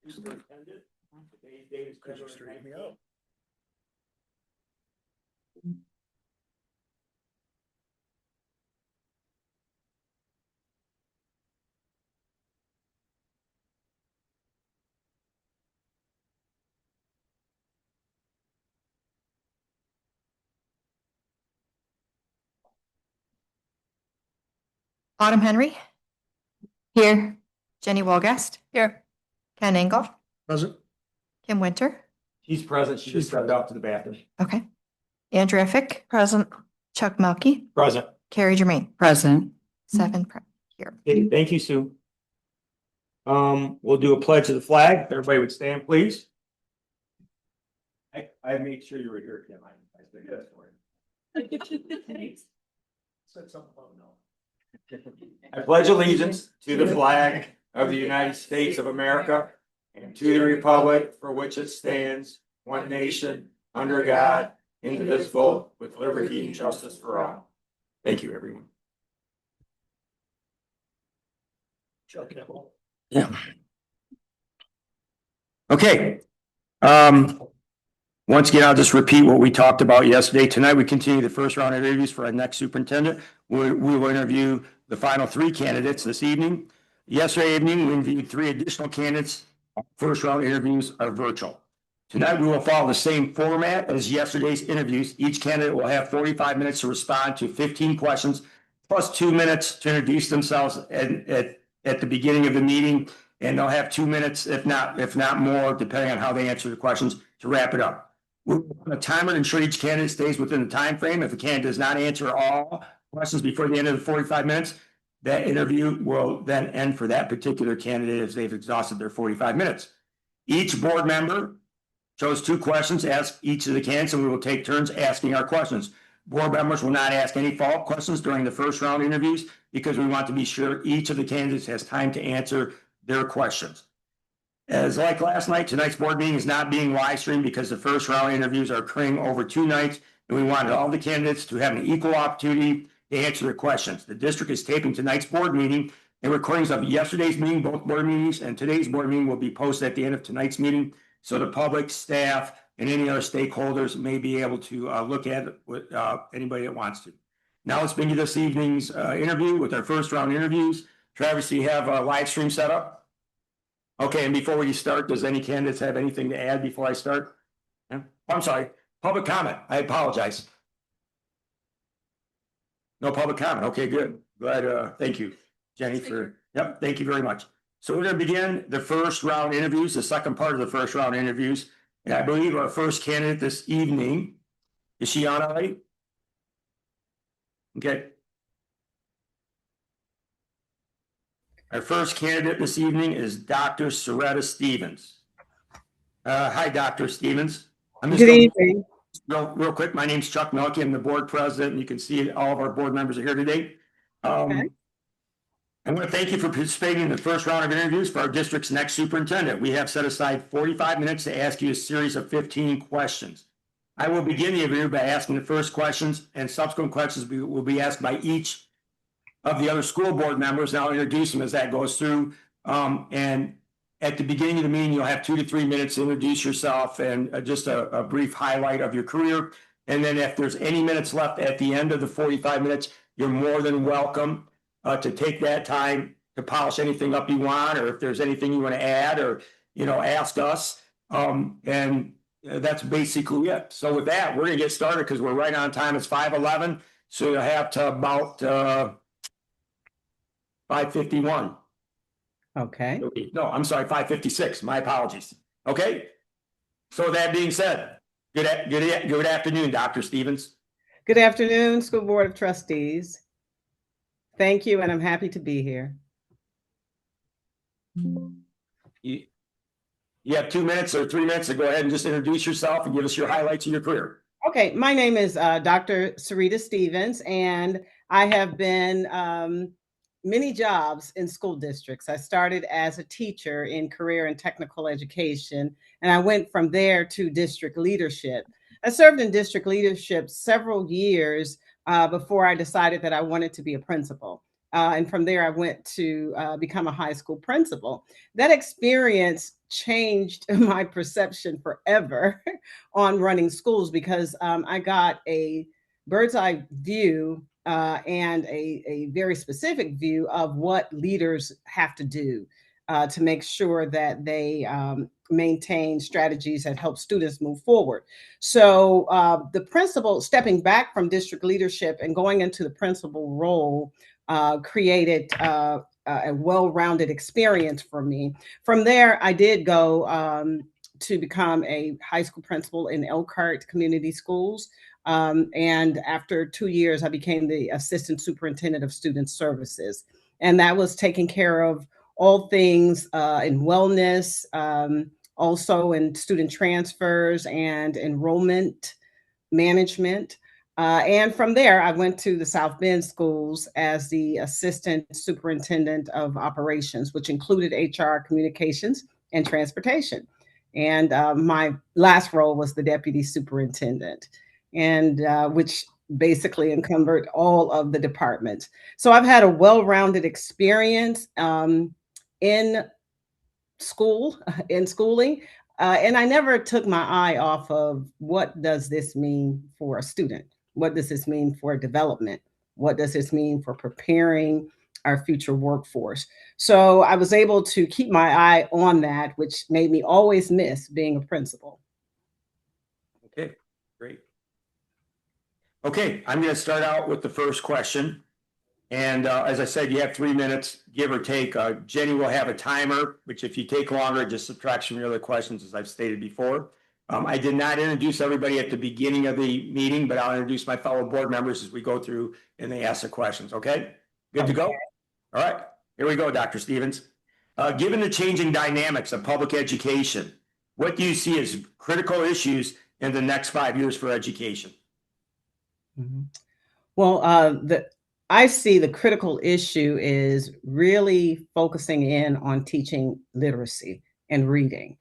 Superintendent. Today's date is Feb 19th. Autumn Henry. Here. Jenny Walgast. Here. Ken Engel. Present. Kim Winter. She's present. She just stepped out to the bathroom. Okay. Andrea Fick. Present. Chuck Melkey. Present. Carrie Germain. Present. 7 here. Okay, thank you, Sue. We'll do a pledge of the flag. If everybody would stand, please. I made sure you were here, Kim. I said yes for you. Said something about no. I pledge allegiance to the flag of the United States of America and to the republic for which it stands, one nation, under God, indivisible, with liberty and justice for all. Thank you, everyone. Yeah. Okay. Once again, I'll just repeat what we talked about yesterday. Tonight, we continue the first round of interviews for our next superintendent. We will interview the final 3 candidates this evening. Yesterday evening, we interviewed 3 additional candidates. First round interviews are virtual. Tonight, we will follow the same format as yesterday's interviews. Each candidate will have 45 minutes to respond to 15 questions, plus 2 minutes to introduce themselves at the beginning of the meeting. And they'll have 2 minutes, if not more, depending on how they answer the questions, to wrap it up. We'll put a timer to ensure each candidate stays within the time frame. If the candidate does not answer all questions before the end of the 45 minutes, that interview will then end for that particular candidate as they've exhausted their 45 minutes. Each board member chose 2 questions to ask each of the candidates, and we will take turns asking our questions. Board members will not ask any follow-up questions during the first round interviews because we want to be sure each of the candidates has time to answer their questions. As like last night, tonight's board meeting is not being live streamed because the first round interviews are occurring over 2 nights, and we wanted all the candidates to have an equal opportunity to answer their questions. The district is taping tonight's board meeting, and recordings of yesterday's meeting, both board meetings, and today's board meeting will be posted at the end of tonight's meeting, so the public, staff, and any other stakeholders may be able to look at it with anybody that wants to. Now let's begin this evening's interview with our first round interviews. Travis, do you have a live stream set up? Okay, and before we start, does any candidates have anything to add before I start? Yeah? I'm sorry, public comment. I apologize. No public comment. Okay, good. Glad. Thank you, Jenny, yep, thank you very much. So we're going to begin the first round interviews, the second part of the first round interviews. And I believe our first candidate this evening, is she on already? Okay. Our first candidate this evening is Dr. Soretta Stevens. Hi, Dr. Stevens. Good evening. Real quick, my name's Chuck Melkey. I'm the board president, and you can see all of our board members are here today. Okay. I want to thank you for participating in the first round of interviews for our district's next superintendent. We have set aside 45 minutes to ask you a series of 15 questions. I will begin the interview by asking the first questions, and subsequent questions will be asked by each of the other school board members, and I'll introduce them as that goes through. And at the beginning of the meeting, you'll have 2 to 3 minutes to introduce yourself and just a brief highlight of your career. And then if there's any minutes left at the end of the 45 minutes, you're more than welcome to take that time to polish anything up you want, or if there's anything you want to add or, ask us. And that's basically it. So with that, we're going to get started because we're right on time. It's 5:11. So you'll have to about 5:51. Okay. No, I'm sorry, 5:56. My apologies. Okay. So that being said, good afternoon, Dr. Stevens. Good afternoon, School Board of Trustees. Thank you, and I'm happy to be here. You have 2 minutes or 3 minutes to go ahead and just introduce yourself and give us your highlights of your career. Okay, my name is Dr. Soretta Stevens, and I have been many jobs in school districts. I started as a teacher in career and technical education, and I went from there to district leadership. I served in district leadership several years before I decided that I wanted to be a principal. And from there, I went to become a high school principal. That experience changed my perception forever on running schools because I got a bird's eye view and a very specific view of what leaders have to do to make sure that they maintain strategies that help students move forward. So the principal, stepping back from district leadership and going into the principal role, created a well-rounded experience for me. From there, I did go to become a high school principal in Elkhart Community Schools. And after 2 years, I became the assistant superintendent of student services. And that was taking care of all things in wellness, also in student transfers and enrollment management. And from there, I went to the South Bend schools as the assistant superintendent of operations, which included HR, communications, and transportation. And my last role was the deputy superintendent, and which basically encumbered all of the departments. So I've had a well-rounded experience in schooling. And I never took my eye off of what does this mean for a student? What does this mean for development? What does this mean for preparing our future workforce? So I was able to keep my eye on that, which made me always miss being a principal. Okay, great. Okay, I'm going to start out with the first question. And as I said, you have 3 minutes, give or take. Jenny will have a timer, which if you take longer, it just subtracts from your other questions, as I've stated before. I did not introduce everybody at the beginning of the meeting, but I'll introduce my fellow board members as we go through and they ask the questions, okay? Good to go? All right, here we go, Dr. Stevens. Given the changing dynamics of public education, what do you see as critical issues in the next 5 years for education? Mm-hmm. Well, I see the critical issue is really focusing in on teaching literacy and reading.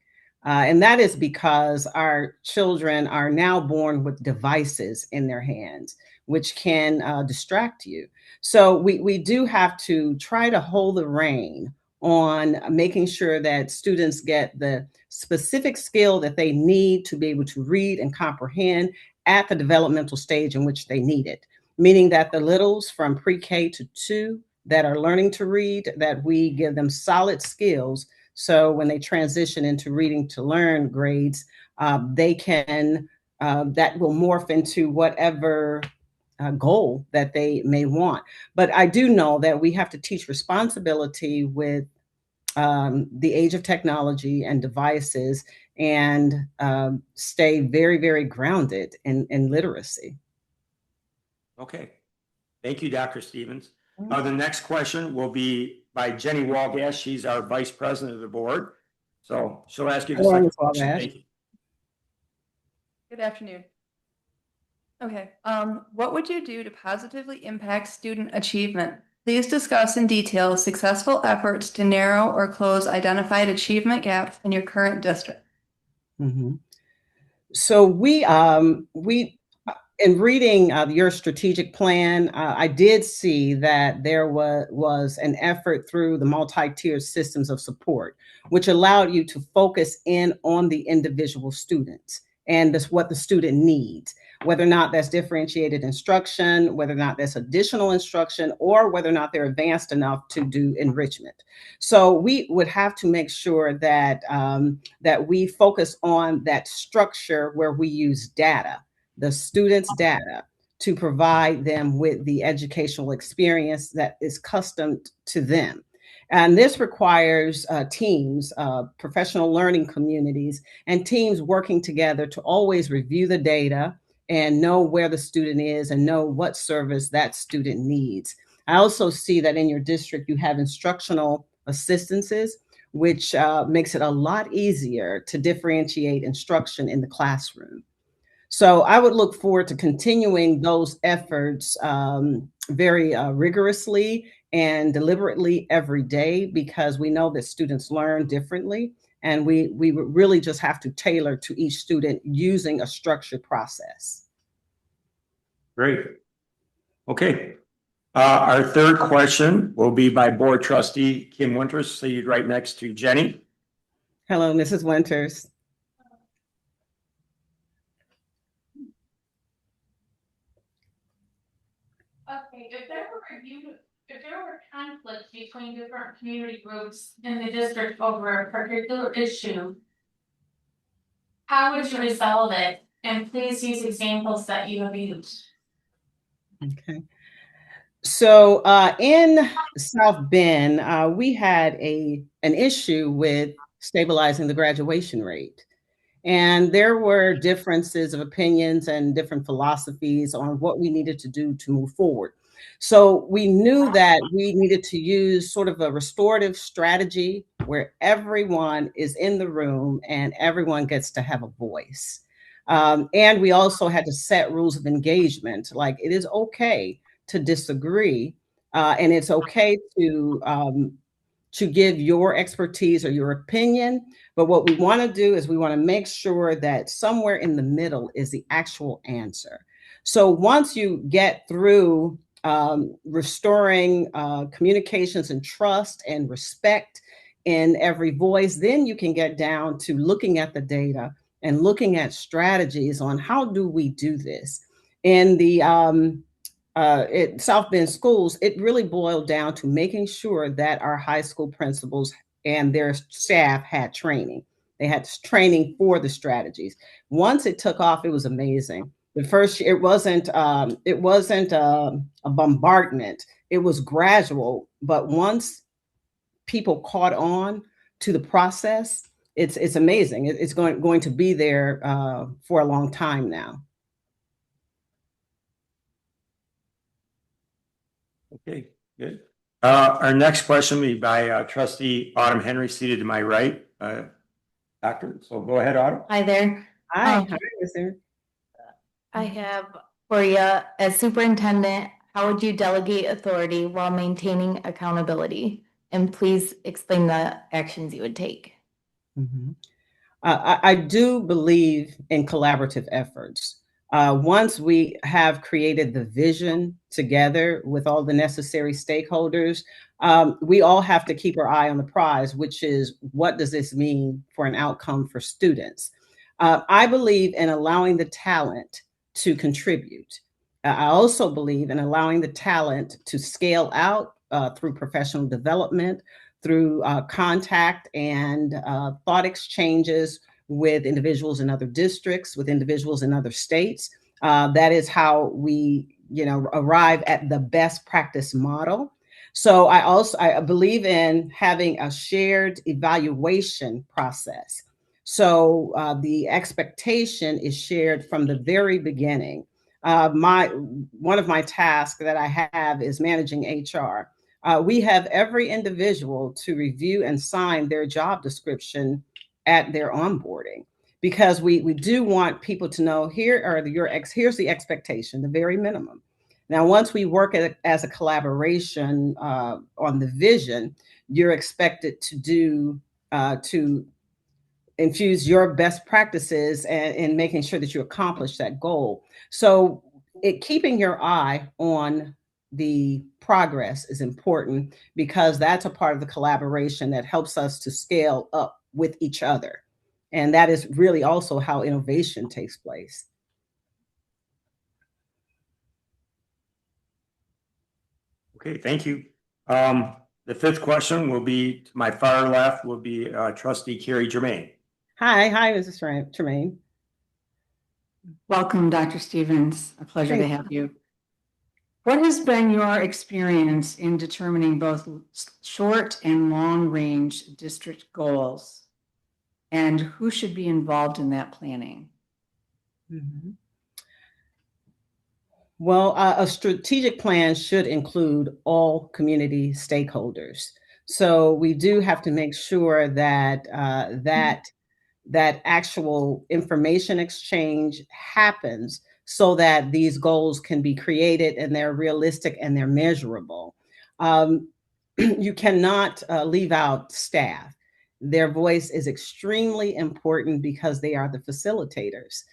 And that is because our children are now born with devices in their hands, which can distract you. So we do have to try to hold the rein on making sure that students get the specific skill that they need to be able to read and comprehend at the developmental stage in which they need it. Meaning that the littles from pre-K to 2 that are learning to read, that we give them solid skills. So when they transition into reading to learn grades, they can, that will morph into whatever goal that they may want. But I do know that we have to teach responsibility with the age of technology and devices and stay very, very grounded in literacy. Okay. Thank you, Dr. Stevens. The next question will be by Jenny Walgash. She's our vice president of the board. So she'll ask you the second question. Thank you. Good afternoon. Okay. What would you do to positively impact student achievement? Please discuss in detail successful efforts to narrow or close identified achievement gaps in your current district. Mm-hmm. So we in reading your strategic plan, I did see that there was an effort through the multi-tiered systems of support, which allowed you to focus in on the individual students and what the student needs, whether or not that's differentiated instruction, whether or not that's additional instruction, or whether or not they're advanced enough to do enrichment. So we would have to make sure that, that we focus on that structure where we use data, the students' data, to provide them with the educational experience that is custom to them. And this requires teams, professional learning communities, and teams working together to always review the data and know where the student is and know what service that student needs. I also see that in your district, you have instructional assistances, which makes it a lot easier to differentiate instruction in the classroom. So I would look forward to continuing those efforts very rigorously and deliberately every day, because we know that students learn differently, and we really just have to tailor to each student using a structured process. Great. Okay. Our third question will be by Board Trustee Kim Winters, seated right next to Jenny. Hello, Mrs. Winters. Okay, if there were conflicts between different community groups in the district over a particular issue, how would you resolve it? And please use examples that you have used. Okay. So in South Bend, we had an issue with stabilizing the graduation rate. And there were differences of opinions and different philosophies on what we needed to do to move forward. So we knew that we needed to use sort of a restorative strategy where everyone is in the room and everyone gets to have a voice. And we also had to set rules of engagement, like it is okay to disagree, and it's okay to give your expertise or your opinion. But what we want to do is we want to make sure that somewhere in the middle is the actual answer. So once you get through restoring communications and trust and respect in every voice, then you can get down to looking at the data and looking at strategies on how do we do this. In the South Bend schools, it really boiled down to making sure that our high school principals and their staff had training. They had training for the strategies. Once it took off, it was amazing. The first year, it wasn't a bombardment. It was gradual, but once people caught on to the process, it's amazing. It's going to be there for a long time now. Okay, good. Our next question will be by Trustee Autumn Henry, seated to my right. Doctor, so go ahead, Autumn. Hi there. Hi, sir. I have for you, as superintendent, how would you delegate authority while maintaining accountability? And please explain the actions you would take. Mm-hmm. I do believe in collaborative efforts. Once we have created the vision together with all the necessary stakeholders, we all have to keep our eye on the prize, which is what does this mean for an outcome for students? I believe in allowing the talent to contribute. I also believe in allowing the talent to scale out through professional development, through contact and thought exchanges with individuals in other districts, with individuals in other states. That is how we, arrive at the best practice model. So I believe in having a shared evaluation process. So the expectation is shared from the very beginning. One of my tasks that I have is managing HR. We have every individual to review and sign their job description at their onboarding, because we do want people to know here's the expectation, the very minimum. Now, once we work as a collaboration on the vision, you're expected to infuse your best practices and making sure that you accomplish that goal. So keeping your eye on the progress is important, because that's a part of the collaboration that helps us to scale up with each other. And that is really also how innovation takes place. Okay, thank you. The fifth question will be to my far left, will be Trustee Carrie Germain. Hi, Mrs. Tremaine. Welcome, Dr. Stevens. A pleasure to have you. What has been your experience in determining both short and long range district goals? And who should be involved in that planning? Mm-hmm. Well, a strategic plan should include all community stakeholders. So we do have to make sure that that actual information exchange happens so that these goals can be created and they're realistic and they're measurable. You cannot leave out staff. Their voice is extremely important because they are the facilitators.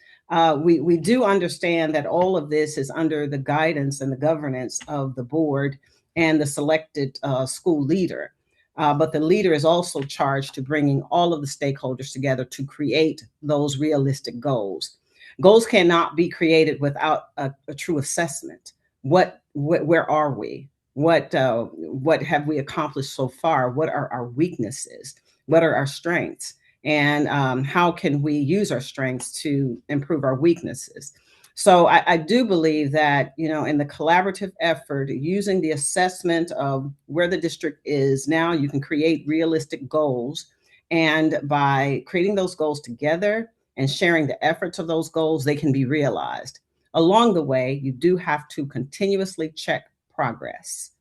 We do understand that all of this is under the guidance and the governance of the board and the selected school leader. But the leader is also charged to bringing all of the stakeholders together to create those realistic goals. Goals cannot be created without a true assessment. Where are we? What have we accomplished so far? What are our weaknesses? What are our strengths? And how can we use our strengths to improve our weaknesses? So I do believe that, in the collaborative effort, using the assessment of where the district is now, you can create realistic goals. And by creating those goals together and sharing the efforts of those goals, they can be realized. Along the way, you do have to continuously check progress.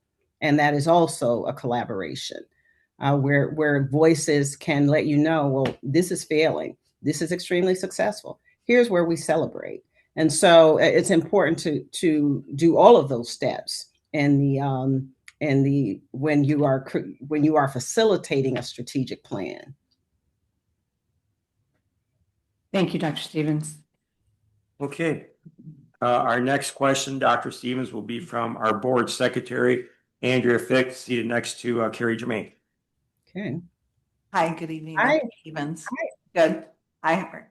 And that is also a collaboration where voices can let you know, well, this is failing. This is extremely successful. Here's where we celebrate. And so it's important to do all of those steps when you are facilitating a strategic plan. Thank you, Dr. Stevens. Okay. Our next question, Dr. Stevens, will be from our board secretary, Andrea Fick, seated next to Carrie Germain. Okay. Hi, good evening, Hi. Dr. Stevens. Hi. Good. Hi.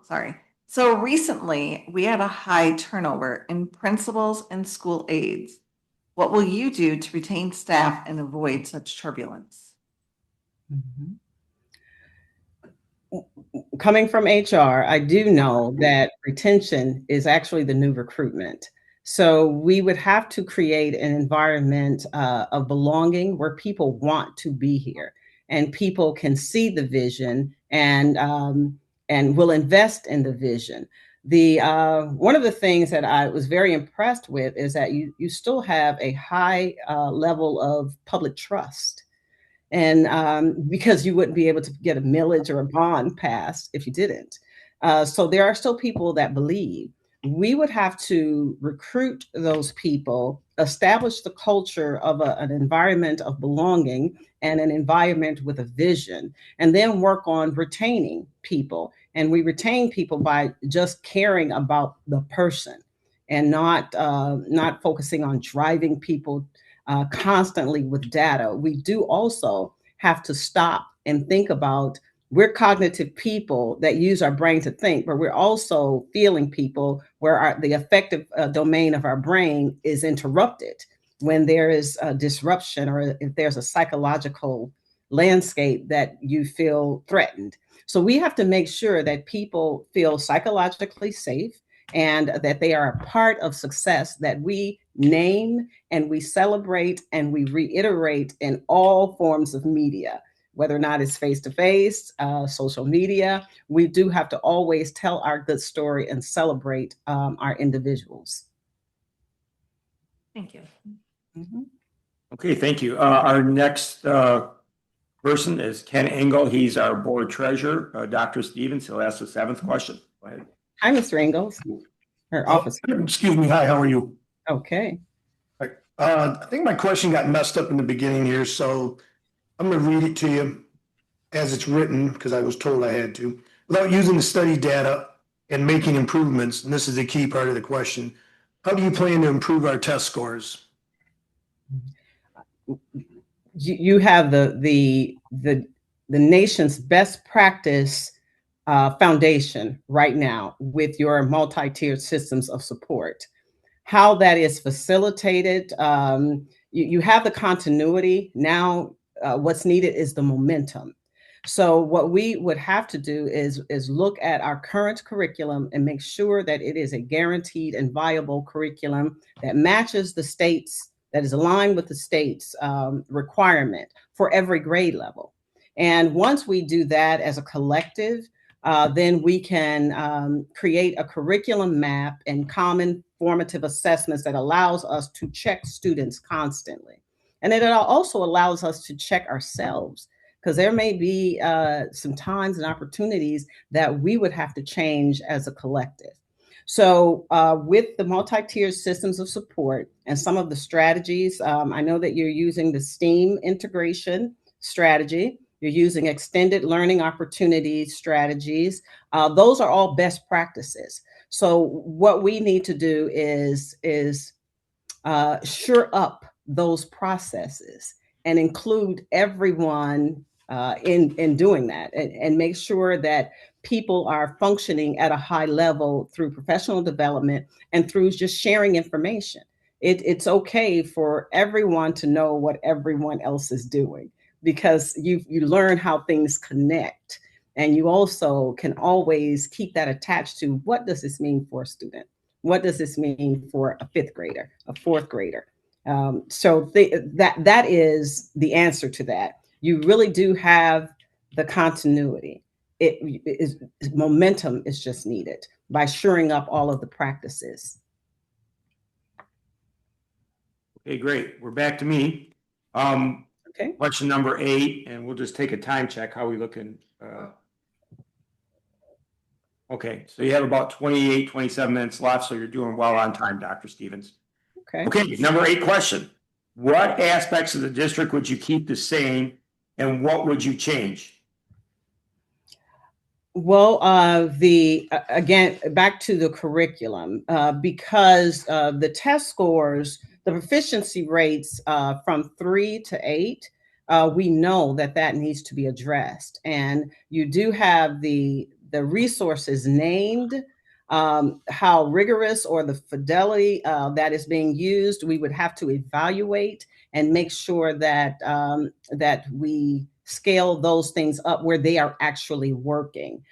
Sorry. So recently we had a high turnover in principals and school aides. What will you do to retain staff and avoid such turbulence? Mm-hmm. Coming from HR, I do know that retention is actually the new recruitment. So we would have to create an environment of belonging where people want to be here and people can see the vision and will invest in the vision. One of the things that I was very impressed with is that you still have a high level of public trust. And because you wouldn't be able to get a millage or a bond passed if you didn't. So there are still people that believe. We would have to recruit those people, establish the culture of an environment of belonging and an environment with a vision, and then work on retaining people. And we retain people by just caring about the person and not focusing on driving people constantly with data. We do also have to stop and think about, we're cognitive people that use our brain to think, but we're also feeling people where the affective domain of our brain is interrupted when there is a disruption or if there's a psychological landscape that you feel threatened. So we have to make sure that people feel psychologically safe and that they are a part of success that we name and we celebrate and we reiterate in all forms of media, whether or not it's face-to-face, social media. We do have to always tell our good story and celebrate our individuals. Thank you. Mm-hmm. Okay, thank you. Our next person is Ken Engel. He's our board treasurer. Dr. Stevens, he'll ask the seventh question. Go ahead. Hi, Mr. Ingalls, or officer. Excuse me. Hi, how are you? Okay. I think my question got messed up in the beginning here, so I'm going to read it to you as it's written because I was told I had to. Without using the study data and making improvements, and this is the key part of the question, how do you plan to improve our test scores? You have the nation's best practice foundation right now with your multi-tiered systems of support. How that is facilitated, you have the continuity. Now, what's needed is the momentum. So what we would have to do is look at our current curriculum and make sure that it is a guaranteed and viable curriculum that matches the state's, that is aligned with the state's requirement for every grade level. And once we do that as a collective, then we can create a curriculum map and common formative assessments that allows us to check students constantly. And it also allows us to check ourselves, because there may be some times and opportunities that we would have to change as a collective. So with the multi-tiered systems of support and some of the strategies, I know that you're using the STEAM integration strategy. You're using extended learning opportunities, strategies. Those are all best practices. So what we need to do is shore up those processes and include everyone in doing that, and make sure that people are functioning at a high level through professional development and through just sharing information. It's okay for everyone to know what everyone else is doing, because you learn how things connect, and you also can always keep that attached to, what does this mean for a student? What does this mean for a fifth grader, a fourth grader? That is the answer to that. You really do have the continuity. It is momentum is just needed by shoring up all of the practices. Okay, great. We're back to me. Okay. Question number 8, and we'll just take a time check. How we looking? Okay, so you have about 28, 27 minutes left, so you're doing well on time, Dr. Stevens. Okay. Okay, number 8 question. What aspects of the district would you keep the same, and what would you change? Well, again, back to the curriculum, because the test scores, the proficiency rates from 3 to 8, we know that needs to be addressed. And you do have the resources named, how rigorous or the fidelity that is being used. We would have to evaluate and make sure that we scale those things up where they are actually working.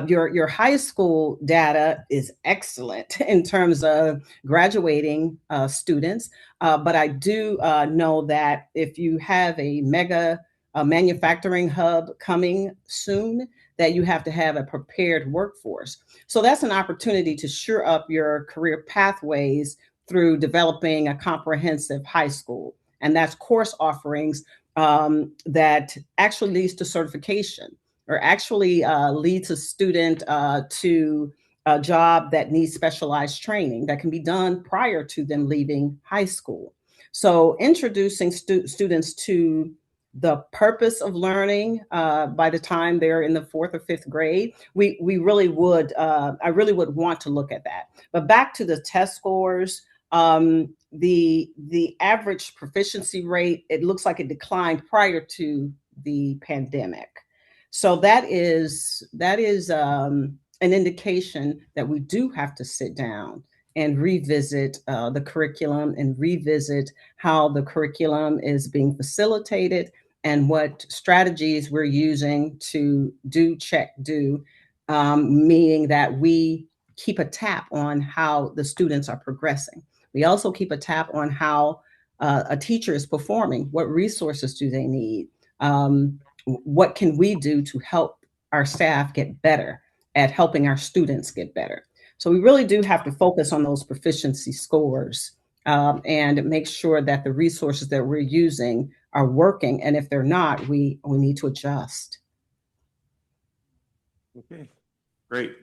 Your high school data is excellent in terms of graduating students, but I do know that if you have a mega manufacturing hub coming soon, that you have to have a prepared workforce. So that's an opportunity to shore up your career pathways through developing a comprehensive high school. And that's course offerings that actually leads to certification, or actually leads a student to a job that needs specialized training that can be done prior to them leaving high school. So introducing students to the purpose of learning by the time they're in the 4th or 5th grade, we really would, I really would want to look at that. But back to the test scores, the average proficiency rate, it looks like it declined prior to the pandemic. So that is an indication that we do have to sit down and revisit the curriculum, and revisit how the curriculum is being facilitated and what strategies we're using to do, meaning that we keep a tap on how the students are progressing. We also keep a tap on how a teacher is performing. What resources do they need? What can we do to help our staff get better at helping our students get better? So we really do have to focus on those proficiency scores and make sure that the resources that we're using are working. And if they're not, we need to adjust. Okay, great.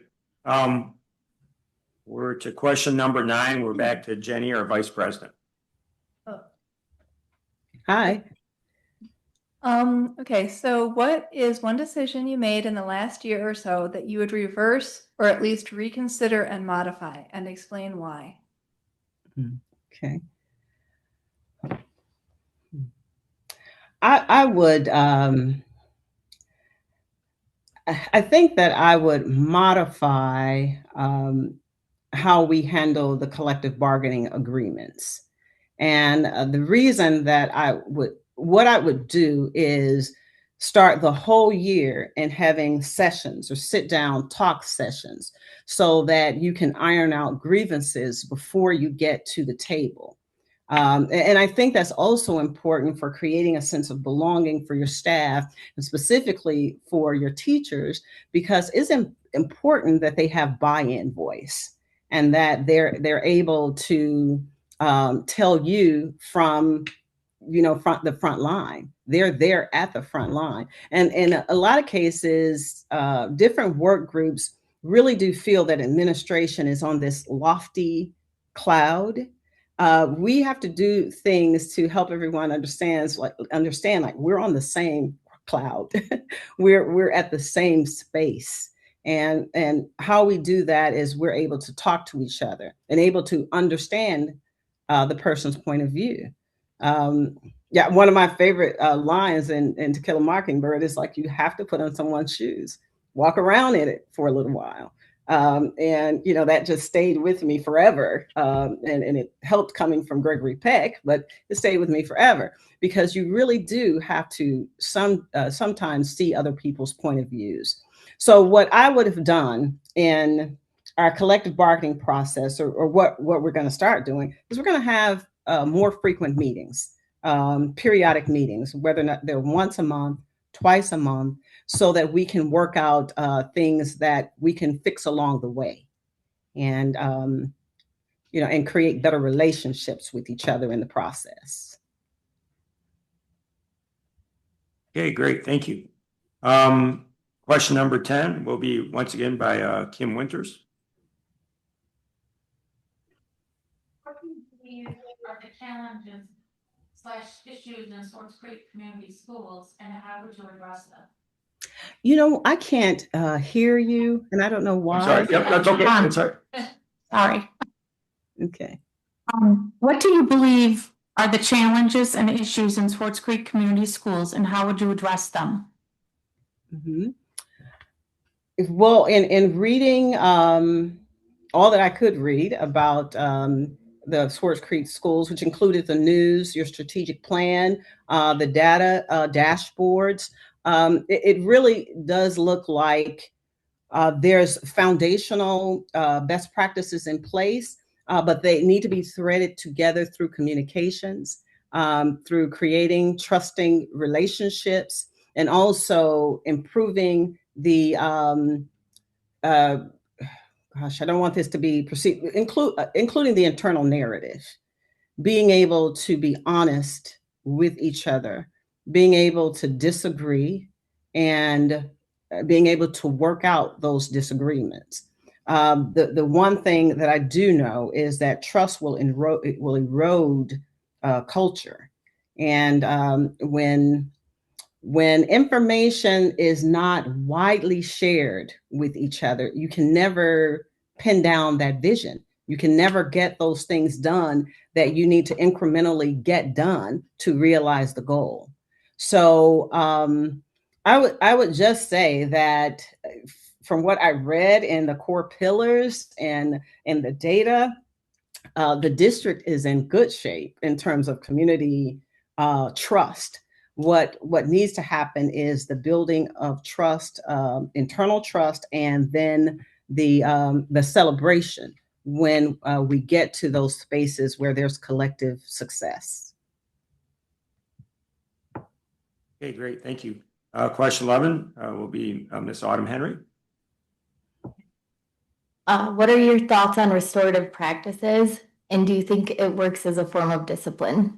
We're to question number 9. We're back to Jenny, our vice president. Hi. Okay, so what is one decision you made in the last year or so that you would reverse, or at least reconsider and modify, and explain why? Okay. I would, I think that I would modify how we handle the collective bargaining agreements. And the reason that what I would do is start the whole year and having sessions or sit down talk sessions, so that you can iron out grievances before you get to the table. And I think that's also important for creating a sense of belonging for your staff, and specifically for your teachers, because it's important that they have buy-in voice, and that they're able to tell you from the front line. They're there at the front line. And in a lot of cases, different work groups really do feel that administration is on this lofty cloud. We have to do things to help everyone understand, like we're on the same cloud. We're at the same space. And how we do that is we're able to talk to each other and able to understand the person's point of view. Yeah, one of my favorite lines in To Kill a Mockingbird is like, you have to put on someone's shoes, walk around in it for a little while. And, you know, that just stayed with me forever. And it helped coming from Gregory Peck, but it stayed with me forever because you really do have to sometimes see other people's point of views. So what I would have done in our collective bargaining process, or what we're going to start doing, is we're going to have more frequent meetings, periodic meetings, whether or not they're once a month, twice a month, so that we can work out things that we can fix along the way, and you know, and create better relationships with each other in the process. Okay, great. Thank you. Question number 10 will be once again by Kim Winters. What do you believe are the challenges / issues in Swartz Creek Community Schools, and how would you address them? You know, I can't hear you, and I don't know why. I'm sorry. Yep, that's okay. That's all right. Sorry. Okay. What do you believe are the challenges and issues in Swartz Creek Community Schools, and how would you address them? Mm-hmm. Well, in reading all that I could read about the Swartz Creek schools, which included the news, your strategic plan, the data dashboards, it really does look like there's foundational best practices in place, but they need to be threaded together through communications, through creating trusting relationships, and also improving the gosh, I don't want this to be perceived, including the internal narrative, being able to be honest with each other, being able to disagree, and being able to work out those disagreements. The one thing that I do know is that trust will erode culture, and when information is not widely shared with each other, you can never pin down that vision. You can never get those things done that you need to incrementally get done to realize the goal. So I would just say that from what I read in the core pillars and in the data, the district is in good shape in terms of community trust. What needs to happen is the building of trust, internal trust, and then the celebration when we get to those spaces where there's collective success. Okay, great. Thank you. Question 11 will be Ms. Autumn Henry. What are your thoughts on restorative practices, and do you think it works as a form of discipline?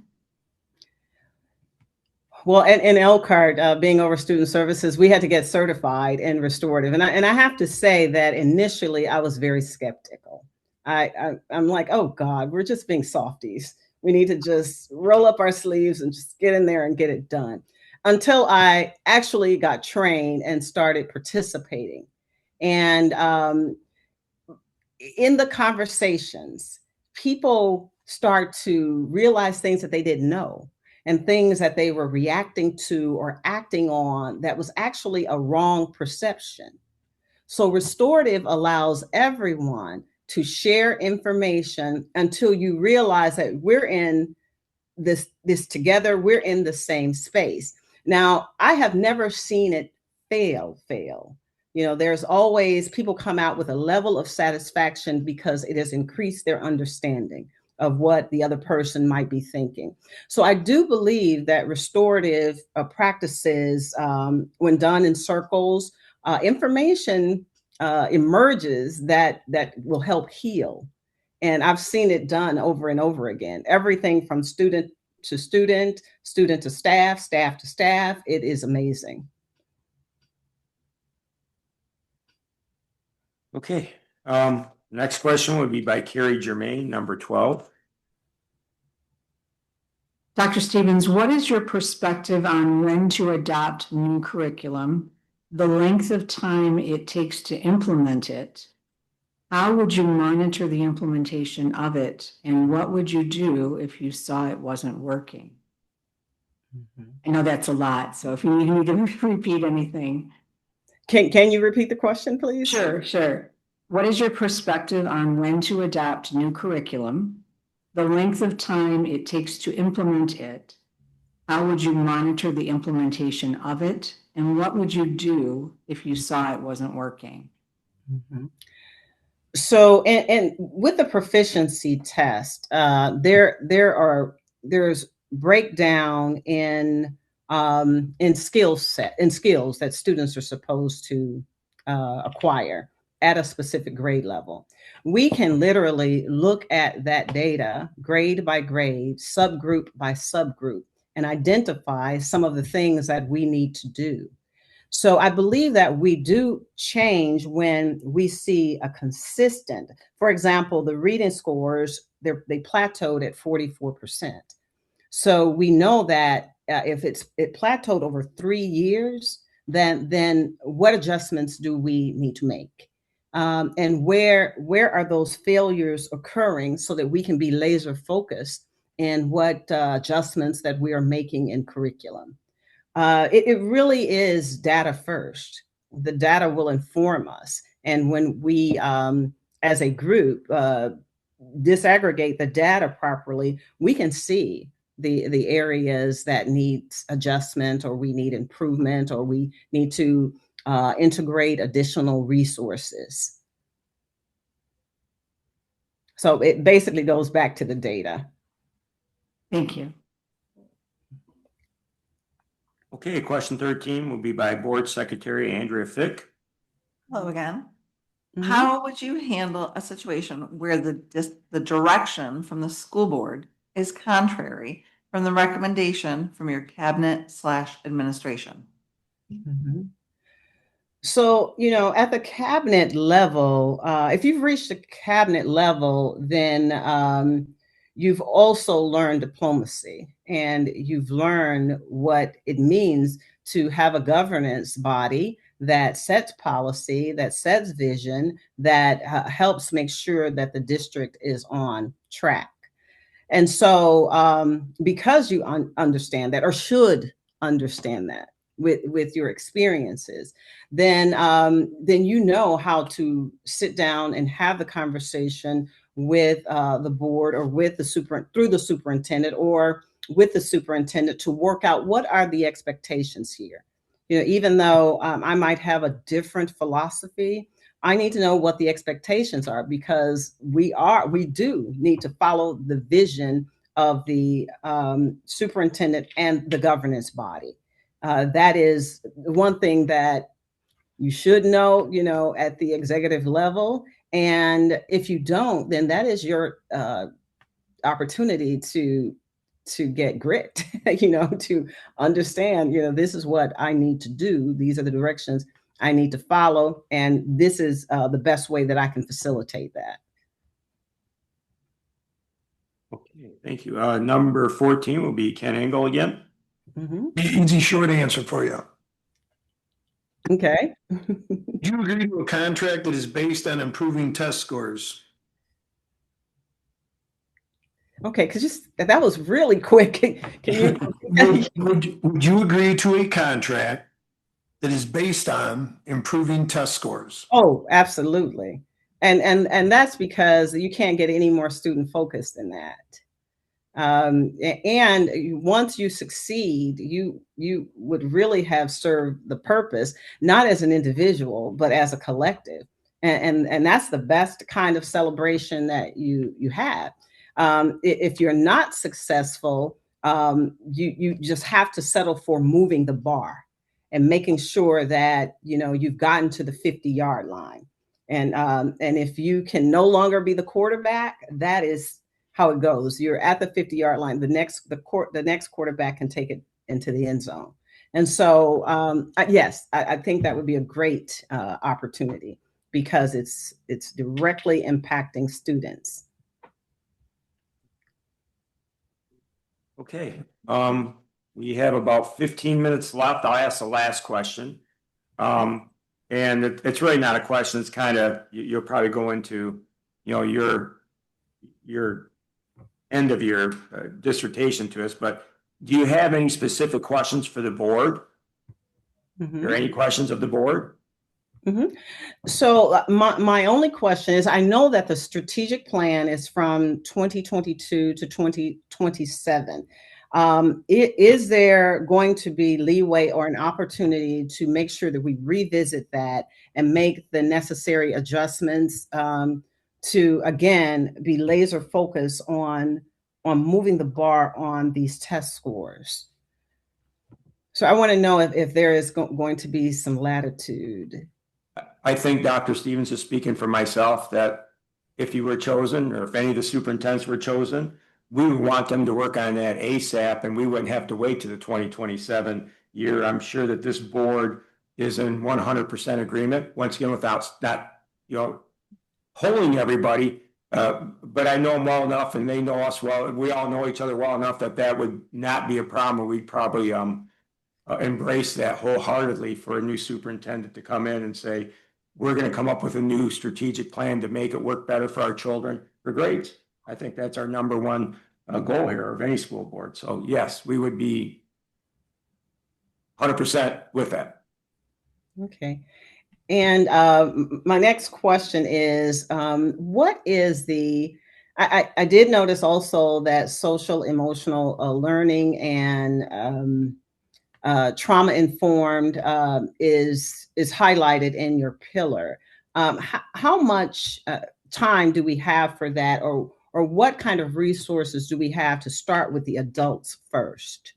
Well, in Elkhart, being over student services, we had to get certified in restorative. And I have to say that initially I was very skeptical. I'm like, oh God, we're just being softies. We need to just roll up our sleeves and just get in there and get it done. Until I actually got trained and started participating. And in the conversations, people start to realize things that they didn't know, and things that they were reacting to or acting on that was actually a wrong perception. So restorative allows everyone to share information until you realize that we're in this together, we're in the same space. Now, I have never seen it fail. You know, there's always people come out with a level of satisfaction because it has increased their understanding of what the other person might be thinking. So I do believe that restorative practices, when done in circles, information emerges that will help heal. And I've seen it done over and over again. Everything from student to student, student to staff, staff to staff. It is amazing. Okay. Next question would be by Carrie Germain, number 12. Dr. Stevens, what is your perspective on when to adopt new curriculum, the length of time it takes to implement it? How would you monitor the implementation of it? And what would you do if you saw it wasn't working? I know that's a lot, so if you need to repeat anything. Can you repeat the question, please? Sure. What is your perspective on when to adopt new curriculum, the length of time it takes to implement it? How would you monitor the implementation of it? And what would you do if you saw it wasn't working? So, and with the proficiency test, there's breakdown in skills that students are supposed to acquire at a specific grade level. We can literally look at that data grade by grade, subgroup by subgroup, and identify some of the things that we need to do. So I believe that we do change when we see a consistent, for example, the reading scores, they plateaued at 44%. So we know that if it plateaued over 3 years, then what adjustments do we need to make? And where are those failures occurring so that we can be laser focused in what adjustments that we are making in curriculum? It really is data first. The data will inform us. And when we, as a group, disaggregate the data properly, we can see the areas that need adjustment, or we need improvement, or we need to integrate additional resources. So it basically goes back to the data. Thank you. Okay, question 13 will be by Board Secretary Andrea Fick. Hello again. Mhm. How would you handle a situation where the direction from the school board is contrary from the recommendation from your cabinet/administration? Mhm. So, at the cabinet level, if you've reached the cabinet level, then you've also learned diplomacy, and you've learned what it means to have a governance body that sets policy, that sets vision, that helps make sure that the district is on track. And so, because you understand that, or should understand that with your experiences, then you know how to sit down and have the conversation with the board, or with through the superintendent, or with the superintendent, to work out what are the expectations here. Even though I might have a different philosophy, I need to know what the expectations are, because we do need to follow the vision of the superintendent and the governance body. That is one thing that you should know, at the executive level. And if you don't, then that is your opportunity to get grit, to understand, this is what I need to do. These are the directions I need to follow. And this is the best way that I can facilitate that. Okay, thank you. Number 14 will be Ken Engel again. Easy, short answer for you. Okay. Do you agree to a contract that is based on improving test scores? Okay, because that was really quick. Can you? Would you agree to a contract that is based on improving test scores? Oh, absolutely. And that's because you can't get any more student focused than that. And once you succeed, you would really have served the purpose, not as an individual, but as a collective. And that's the best kind of celebration that you have. If you're not successful, you just have to settle for moving the bar and making sure that you've gotten to the 50-yard line. And if you can no longer be the quarterback, that is how it goes. You're at the 50-yard line. The next quarterback can take it into the end zone. And so, yes, I think that would be a great opportunity, because it's directly impacting students. Okay, we have about 15 minutes left. I'll ask the last question. And it's really not a question. It's kind of, you'll probably go into, your end of your dissertation to us, but do you have any specific questions for the board? Mhm. Or any questions of the board? So my only question is, I know that the strategic plan is from 2022 to 2027. Is there going to be leeway or an opportunity to make sure that we revisit that and make the necessary adjustments to, again, be laser focused on moving the bar on these test scores? So I want to know if there is going to be some latitude. I think Dr. Stevens is speaking for myself that if you were chosen, or if any of the superintendents were chosen, we would want them to work on that ASAP, and we wouldn't have to wait to the 2027 year. I'm sure that this board is in 100% agreement, once again, without not, holding everybody. But I know them well enough, and they know us well. We all know each other well enough that that would not be a problem. We'd probably embrace that wholeheartedly for a new superintendent to come in and say, we're going to come up with a new strategic plan to make it work better for our children for grades. I think that's our number one goal here of any school board. So yes, we would be 100% with that. Okay. And my next question is, what is I did notice also that social emotional learning and trauma informed is highlighted in your pillar. How much time do we have for that, or what kind of resources do we have to start with the adults first,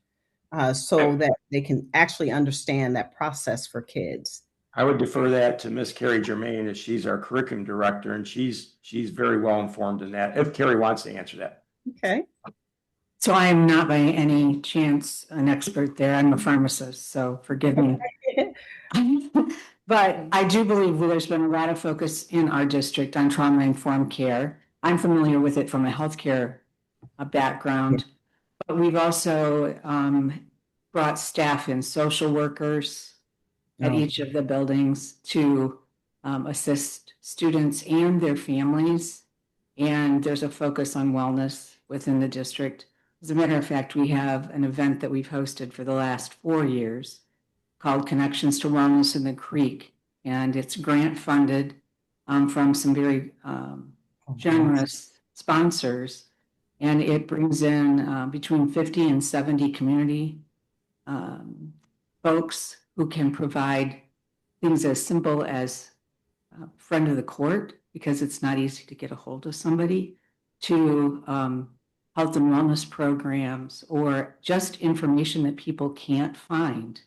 so that they can actually understand that process for kids? I would defer that to Miss Carrie Germain, as she's our curriculum director, and she's very well informed in that, if Carrie wants to answer that. Okay. So I am not by any chance an expert there. I'm a pharmacist, so forgive me. But I do believe there's been a lot of focus in our district on trauma-informed care. I'm familiar with it from a healthcare background, but we've also brought staff in, social workers at each of the buildings to assist students and their families. And there's a focus on wellness within the district. As a matter of fact, we have an event that we've hosted for the last 4 years called Connections to Wellness in the Creek. And it's grant funded from some very generous sponsors. And it brings in between 50 and 70 community folks who can provide things as simple as friend of the court, because it's not easy to get a hold of somebody, to health and wellness programs, or just information that people can't find.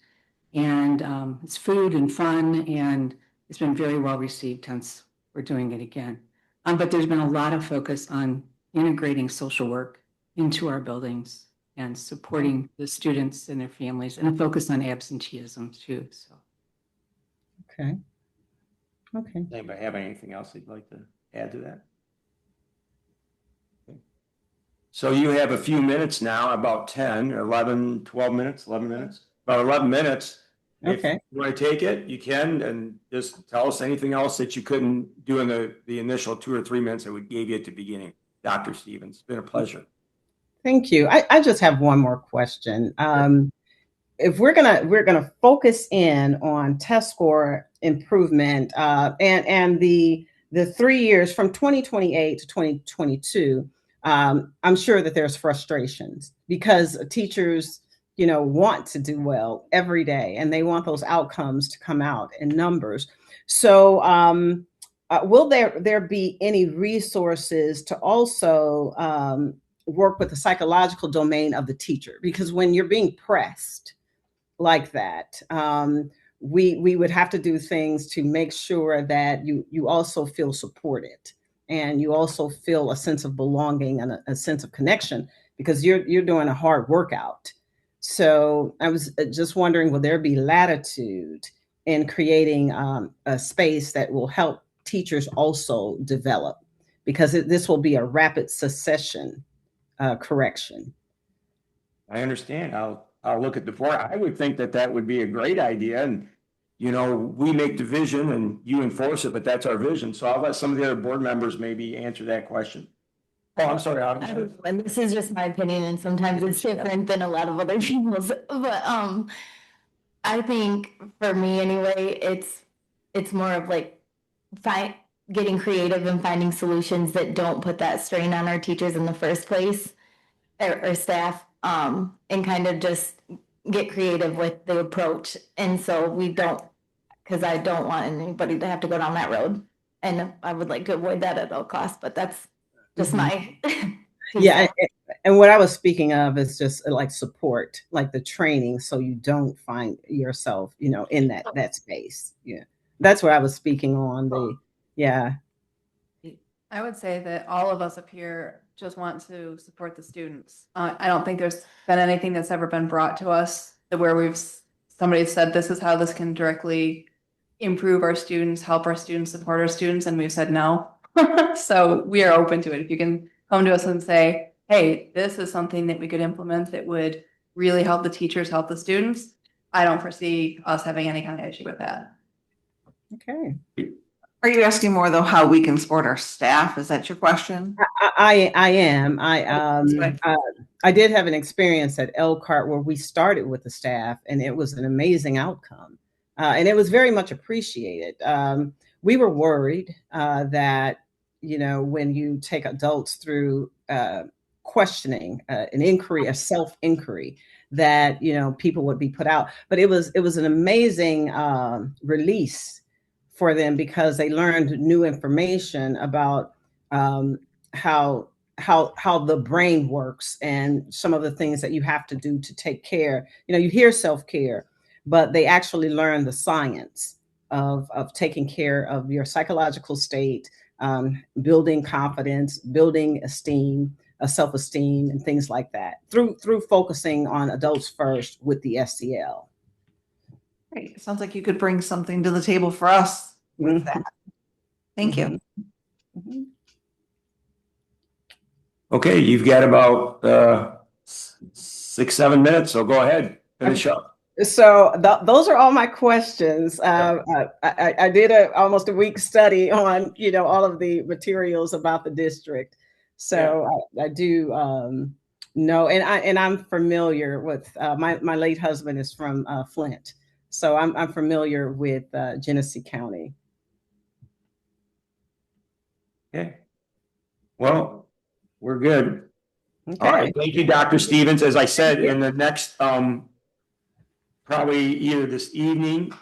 And it's food and fun, and it's been very well received, hence we're doing it again. But there's been a lot of focus on integrating social work into our buildings and supporting the students and their families, and a focus on absenteeism too. So. Okay. Okay. Anybody have anything else they'd like to add to that? Okay. So you have a few minutes now, about 10, 11, 12 minutes, 11 minutes, about 11 minutes. Okay. If you want to take it, you can, and just tell us anything else that you couldn't do in the initial 2 or 3 minutes that we gave you at the beginning. Dr. Stevens, it's been a pleasure. Thank you. I just have one more question. If we're gonna focus in on test score improvement and the 3 years from 2028 to 2022, I'm sure that there's frustrations because teachers, want to do well every day, and they want those outcomes to come out in numbers. So will there be any resources to also work with the psychological domain of the teacher? Because when you're being pressed like that, we would have to do things to make sure that you also feel supported, and you also feel a sense of belonging and a sense of connection, because you're doing a hard workout. So I was just wondering, will there be latitude in creating a space that will help teachers also develop? Because this will be a rapid succession correction. I understand. I'll look at the board. I would think that that would be a great idea and, you know, we make the vision and you enforce it, but that's our vision. So I'll let some of the other board members maybe answer that question. Oh, I'm sorry, I Autumn. don't know, and this is just my opinion, and sometimes it's different than a lot of other people's, but, I think for me anyway, it's more of like getting creative and finding solutions that don't put that strain on our teachers in the first place or staff, and kind of just get creative with the approach. And so we don't, because I don't want anybody to have to go down that road. And I would like to avoid that at all costs, but that's just my. Yeah, and what I was speaking of is just like support, like the training, so you don't find yourself, you know, in that space. Yeah, that's what I was speaking on. Yeah. I would say that all of us up here just want to support the students. I don't think there's been anything that's ever been brought to us that where somebody said, this is how this can directly improve our students, help our students, support our students, and we've said no. So we are open to it. If you can come to us and say, hey, this is something that we could implement that would really help the teachers, help the students, I don't foresee us having any kind of issue with that. Okay. Are you asking more though, how we can support our staff? Is that your question? I am. That's I did have an experience at Elkhart where we started with the staff, and it was an amazing outcome, and it was very much appreciated. We were worried that, you know, when you take adults through questioning, an inquiry, a self inquiry, that, you know, people would be put out. But it was an amazing release for them, because they learned new information about how the brain works and some of the things that you have to do to take care. You know, you hear self-care, but they actually learn the science of taking care of your psychological state, building confidence, building esteem, self-esteem, and things like that through focusing on adults first with the SEL. Great. It sounds like you could bring something to the table for us with that. Thank you. Mhm. Okay, you've got about 6-7 minutes, so go ahead, finish up. So those are all my questions. I did almost a week study on, you know, all of the materials about the district. So I do know, and I'm familiar with my late husband is from Flint, so I'm familiar with Genesee County. Okay. Well, we're good. All Okay. right, thank you, Dr. Stevens. As I said, in the next, probably either this evening,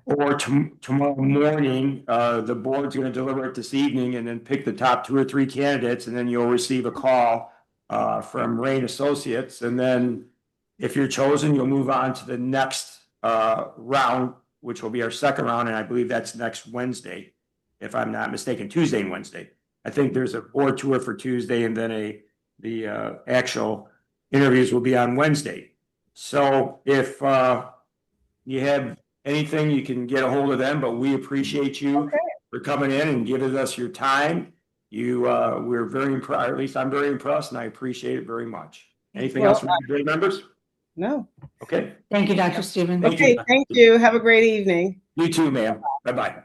or tomorrow morning, the board's gonna deliberate this evening and then pick the top 2 or 3 candidates, and then you'll receive a call, from Rain Associates, and then if you're chosen, you'll move on to the next, round, which will be our second round, and I believe that's next Wednesday, if I'm not mistaken, Tuesday and Wednesday. I think there's a board tour for Tuesday, and then the actual interviews will be on Wednesday. So if you have anything, you can get a hold of them, but we appreciate you for coming in and giving us your time. We're very impressed, or at least I'm very impressed, and I appreciate it very much. Anything else from the board members? No. Okay. Thank you, Dr. Stevens. Okay. Thank you. Have a great evening. You too, ma'am. Bye-bye.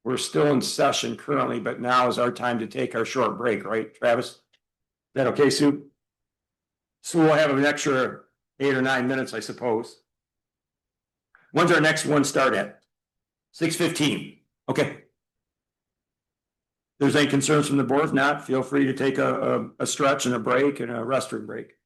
We're still in session currently, but now is our time to take our short break, right, Travis? Is that okay, Sue? So we'll have an extra 8 or 9 minutes, I suppose. When's our next one start at? 6:15. Okay. If there's any concerns from the board, if not, feel free to take a stretch and a break and a restroom break.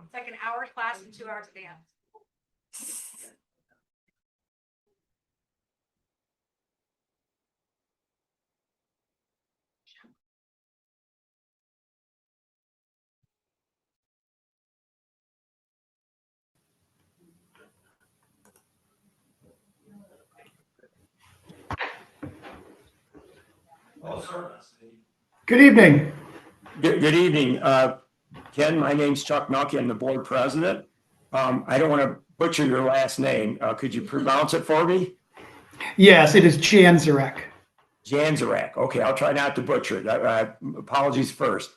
It's like an hour class and 2 hours of dance. Good evening. Good evening. Ken, my name's Chuck Nucky. I'm the board president. I don't want to butcher your last name. Could you pronounce it for me? Yes, it is Janzarek. Janzarek. Okay, I'll try not to butcher it. Apologies first.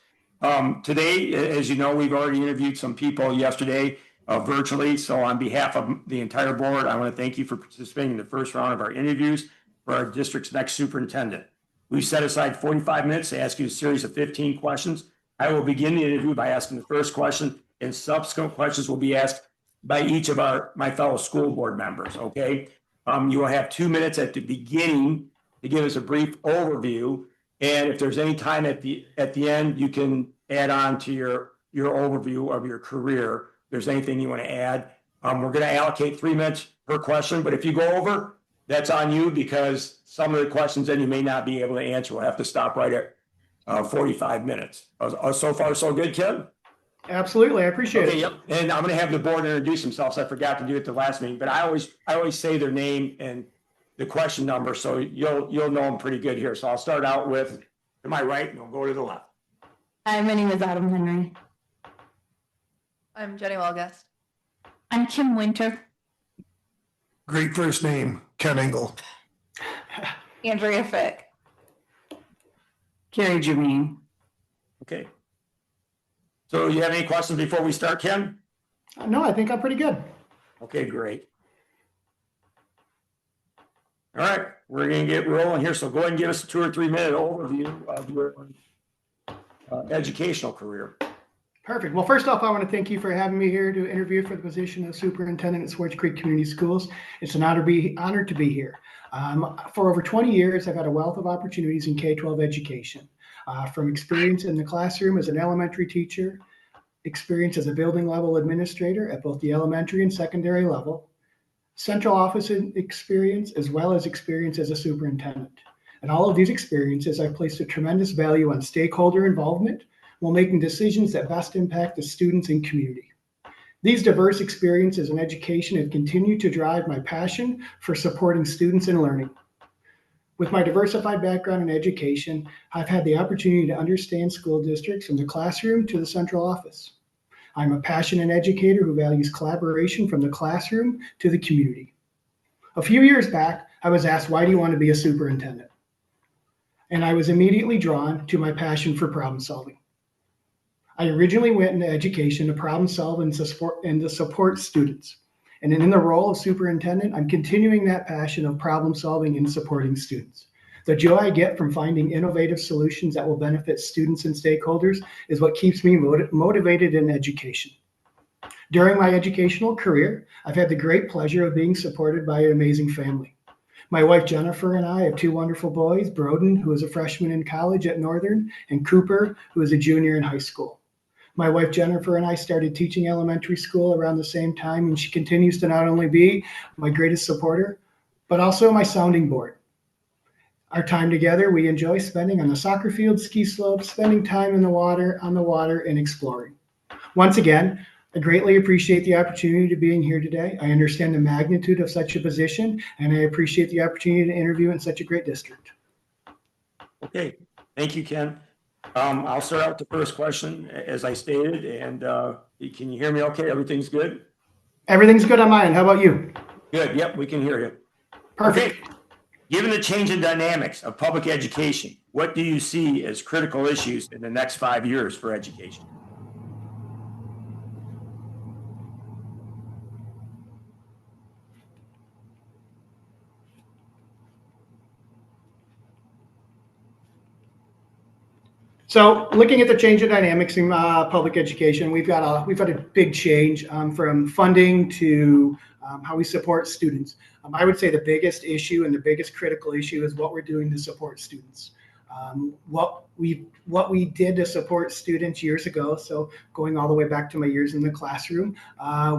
Today, as you know, we've already interviewed some people yesterday virtually. So on behalf of the entire board, I want to thank you for participating in the first round of our interviews for our district's next superintendent. We've set aside 45 minutes to ask you a series of 15 questions. I will begin the interview by asking the first question, and subsequent questions will be asked by each of my fellow school board members, okay? You will have 2 minutes at the beginning to give us a brief overview. And if there's any time at the end, you can add on to your overview of your career. If there's anything you want to add. We're going to allocate 3 minutes per question, but if you go over, that's on you, because some of the questions then you may not be able to answer. We'll have to stop right at 45 minutes. So far, so good, Kim? Absolutely, I appreciate Okay, it. yep. And I'm going to have the board introduce themselves. I forgot to do it the last meeting, but I always say their name and the question number, so you'll know them pretty good here. So I'll start out with, to my right, and I'll go to the left. Hi, my name is Autumn Henry. I'm Jenny Walguest. I'm Kim Winter. Great first name, Ken Engel. Andrea Fick. Carrie Jermaine. Okay. So you have any questions before we start, Kim? No, I think I'm pretty good. Okay, great. All right, we're going to get rolling here. So go ahead and give us a 2 or 3 minute overview of your educational career. Perfect. Well, first off, I want to thank you for having me here to interview for the position of superintendent at Swartz Creek Community Schools. It's an honored to be here. For over 20 years, I've had a wealth of opportunities in K-12 education, from experience in the classroom as an elementary teacher, experience as a building level administrator at both the elementary and secondary level, central office experience, as well as experience as a superintendent. And all of these experiences, I've placed a tremendous value on stakeholder involvement while making decisions that best impact the students and community. These diverse experiences in education have continued to drive my passion for supporting students in learning. With my diversified background in education, I've had the opportunity to understand school districts from the classroom to the central office. I'm a passionate educator who values collaboration from the classroom to the community. A few years back, I was asked, why do you want to be a superintendent? And I was immediately drawn to my passion for problem solving. I originally went into education to problem solve and to support students. And in the role of superintendent, I'm continuing that passion of problem solving and supporting students. The joy I get from finding innovative solutions that will benefit students and stakeholders is what keeps me motivated in education. During my educational career, I've had the great pleasure of being supported by an amazing family. My wife Jennifer and I have 2 wonderful boys, Broden, who is a freshman in college at Northern, and Cooper, who is a junior in high school. My wife Jennifer and I started teaching elementary school around the same time, and she continues to not only be my greatest supporter, but also my sounding board. Our time together, we enjoy spending on the soccer field, ski slopes, spending time on the water, and exploring. Once again, I greatly appreciate the opportunity to being here today. I understand the magnitude of such a position, and I appreciate the opportunity to interview in such a great district. Okay, thank you, Ken. I'll start out with the first question, as I stated, and can you hear me okay? Everything's good? Everything's good on my end. How about you? Good, yep, we can hear you. Perfect. Okay. Given the change in dynamics of public education, what do you see as critical issues in the next 5 years for education? So looking at the change in dynamics in public education, we've had a big change from funding to how we support students. I would say the biggest issue and the biggest critical issue is what we're doing to support students. What what we did to support students years ago, so going all the way back to my years in the classroom,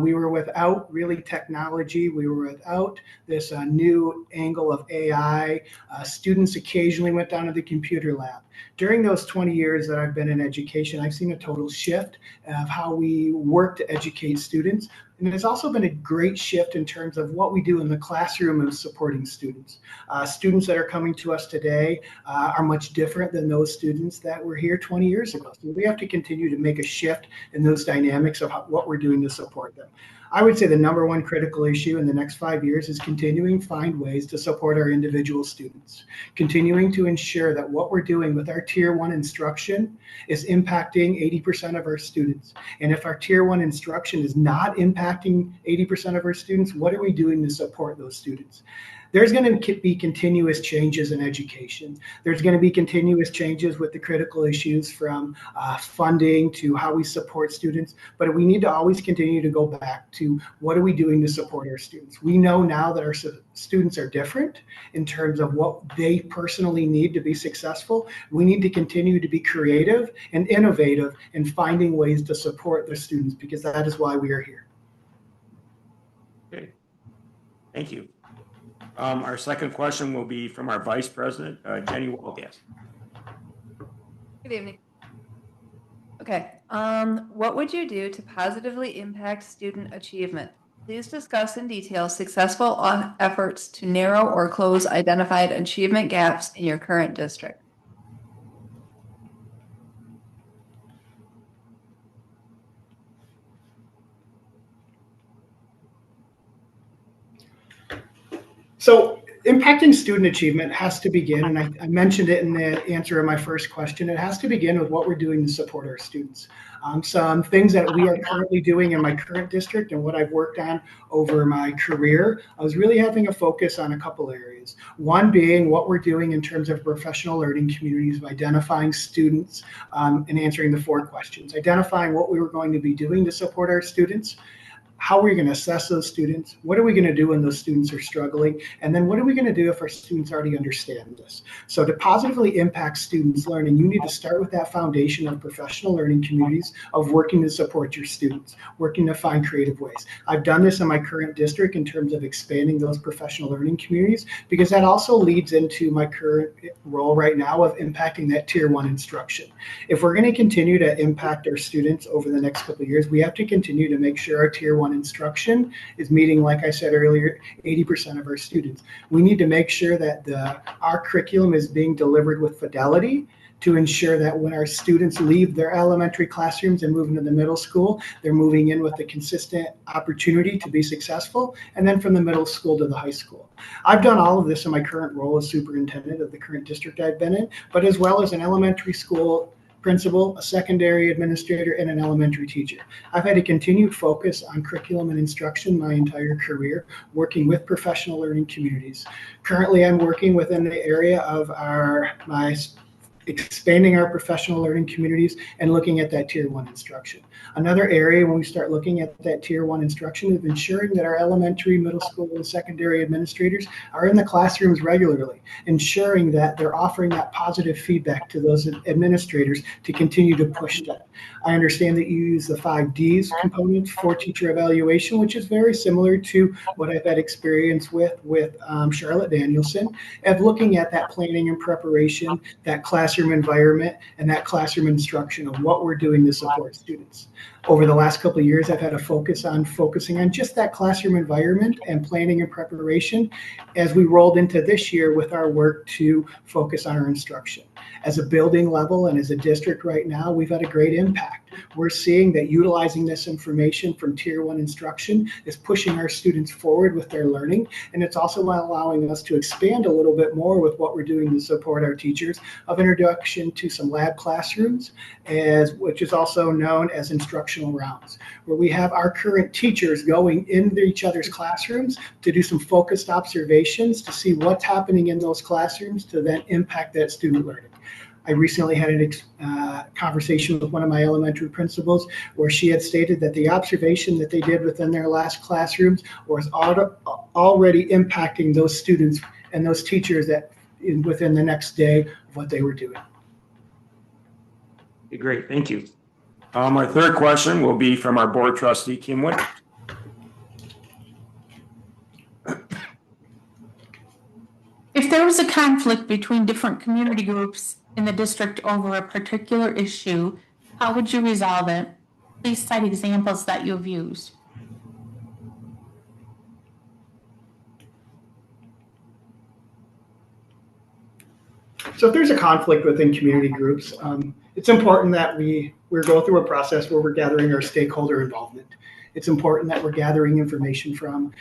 we were without really technology. We were without this new angle of AI. Students occasionally went down to the computer lab. During those 20 years that I've been in education, I've seen a total shift of how we work to educate students. And there's also been a great shift in terms of what we do in the classroom of supporting students. Students that are coming to us today are much different than those students that were here 20 years ago. So we have to continue to make a shift in those dynamics of what we're doing to support them. I would say the number one critical issue in the next 5 years is continuing to find ways to support our individual students, continuing to ensure that what we're doing with our Tier 1 instruction is impacting 80% of our students. And if our Tier 1 instruction is not impacting 80% of our students, what are we doing to support those students? There's going to be continuous changes in education. There's going to be continuous changes with the critical issues from funding to how we support students. But we need to always continue to go back to what are we doing to support our students. We know now that our students are different in terms of what they personally need to be successful. We need to continue to be creative and innovative in finding ways to support the students, because that is why we are here. Okay. Thank you. Our second question will be from our Vice President, Jenny Walgas. Good evening. Okay, what would you do to positively impact student achievement? Please discuss in detail successful efforts to narrow or close identified achievement gaps in your current district. So impacting student achievement has to begin, and I mentioned it in the answer of my first question, it has to begin with what we're doing to support our students. Some things that we are currently doing in my current district and what I've worked on over my career, I was really having a focus on a couple areas. One being what we're doing in terms of professional learning communities, of identifying students and answering the 4 questions, identifying what we were going to be doing to support our students, how are we going to assess those students? What are we going to do when those students are struggling? And then what are we going to do if our students already understand this? So to positively impact students' learning, you need to start with that foundation of professional learning communities, of working to support your students, working to find creative ways. I've done this in my current district in terms of expanding those professional learning communities, because that also leads into my current role right now of impacting that Tier 1 instruction. If we're going to continue to impact our students over the next couple of years, we have to continue to make sure our Tier 1 instruction is meeting, like I said earlier, 80% of our students. We need to make sure that our curriculum is being delivered with fidelity to ensure that when our students leave their elementary classrooms and move into the middle school, they're moving in with a consistent opportunity to be successful, and then from the middle school to the high school. I've done all of this in my current role as superintendent of the current district I've been in, but as well as an elementary school principal, a secondary administrator, and an elementary teacher. I've had a continued focus on curriculum and instruction my entire career, working with professional learning communities. Currently, I'm working within the area of expanding our professional learning communities and looking at that Tier 1 instruction. Another area when we start looking at that Tier 1 instruction is ensuring that our elementary, middle school, and secondary administrators are in the classrooms regularly, ensuring that they're offering that positive feedback to those administrators to continue to push that. I understand that you use the 5 Ds component for teacher evaluation, which is very similar to what I've had experience with Charlotte Danielson, of looking at that planning and preparation, that classroom environment, and that classroom instruction of what we're doing to support students. Over the last couple of years, I've had a focusing on just that classroom environment and planning and preparation as we rolled into this year with our work to focus on our instruction. As a building level and as a district right now, we've had a great impact. We're seeing that utilizing this information from Tier 1 instruction is pushing our students forward with their learning, and it's also allowing us to expand a little bit more with what we're doing to support our teachers of introduction to some lab classrooms, which is also known as instructional rounds, where we have our current teachers going into each other's classrooms to do some focused observations to see what's happening in those classrooms to then impact that student learning. I recently had a conversation with one of my elementary principals where she had stated that the observation that they did within their last classrooms was already impacting those students and those teachers that within the next day of what they were doing. Okay, great, thank you. Our third question will be from our board trustee, Kim Wood. If there was a conflict between different community groups in the district over a particular issue, how would you resolve it? Please cite examples that you've used. So if there's a conflict within community groups, it's important that we go through a process where we're gathering our stakeholder involvement. It's important that we're gathering information from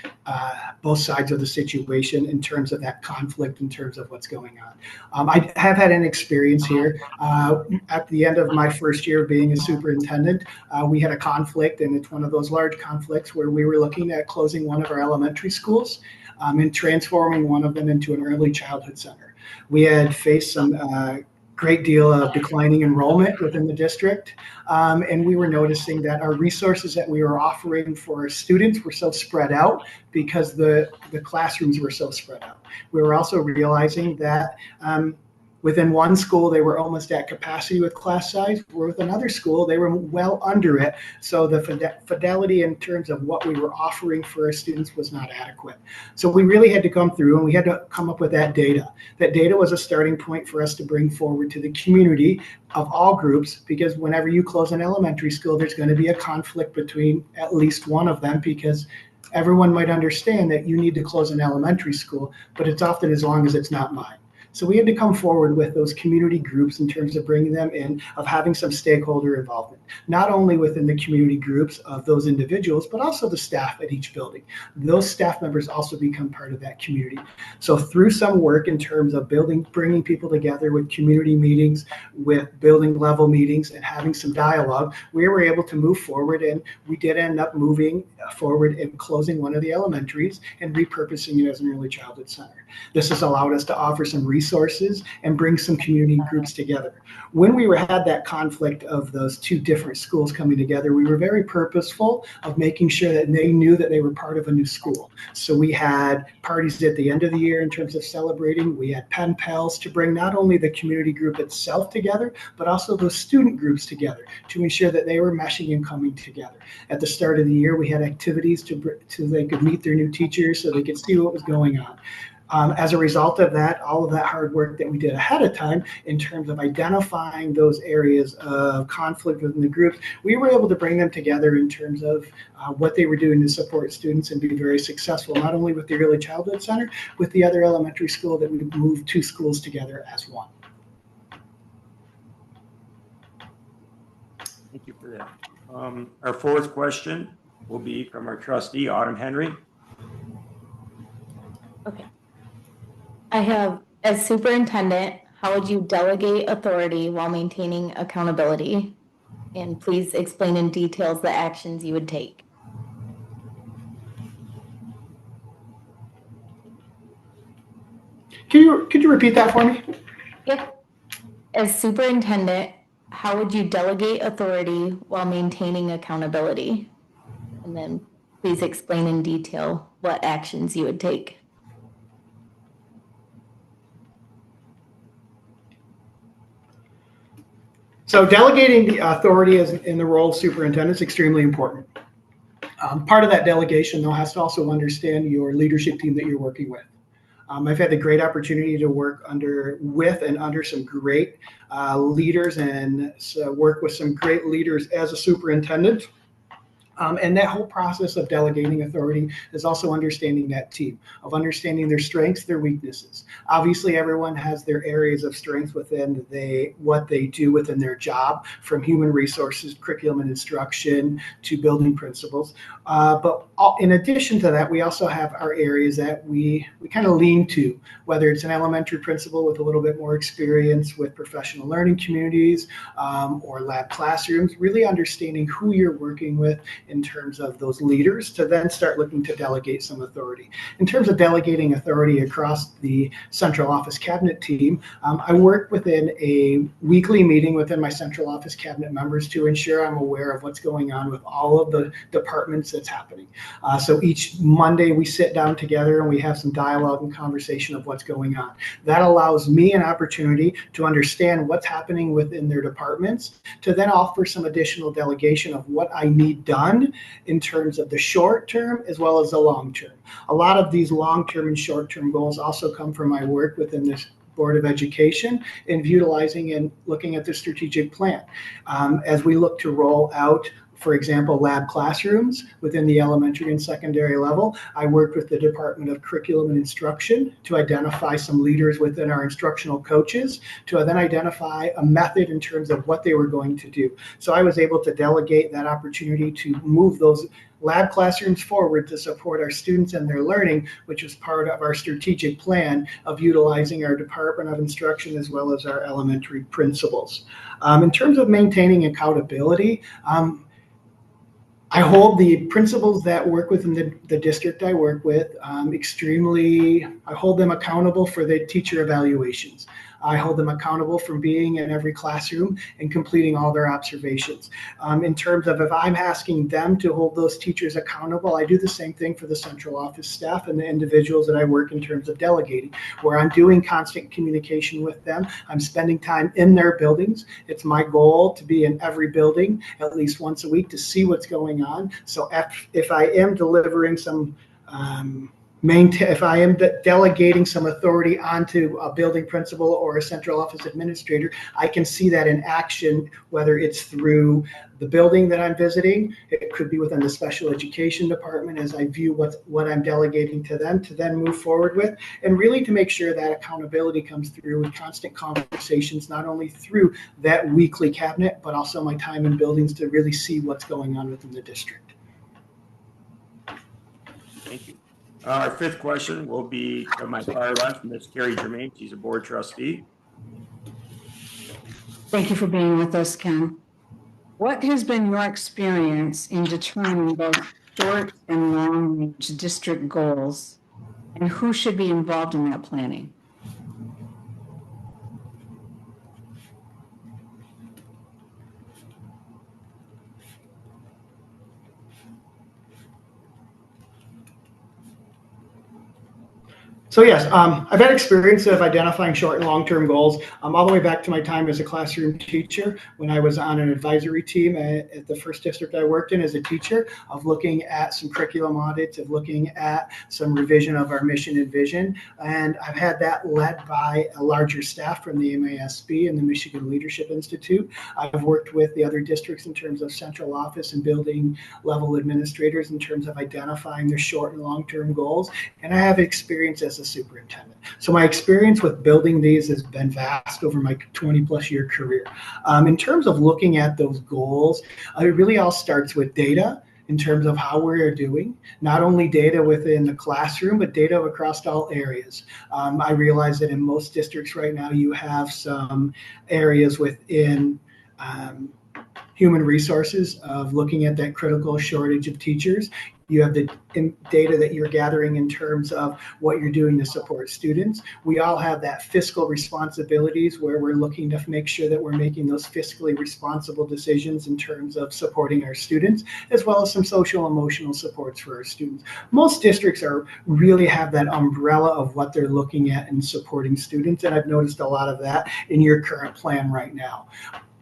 both sides of the situation in terms of that conflict, in terms of what's going on. I have had an experience here. At the end of my first year of being a superintendent, we had a conflict, and it's one of those large conflicts where we were looking at closing one of our elementary schools and transforming one of them into an early childhood center. We had faced some great deal of declining enrollment within the district. And we were noticing that our resources that we were offering for our students were so spread out because the classrooms were so spread out. We were also realizing that within one school, they were almost at capacity with class size, where with another school, they were well under it. So the fidelity in terms of what we were offering for our students was not adequate. So we really had to come through and we had to come up with that data. That data was a starting point for us to bring forward to the community of all groups, because whenever you close an elementary school, there's going to be a conflict between at least one of them, because everyone might understand that you need to close an elementary school, but it's often as long as it's not mine. So we had to come forward with those community groups in terms of bringing them in, of having some stakeholder involvement, not only within the community groups of those individuals, but also the staff at each building. Those staff members also become part of that community. So through some work in terms of bringing people together with community meetings, with building level meetings, and having some dialogue, we were able to move forward, and we did end up moving forward and closing one of the elementaries and repurposing it as an early childhood center. This has allowed us to offer some resources and bring some community groups together. When we had that conflict of those two different schools coming together, we were very purposeful of making sure that they knew that they were part of a new school. So we had parties at the end of the year in terms of celebrating. We had pen pals to bring not only the community group itself together, but also those student groups together to ensure that they were meshing and coming together. At the start of the year, we had activities so they could meet their new teachers, so they could see what was going on. As a result of that, all of that hard work that we did ahead of time in terms of identifying those areas of conflict within the groups, we were able to bring them together in terms of what they were doing to support students and be very successful, not only with the Early Childhood Center, with the other elementary school that we moved two schools together as one. Thank you for that. Our fourth question will be from our trustee, Autumn Henry. Okay. I have, as superintendent, how would you delegate authority while maintaining accountability? And please explain in details the actions you would take. Could you repeat that for me? Yep. As superintendent, how would you delegate authority while maintaining accountability? And then please explain in detail what actions you would take. So delegating the authority in the role of superintendent is extremely important. Part of that delegation, though, has to also understand your leadership team that you're working with. I've had the great opportunity to work under some great leaders and work with some great leaders as a superintendent. And that whole process of delegating authority is also understanding that team, of understanding their strengths, their weaknesses. Obviously, everyone has their areas of strength within what they do within their job, from human resources, curriculum and instruction, to building principles. But in addition to that, we also have our areas that we kind of lean to, whether it's an elementary principal with a little bit more experience with professional learning communities or lab classrooms, really understanding who you're working with in terms of those leaders to then start looking to delegate some authority. In terms of delegating authority across the central office cabinet team, I work within a weekly meeting within my central office cabinet members to ensure I'm aware of what's going on with all of the departments that's happening. So each Monday we sit down together and we have some dialogue and conversation of what's going on. That allows me an opportunity to understand what's happening within their departments, to then offer some additional delegation of what I need done in terms of the short term as well as the long term. A lot of these long term and short term goals also come from my work within this Board of Education and utilizing and looking at the strategic plan. As we look to roll out, for example, lab classrooms within the elementary and secondary level, I worked with the Department of Curriculum and Instruction to identify some leaders within our instructional coaches to then identify a method in terms of what they were going to do. So I was able to delegate that opportunity to move those lab classrooms forward to support our students and their learning, which was part of our strategic plan of utilizing our Department of Instruction as well as our elementary principals. In terms of maintaining accountability, I hold the principals that work within the district I work with I hold them accountable for the teacher evaluations. I hold them accountable for being in every classroom and completing all their observations. In terms of if I'm asking them to hold those teachers accountable, I do the same thing for the central office staff and the individuals that I work in terms of delegating, where I'm doing constant communication with them. I'm spending time in their buildings. It's my goal to be in every building at least once a week to see what's going on. So if I am delivering some if I am delegating some authority onto a building principal or a central office administrator, I can see that in action, whether it's through the building that I'm visiting, it could be within the special education department as I view what I'm delegating to them to then move forward with, and really to make sure that accountability comes through with constant conversations, not only through that weekly cabinet, but also my time in buildings to really see what's going on within the district. Thank you. Our fifth question will be to my far left, Ms. Carrie Germain. She's a board trustee. Thank you for being with us, Ken. What has been your experience in determining both short and long range district goals, and who should be involved in that planning? So yes, I've had experience of identifying short and long-term goals all the way back to my time as a classroom teacher when I was on an advisory team at the first district I worked in as a teacher, of looking at some curriculum audits, of looking at some revision of our mission and vision. And I've had that led by a larger staff from the MASB and the Michigan Leadership Institute. I've worked with the other districts in terms of central office and building level administrators in terms of identifying their short and long-term goals. And I have experience as a superintendent. So my experience with building these has been vast over my 20 plus year career. In terms of looking at those goals, it really all starts with data in terms of how we're doing, not only data within the classroom, but data across all areas. I realize that in most districts right now, you have some areas within human resources of looking at that critical shortage of teachers. You have the data that you're gathering in terms of what you're doing to support students. We all have that fiscal responsibilities where we're looking to make sure that we're making those fiscally responsible decisions in terms of supporting our students, as well as some social emotional supports for our students. Most districts really have that umbrella of what they're looking at and supporting students, and I've noticed a lot of that in your current plan right now.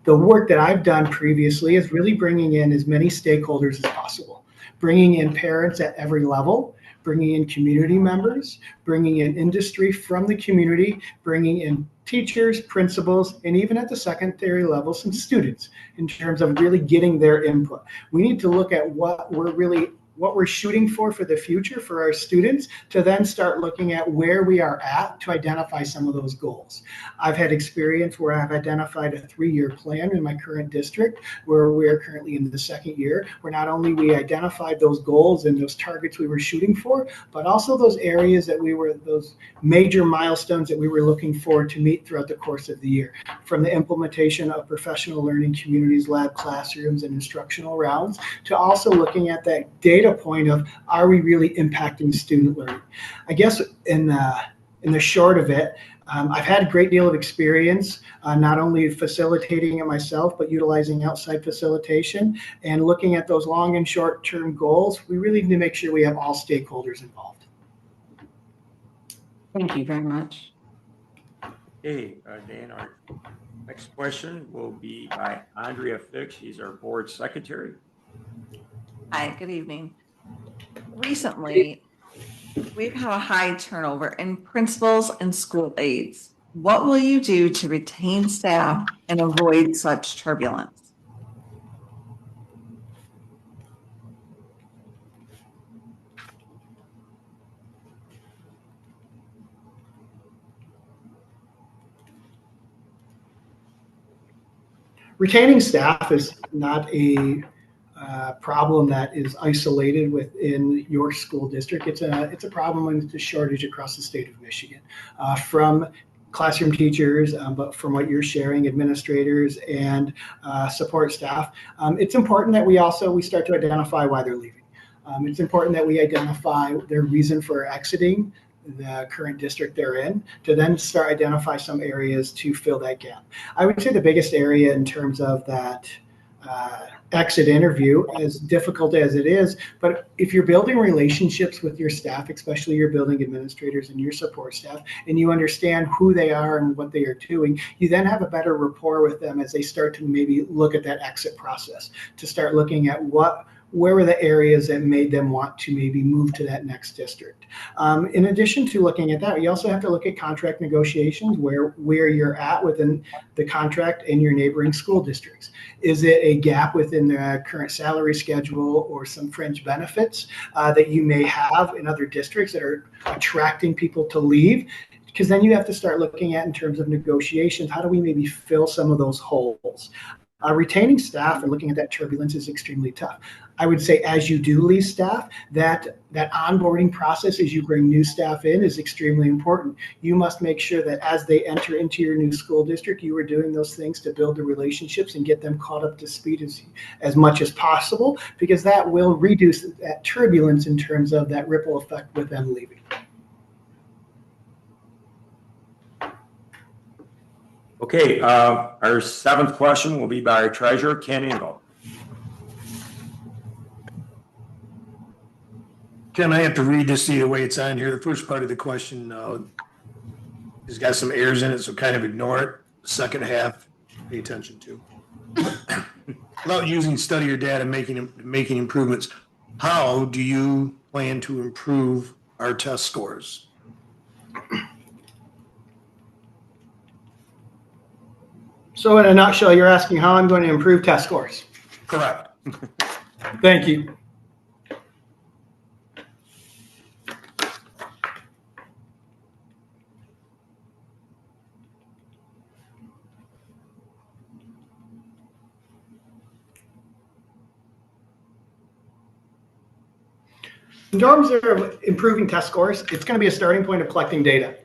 The work that I've done previously is really bringing in as many stakeholders as possible, bringing in parents at every level, bringing in community members, bringing in industry from the community, bringing in teachers, principals, and even at the secondary level, some students in terms of really getting their input. We need to look at what we're really what we're shooting for the future for our students, to then start looking at where we are at to identify some of those goals. I've had experience where I've identified a 3-year plan in my current district, where we are currently in the 2nd year, where not only we identified those goals and those targets we were shooting for, but also those areas that those major milestones that we were looking forward to meet throughout the course of the year, from the implementation of professional learning communities, lab classrooms, and instructional rounds, to also looking at that data point of, are we really impacting student learning? I guess in the short of it, I've had a great deal of experience, not only facilitating it myself, but utilizing outside facilitation and looking at those long and short-term goals. We really need to make sure we have all stakeholders involved. Thank you very much. Okay, Dan, our next question will be by Andrea Fix. She's our board secretary. Hi, good evening. Recently, we've had a high turnover in principals and school aides. What will you do to retain staff and avoid such turbulence? Retaining staff is not a problem that is isolated within your school district. It's a problem and it's a shortage across the state of Michigan, from classroom teachers, but from what you're sharing, administrators and support staff. It's important that we start to identify why they're leaving. It's important that we identify their reason for exiting the current district they're in, to then start identify some areas to fill that gap. I would say the biggest area in terms of that exit interview, as difficult as it is, but if you're building relationships with your staff, especially your building administrators and your support staff, and you understand who they are and what they are doing, you then have a better rapport with them as they start to maybe look at that exit process, to start looking at where were the areas that made them want to maybe move to that next district. In addition to looking at that, you also have to look at contract negotiations, where you're at within the contract and your neighboring school districts. Is it a gap within the current salary schedule or some fringe benefits that you may have in other districts that are attracting people to leave? Because then you have to start looking at, in terms of negotiations, how do we maybe fill some of those holes? Retaining staff and looking at that turbulence is extremely tough. I would say, as you do leave staff, that onboarding process as you bring new staff in is extremely important. You must make sure that as they enter into your new school district, you are doing those things to build the relationships and get them caught up to speed as much as possible, because that will reduce that turbulence in terms of that ripple effect with them leaving. Okay, our 7th question will be by our treasurer, Ken Engel. Ken, I have to read this the way it's on here. The first part of the question has got some errors in it, so kind of ignore it. The second half, pay attention to. Without using study or data, making improvements, how do you plan to improve our test scores? So in a nutshell, you're asking how I'm going to improve test scores. Correct. Thank you. In terms of improving test scores, it's going to be a starting point of collecting data.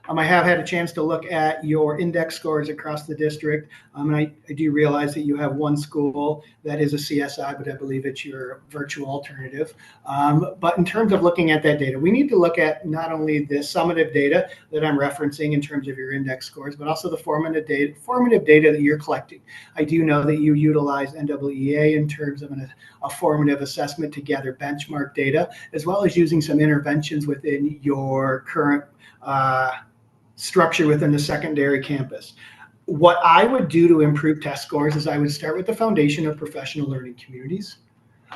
I have had a chance to look at your index scores across the district. And I do realize that you have one school that is a CSI, but I believe it's your virtual alternative. But in terms of looking at that data, we need to look at not only the summative data that I'm referencing in terms of your index scores, but also the formative data that you're collecting. I do know that you utilize NWEA in terms of a formative assessment to gather benchmark data, as well as using some interventions within your current structure within the secondary campus. What I would do to improve test scores is I would start with the foundation of professional learning communities.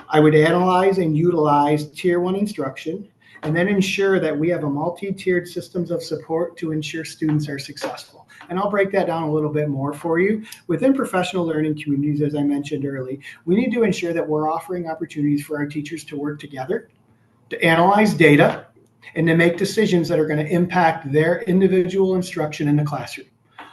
I would analyze and utilize tier 1 instruction and then ensure that we have a multi-tiered systems of support to ensure students are successful. And I'll break that down a little bit more for you. Within professional learning communities, as I mentioned early, we need to ensure that we're offering opportunities for our teachers to work together, to analyze data, and to make decisions that are going to impact their individual instruction in the classroom.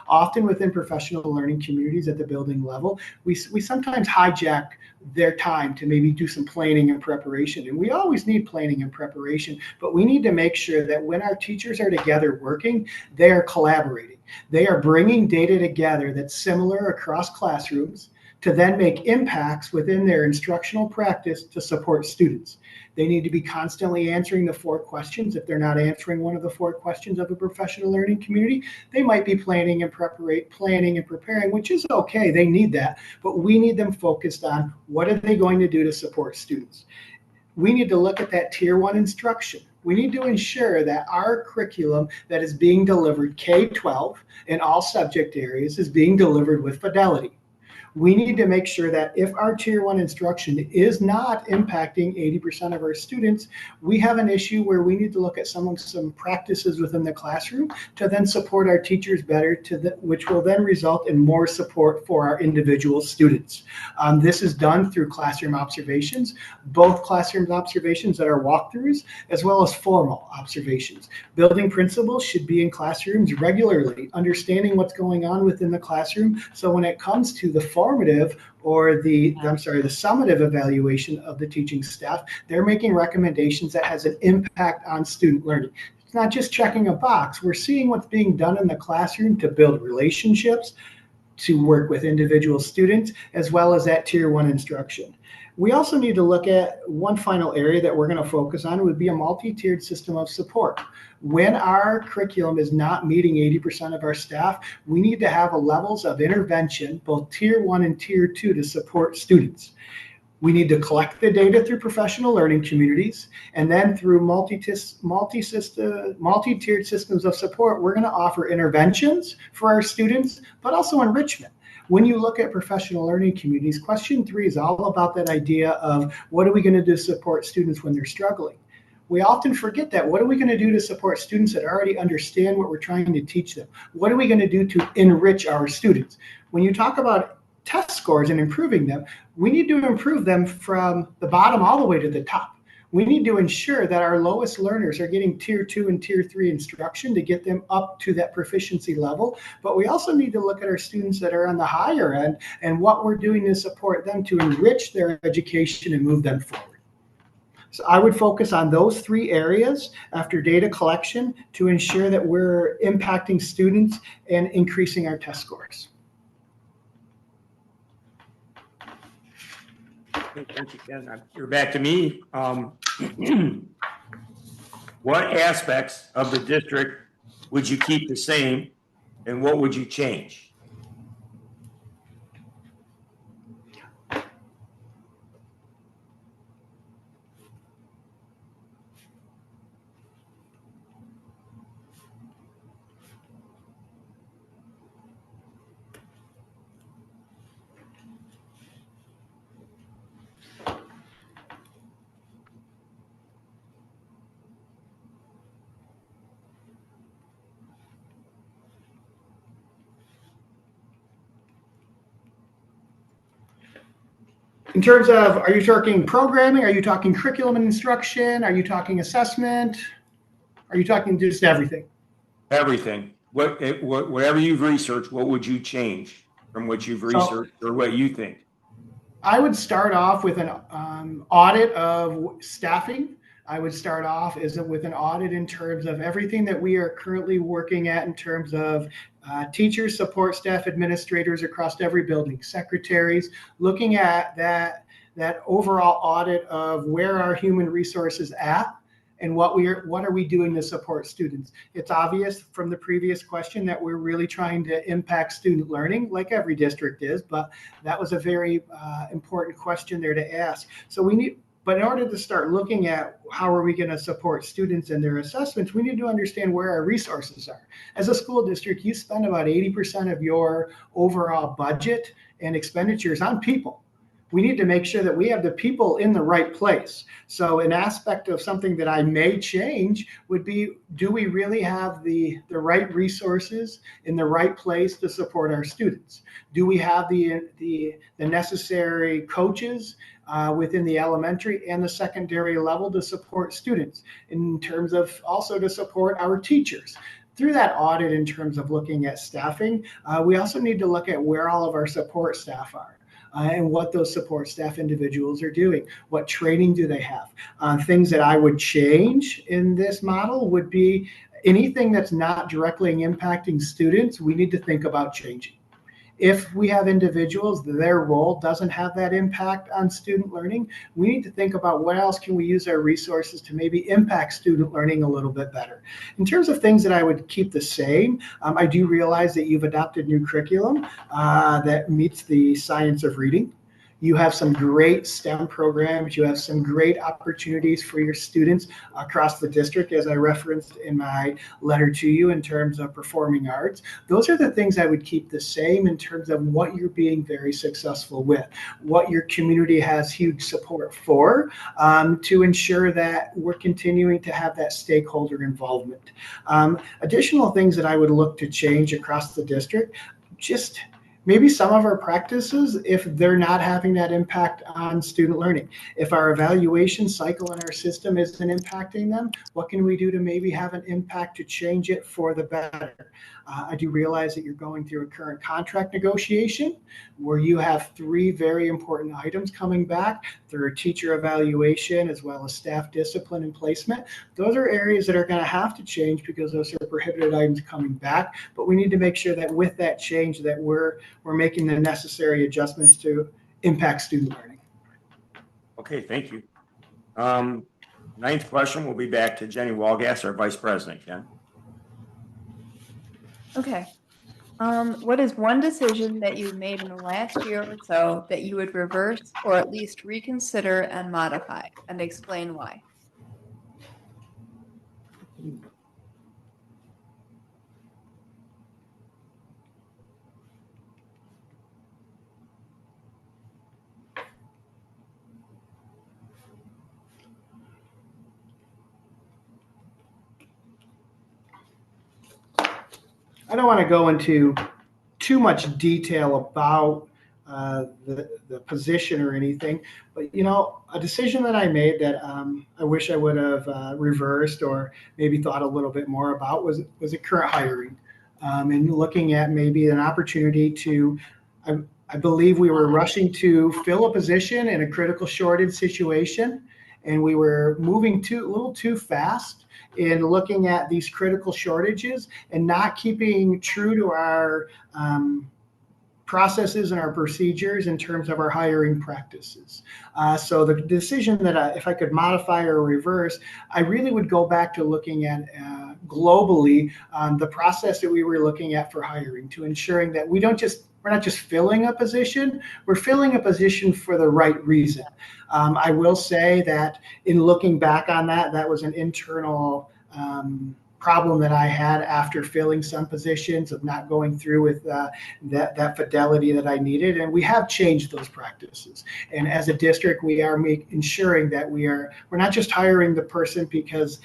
Often within professional learning communities at the building level, we sometimes hijack their time to maybe do some planning and preparation. And we always need planning and preparation, but we need to make sure that when our teachers are together working, they are collaborating. They are bringing data together that's similar across classrooms to then make impacts within their instructional practice to support students. They need to be constantly answering the 4 questions. If they're not answering one of the 4 questions of a professional learning community, they might be planning and preparing, which is okay. They need that, but we need them focused on what are they going to do to support students. We need to look at that tier 1 instruction. We need to ensure that our curriculum that is being delivered K-12 in all subject areas is being delivered with fidelity. We need to make sure that if our tier 1 instruction is not impacting 80% of our students, we have an issue where we need to look at some practices within the classroom to then support our teachers better, which will then result in more support for our individual students. This is done through classroom observations, both classroom observations that are walkthroughs, as well as formal observations. Building principals should be in classrooms regularly, understanding what's going on within the classroom. So when it comes to the formative or the summative evaluation of the teaching staff, they're making recommendations that has an impact on student learning. It's not just checking a box. We're seeing what's being done in the classroom to build relationships, to work with individual students, as well as that tier 1 instruction. We also need to look at one final area that we're going to focus on would be a multi-tiered system of support. When our curriculum is not meeting 80% of our staff, we need to have levels of intervention, both tier 1 and tier 2, to support students. We need to collect the data through professional learning communities, and then through multi-tiered systems of support, we're going to offer interventions for our students, but also enrichment. When you look at professional learning communities, question 3 is all about that idea of what are we going to do to support students when they're struggling? We often forget that. What are we going to do to support students that already understand what we're trying to teach them? What are we going to do to enrich our students? When you talk about test scores and improving them, we need to improve them from the bottom all the way to the top. We need to ensure that our lowest learners are getting tier 2 and tier 3 instruction to get them up to that proficiency level. But we also need to look at our students that are on the higher end and what we're doing to support them to enrich their education and move them forward. So I would focus on those 3 areas after data collection to ensure that we're impacting students and increasing our test scores. Thank you, Ken. You're back to me. What aspects of the district would you keep the same, and what would you change? In terms of, are you talking programming? Are you talking curriculum and instruction? Are you talking assessment? Are you talking just everything? Everything. Whatever you've researched, what would you change from what you've researched or what you think? I would start off with an audit of staffing. I would start off with an audit in terms of everything that we are currently working at in terms of teachers, support staff, administrators across every building, secretaries, looking at that overall audit of where our human resources at and what are we doing to support students. It's obvious from the previous question that we're really trying to impact student learning, like every district is, but that was a very important question there to ask. But in order to start looking at how are we going to support students and their assessments, we need to understand where our resources are. As a school district, you spend about 80% of your overall budget and expenditures on people. we need to make sure that we have the people in the right place. So an aspect of something that I may change would be, do we really have the right resources in the right place to support our students? Do we have the necessary coaches within the elementary and the secondary level to support students, in terms of also to support our teachers? Through that audit, in terms of looking at staffing, we also need to look at where all of our support staff are. And what those support staff individuals are doing. What training do they have? Things that I would change in this model would be anything that's not directly impacting students, we need to think about changing. If we have individuals, their role doesn't have that impact on student learning, we need to think about what else can we use our resources to maybe impact student learning a little bit better. In terms of things that I would keep the same, I do realize that you've adopted new curriculum that meets the science of reading. You have some great STEM programs. You have some great opportunities for your students across the district, as I referenced in my letter to you, in terms of performing arts. Those are the things I would keep the same in terms of what you're being very successful with, what your community has huge support for, to ensure that we're continuing to have that stakeholder involvement. Additional things that I would look to change across the district, just maybe some of our practices, if they're not having that impact on student learning. If our evaluation cycle in our system isn't impacting them, what can we do to maybe have an impact to change it for the better? I do realize that you're going through a current contract negotiation where you have 3 very important items coming back through teacher evaluation as well as staff discipline and placement. Those are areas that are going to have to change because those are prohibited items coming back. But we need to make sure that with that change that we're making the necessary adjustments to impact student learning. Okay, thank you. Ninth question will be back to Jenny Walgass, our Vice President. Jen. Okay. What is one decision that you made in the last year or so that you would reverse or at least reconsider and modify, and explain why? I don't want to go into too much detail about the position or anything, but a decision that I made that I wish I would have reversed or maybe thought a little bit more about was a current hiring, and looking at maybe an opportunity to. I believe we were rushing to fill a position in a critical shortage situation, and we were moving a little too fast in looking at these critical shortages and not keeping true to our processes and our procedures in terms of our hiring practices. So the decision that if I could modify or reverse, I really would go back to looking at globally the process that we were looking at for hiring, to ensuring that we're not just filling a position, we're filling a position for the right reason. I will say that in looking back on that was an internal problem that I had after filling some positions of not going through with that fidelity that I needed. And we have changed those practices. And as a district, we are ensuring that we're not just hiring the person because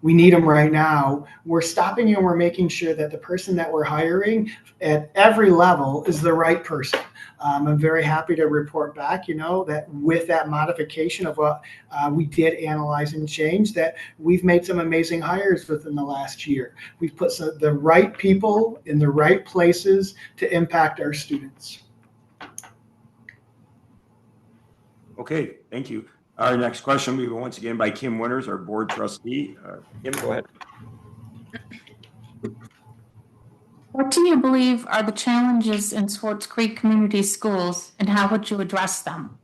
we need them right now. We're stopping and we're making sure that the person that we're hiring at every level is the right person. I'm very happy to report back, that with that modification of what we did analyze and change, that we've made some amazing hires within the last year. We've put the right people in the right places to impact our students. Okay, thank you. Our next question will be once again by Kim Winters, our board trustee. Kim, go ahead. What do you believe are the challenges in Swartz Creek Community Schools, and how would you address them?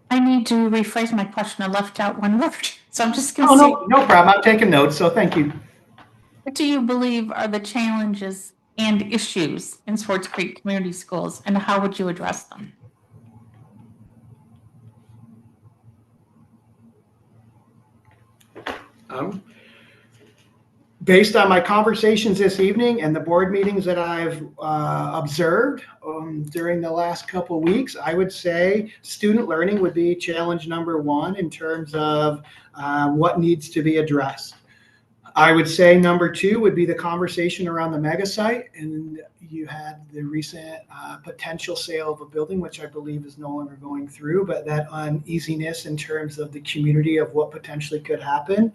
I need to rephrase my question. I left out one word, so I'm just going to No problem. I'm taking notes, so thank you. What do you believe are the challenges and issues in Swartz Creek Community Schools, and how would you address them? Based on my conversations this evening and the board meetings that I've observed during the last couple of weeks, I would say student learning would be challenge number one in terms of what needs to be addressed. I would say number two would be the conversation around the mega site, and you had the recent potential sale of a building, which I believe is no longer going through, but that uneasiness in terms of the community of what potentially could happen,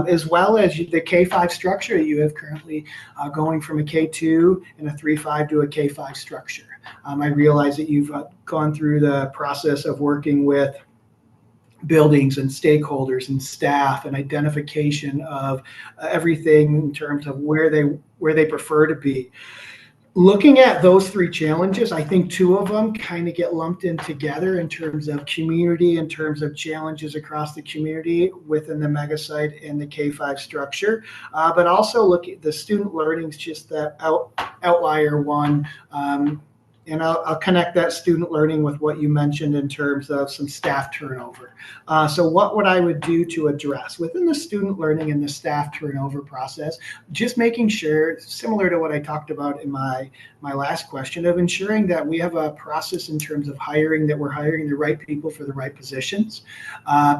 as well as the K-5 structure that you have currently going from a K2 and a 3-5 to a K-5 structure. I realize that you've gone through the process of working with buildings and stakeholders and staff and identification of everything in terms of where they prefer to be. Looking at those three challenges, I think two of them kind of get lumped in together in terms of community, in terms of challenges across the community within the mega site and the K-5 structure, but also look at the student learning is just that outlier one. And I'll connect that student learning with what you mentioned in terms of some staff turnover. So what would I would do to address within the student learning and the staff turnover process, just making sure, similar to what I talked about in my last question, of ensuring that we have a process in terms of hiring, that we're hiring the right people for the right positions.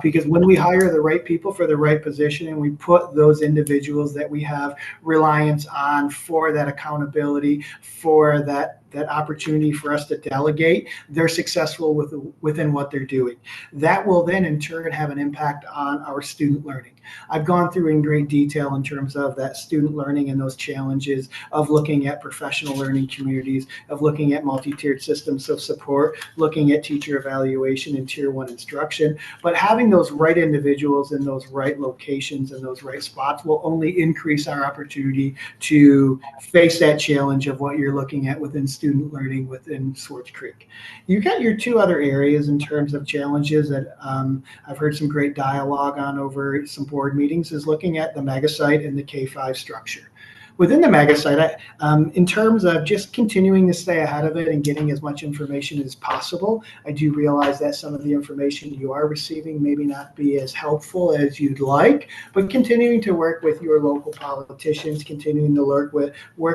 Because when we hire the right people for the right position and we put those individuals that we have reliance on for that accountability, for that opportunity for us to delegate, they're successful within what they're doing. That will then in turn have an impact on our student learning. I've gone through in great detail in terms of that student learning and those challenges of looking at professional learning communities, of looking at multi-tiered systems of support, looking at teacher evaluation and tier 1 instruction. But having those right individuals in those right locations and those right spots will only increase our opportunity to face that challenge of what you're looking at within student learning within Swartz Creek. You've got your two other areas in terms of challenges that I've heard some great dialogue on over some board meetings, is looking at the mega site and the K-5 structure. Within the mega site, in terms of just continuing to stay ahead of it and getting as much information as possible, I do realize that some of the information you are receiving maybe not be as helpful as you'd like, but continuing to work with your local politicians, continuing to work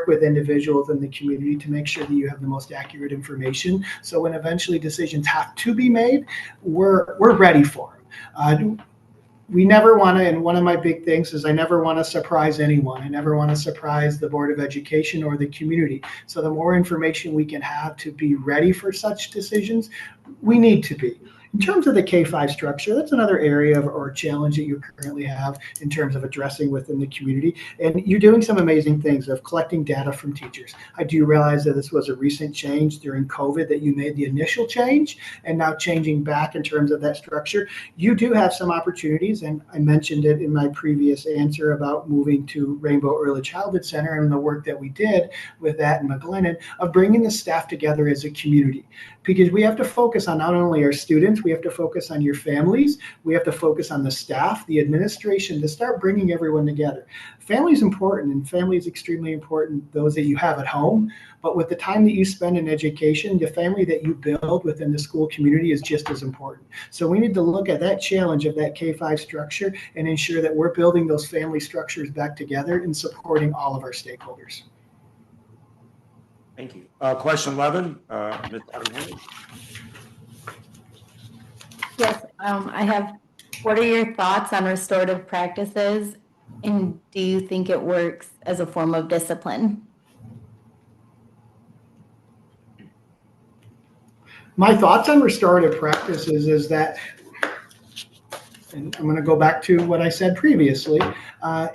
with individuals in the community to make sure that you have the most accurate information. So when eventually decisions have to be made, we're ready for them. We never want to, and one of my big things is I never want to surprise anyone. I never want to surprise the Board of Education or the community. So the more information we can have to be ready for such decisions, we need to be. In terms of the K-5 structure, that's another area or challenge that you currently have in terms of addressing within the community. And you're doing some amazing things of collecting data from teachers. I do realize that this was a recent change during COVID, that you made the initial change and now changing back in terms of that structure. You do have some opportunities, and I mentioned it in my previous answer about moving to Rainbow Early Childhood Center and the work that we did with that in McGlennon, of bringing the staff together as a community. Because we have to focus on not only our students, we have to focus on your families, we have to focus on the staff, the administration, to start bringing everyone together. Family is important, and family is extremely important, those that you have at home. But with the time that you spend in education, the family that you build within the school community is just as important. So we need to look at that challenge of that K-5 structure and ensure that we're building those family structures back together and supporting all of our stakeholders. Thank you. Question 11, Ms. Evans. Yes, I have, what are your thoughts on restorative practices, and do you think it works as a form of discipline? My thoughts on restorative practices is that, and I'm going to go back to what I said previously,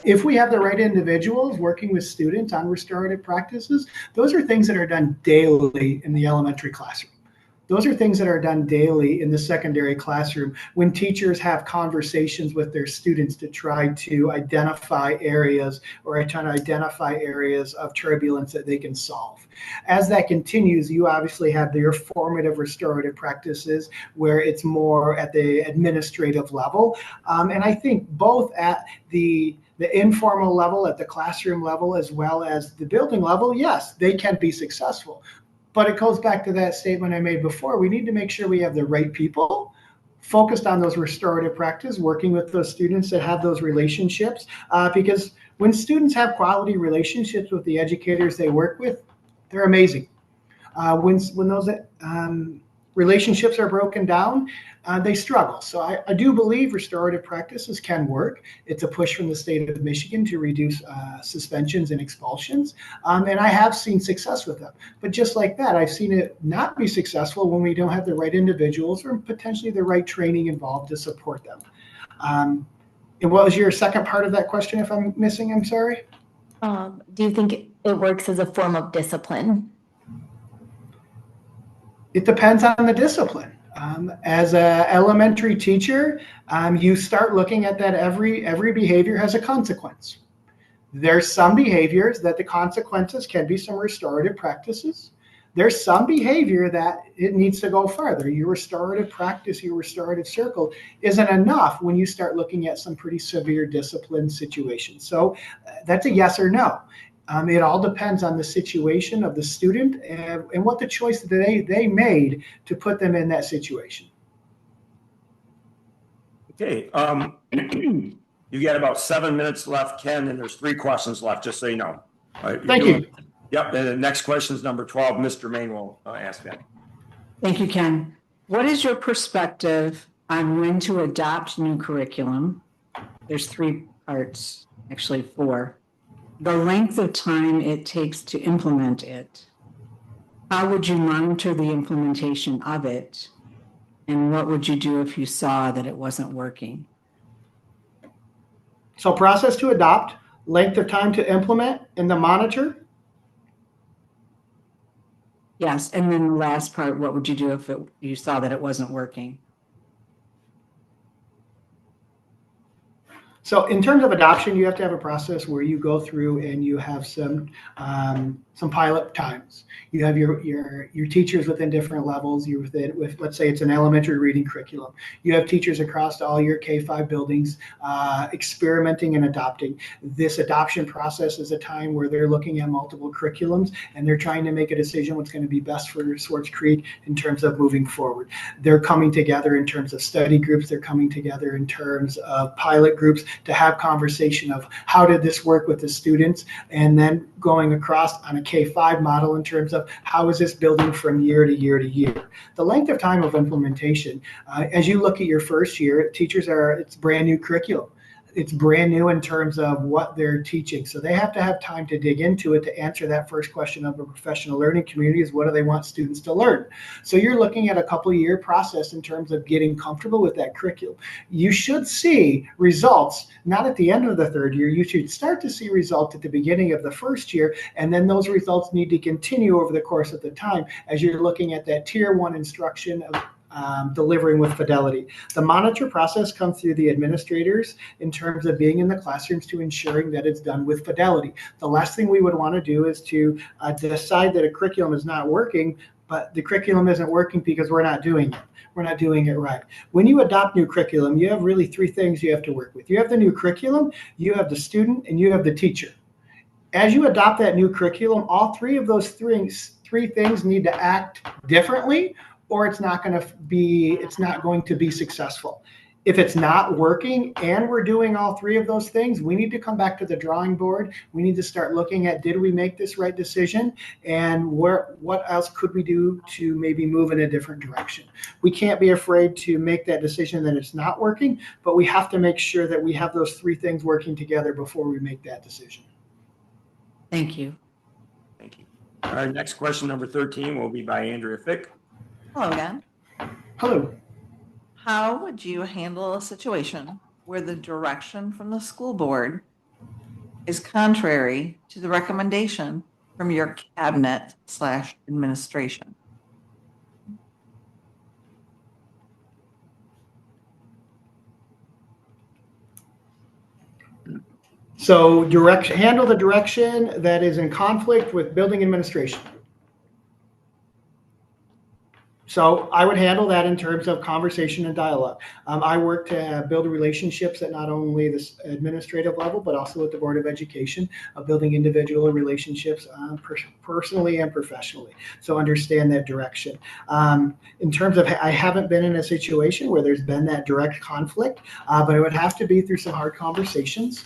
if we have the right individuals working with students on restorative practices, those are things that are done daily in the elementary classroom. Those are things that are done daily in the secondary classroom when teachers have conversations with their students to try to identify areas of turbulence that they can solve. As that continues, you obviously have your formative restorative practices where it's more at the administrative level. And I think both at the informal level, at the classroom level, as well as the building level, yes, they can be successful. But it goes back to that statement I made before. We need to make sure we have the right people focused on those restorative practices, working with those students that have those relationships. Because when students have quality relationships with the educators they work with, they're amazing. When those relationships are broken down, they struggle. So I do believe restorative practices can work. It's a push from the state of Michigan to reduce suspensions and expulsions. And I have seen success with them. But just like that, I've seen it not be successful when we don't have the right individuals or potentially the right training involved to support them. And what was your second part of that question, if I'm missing? I'm sorry. Do you think it works as a form of discipline? It depends on the discipline. As an elementary teacher, you start looking at that every behavior has a consequence. There's some behaviors that the consequences can be some restorative practices. There's some behavior that it needs to go further. Your restorative practice, your restorative circle isn't enough when you start looking at some pretty severe discipline situations. So that's a yes or no. It all depends on the situation of the student and what the choice that they made to put them in that situation. Okay, you got about 7 minutes left, Ken, and there's 3 questions left, just so you know. Thank you. Yep, and the next question is number 12. Mr. Main will ask that. Thank you, Ken. What is your perspective on when to adopt new curriculum? There's 3 parts, actually 4. The length of time it takes to implement it. How would you monitor the implementation of it? And what would you do if you saw that it wasn't working? So process to adopt, length of time to implement, and the monitor. Yes, and then the last part, what would you do if you saw that it wasn't working? So in terms of adoption, you have to have a process where you go through and you have some pilot times. You have your teachers within different levels. You're with let's say it's an elementary reading curriculum. You have teachers across all your K-5 buildings experimenting and adopting. This adoption process is a time where they're looking at multiple curriculums and they're trying to make a decision what's going to be best for Swartz Creek in terms of moving forward. They're coming together in terms of study groups. They're coming together in terms of pilot groups to have conversation of how did this work with the students, and then going across on a K-5 model in terms of how is this building from year to year to year. The length of time of implementation, as you look at your first year, it's brand new curriculum. It's brand new in terms of what they're teaching. So they have to have time to dig into it to answer that first question of a professional learning community is what do they want students to learn? So you're looking at a couple-year process in terms of getting comfortable with that curriculum. You should see results, not at the end of the third year. You should start to see results at the beginning of the first year, and then those results need to continue over the course of the time as you're looking at that tier 1 instruction of delivering with fidelity. The monitor process comes through the administrators in terms of being in the classrooms to ensuring that it's done with fidelity. The last thing we would want to do is to decide that a curriculum is not working, but the curriculum isn't working because we're not doing it. We're not doing it right. When you adopt new curriculum, you have really 3 things you have to work with. You have the new curriculum, you have the student, and you have the teacher. As you adopt that new curriculum, all 3 of those three things need to act differently, or it's not going to be successful. If it's not working and we're doing all 3 of those things, we need to come back to the drawing board. We need to start looking at, did we make this right decision? And what else could we do to maybe move in a different direction? We can't be afraid to make that decision that it's not working, but we have to make sure that we have those 3 things working together before we make that decision. Thank you. Thank you. All right, next question, number 13, will be by Andrea Fick. Hello again. Hello. How would you handle a situation where the direction from the school board is contrary to the recommendation from your cabinet/administration? So handle the direction that is in conflict with building administration. So I would handle that in terms of conversation and dialogue. I work to build relationships at not only this administrative level, but also at the Board of Education, of building individual relationships personally and professionally. So understand that direction. In terms of, I haven't been in a situation where there's been that direct conflict, but it would have to be through some hard conversations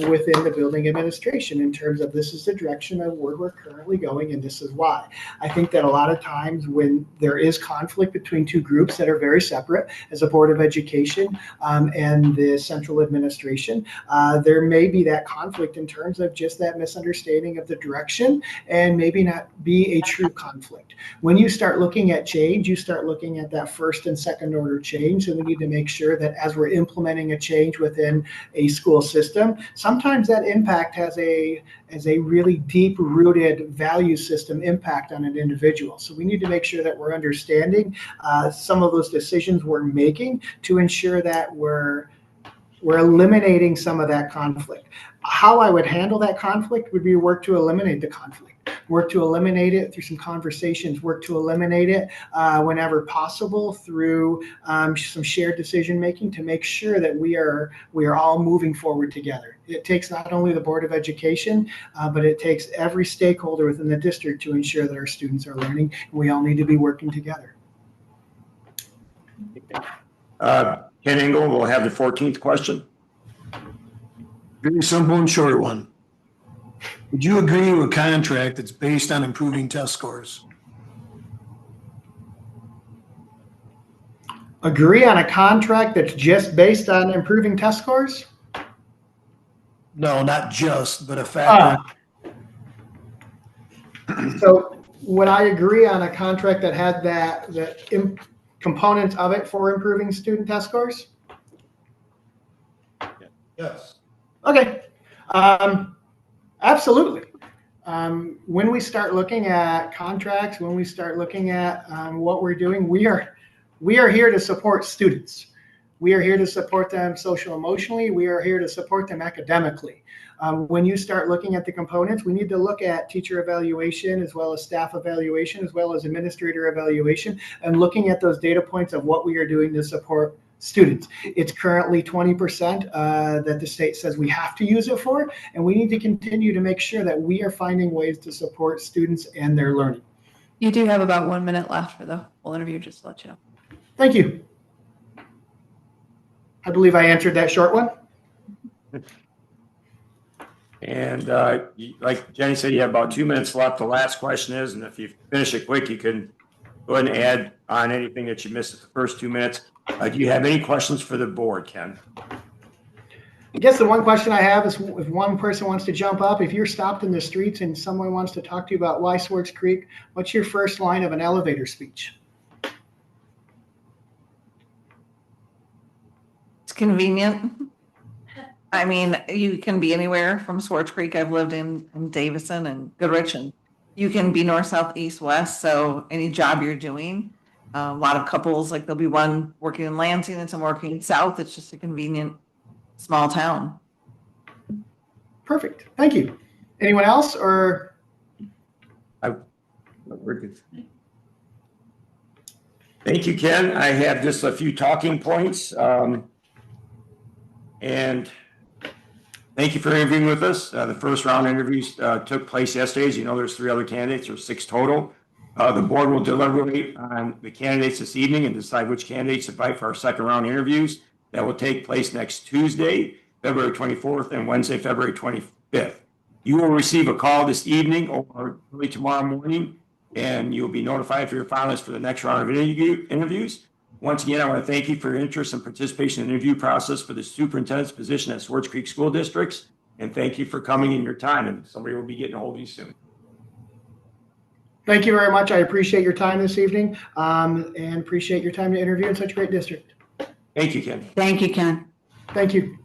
within the building administration in terms of this is the direction of where we're currently going and this is why. I think that a lot of times when there is conflict between two groups that are very separate as a Board of Education and the central administration, there may be that conflict in terms of just that misunderstanding of the direction and maybe not be a true conflict. When you start looking at change, you start looking at that first and second order change, and we need to make sure that as we're implementing a change within a school system, sometimes that impact has a really deep rooted value system impact on an individual. So we need to make sure that we're understanding some of those decisions we're making to ensure that we're eliminating some of that conflict. How I would handle that conflict would be work to eliminate the conflict. Work to eliminate it through some conversations, work to eliminate it whenever possible through some shared decision making to make sure that we are all moving forward together. It takes not only the Board of Education, but it takes every stakeholder within the district to ensure that our students are learning, and we all need to be working together. Ken Engel will have the 14th question. Very simple and short one. Would you agree to a contract that's based on improving test scores? Agree on a contract that's just based on improving test scores? No, not just, but a factor. So would I agree on a contract that had that component of it for improving student test scores? Yes. Okay. Absolutely. When we start looking at contracts, when we start looking at what we're doing, we are here to support students. We are here to support them social emotionally. We are here to support them academically. When you start looking at the components, we need to look at teacher evaluation as well as staff evaluation, as well as administrator evaluation, and looking at those data points of what we are doing to support students. It's currently 20% that the state says we have to use it for, and we need to continue to make sure that we are finding ways to support students and their learning. You do have about 1 minute left for the whole interview, just to let you know. Thank you. I believe I answered that short one. And like Jenny said, you have about 2 minutes left. The last question is, and if you finish it quick, you can go ahead and add on anything that you missed at the first 2 minutes. Do you have any questions for the board, Ken? I guess the one question I have is if one person wants to jump up, if you're stopped in the streets and someone wants to talk to you about why Swartz Creek, what's your first line of an elevator speech? It's convenient. I mean, you can be anywhere from Swartz Creek. I've lived in Davison and Goodrich, and you can be north, south, east, west. So any job you're doing, a lot of couples, like there'll be one working in Lansing and some working south. It's just a convenient small town. Perfect. Thank you. Anyone else or? We're good. Thank you, Ken. I have just a few talking points. And thank you for interviewing with us. The first round interviews took place yesterday. As you know, there's 3 other candidates, or 6 total. The board will deliberate on the candidates this evening and decide which candidates to invite for our second round interviews. That will take place next Tuesday, February 24th, and Wednesday, February 25th. You will receive a call this evening or early tomorrow morning, and you'll be notified if you're a finalist for the next round of interviews. Once again, I want to thank you for your interest and participation in the interview process for the superintendent's position at Swartz Creek School Districts. And thank you for coming in your time, and somebody will be getting a hold of you soon. Thank you very much. I appreciate your time this evening and appreciate your time to interview in such a great district. Thank you, Ken. Thank you, Ken. Thank you.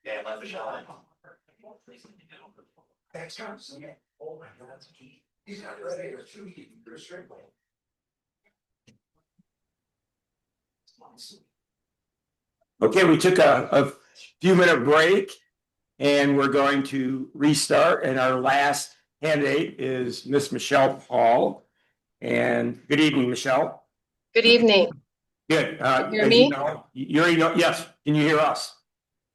Yeah, let Michelle. Okay, we took a few minute break and we're going to restart. And our last candidate is Miss Michelle Paul. And good evening, Michelle. Good evening. Good. Can you hear As me? you know, you already know. Yes. Can you hear us?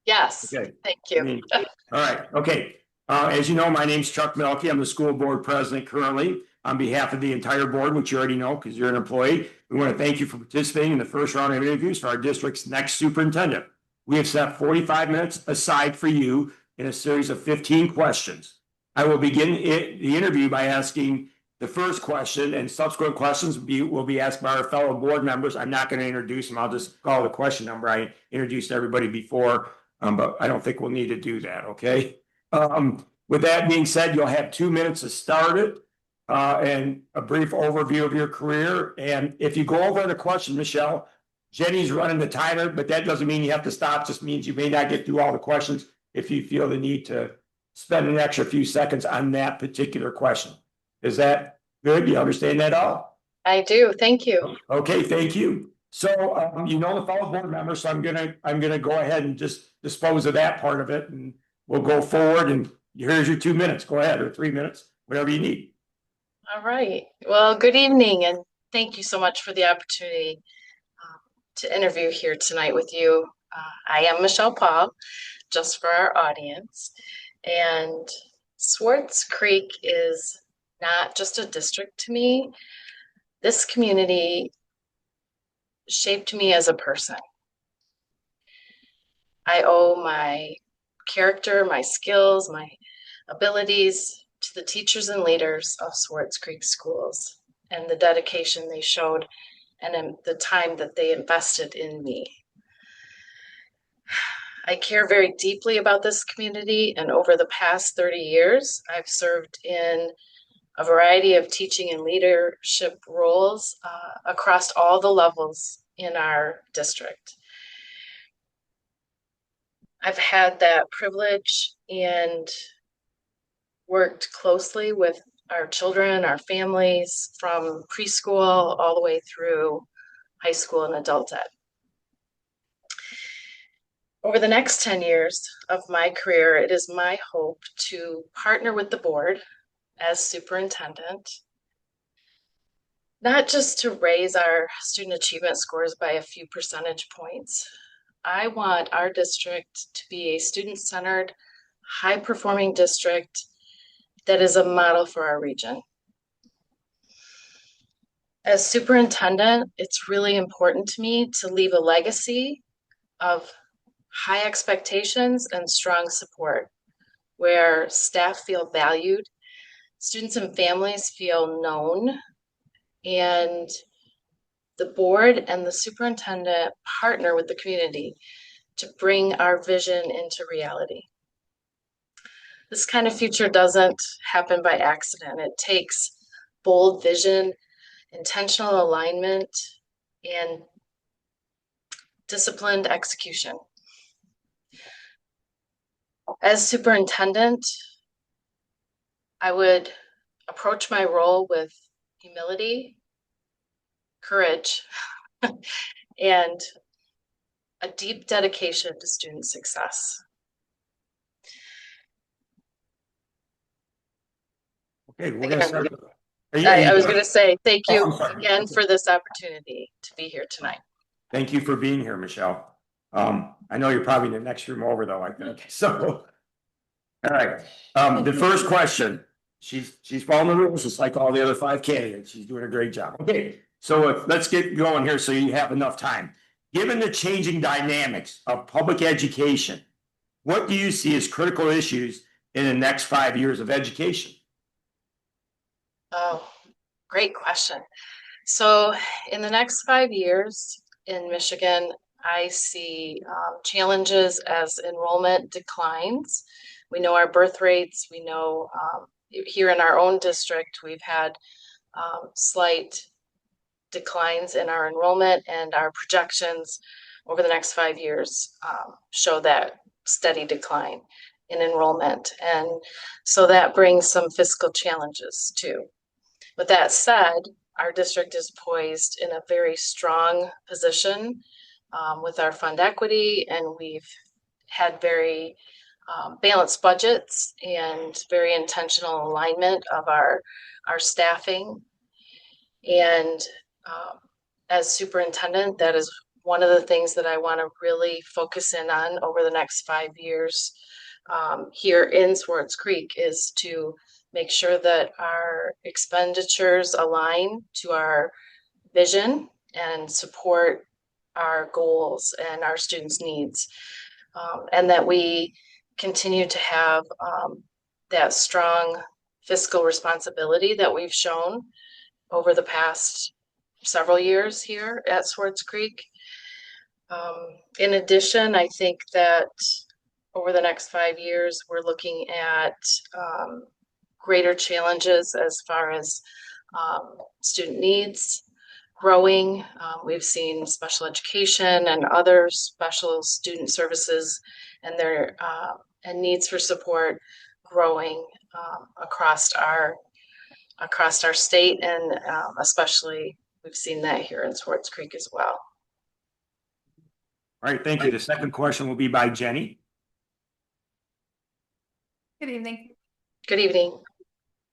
Yes, Okay. thank you. All right. Okay. As you know, my name's Chuck Melky. I'm the school board president currently. On behalf of the entire board, which you already know because you're an employee, we want to thank you for participating in the first round of interviews for our district's next superintendent. We have set 45 minutes aside for you in a series of 15 questions. I will begin the interview by asking the first question, and subsequent questions will be asked by our fellow board members. I'm not going to introduce them. I'll just call the question number. I introduced everybody before, but I don't think we'll need to do that. Okay. With that being said, you'll have 2 minutes to start it and a brief overview of your career. And if you go over the question, Michelle, Jenny's running the timer, but that doesn't mean you have to stop. Just means you may not get through all the questions if you feel the need to spend an extra few seconds on that particular question. Is that good? Do you understand that all? I do, thank you. Okay, thank you. So you know the fellow board members, so I'm gonna go ahead and just dispose of that part of it, and we'll go forward. And here's your 2 minutes. Go ahead, or 3 minutes, whatever you need. All right, well, good evening, and thank you so much for the opportunity to interview here tonight with you. I am Michelle Paul, just for our audience, and Swartz Creek is not just a district to me. This community shaped me as a person. I owe my character, my skills, my abilities to the teachers and leaders of Swartz Creek Schools and the dedication they showed and the time that they invested in me. I care very deeply about this community, and over the past 30 years, I've served in a variety of teaching and leadership roles across all the levels in our district. I've had that privilege and worked closely with our children, our families, from preschool all the way through high school and adult ed. Over the next 10 years of my career, it is my hope to partner with the board as superintendent, not just to raise our student achievement scores by a few percentage points. I want our district to be a student-centered, high-performing district that is a model for our region. As superintendent, it's really important to me to leave a legacy of high expectations and strong support, where staff feel valued, students and families feel known, and the board and the superintendent partner with the community to bring our vision into reality. This kind of future doesn't happen by accident. It takes bold vision, intentional alignment, and disciplined execution. As superintendent, I would approach my role with humility, courage, and a deep dedication to student success. Okay, we're gonna start. I was going to say thank Oh, you I'm sorry. again for this opportunity to be here tonight. Thank you for being here, Michelle. I know you're probably in the next room over though, I think. So, all right. The first question, she's following the rules just like all the other 5 candidates. She's doing a great job. Okay, so let's get going here so you have enough time. Given the changing dynamics of public education, what do you see as critical issues in the next 5 years of education? Oh, great question. So in the next 5 years in Michigan, I see challenges as enrollment declines. We know our birth rates. We know here in our own district, we've had slight declines in our enrollment, and our projections over the next 5 years show that steady decline in enrollment. And so that brings some fiscal challenges too. With that said, our district is poised in a very strong position with our fund equity, and we've had very balanced budgets and very intentional alignment of our staffing. And as superintendent, that is one of the things that I want to really focus in on over the next 5 years here in Swartz Creek, is to make sure that our expenditures align to our vision and support our goals and our students' needs, and that we continue to have that strong fiscal responsibility that we've shown over the past several years here at Swartz Creek. In addition, I think that over the next 5 years, we're looking at greater challenges as far as student needs growing. We've seen special education and other special student services and their needs for support growing across our state, and especially we've seen that here in Swartz Creek as well. All right, thank you. The second question will be by Jenny. Good evening. Good evening.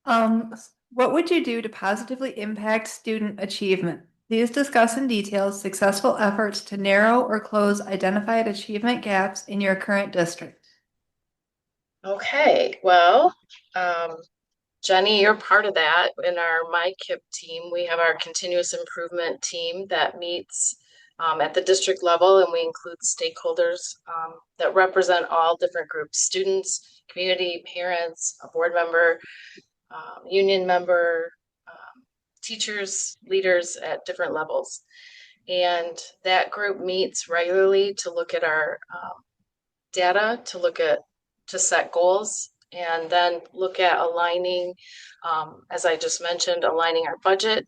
What would you do to positively impact student achievement? Please discuss in detail successful efforts to narrow or close identified achievement gaps in your current district. Okay, well, Jenny, you're part of that. In our MyKIP team, we have our continuous improvement team that meets at the district level, and we include stakeholders that represent all different groups: students, community, parents, a board member, union member, teachers, leaders at different levels. And that group meets regularly to look at our data, to set goals, and then look at aligning, as I just mentioned, aligning our budget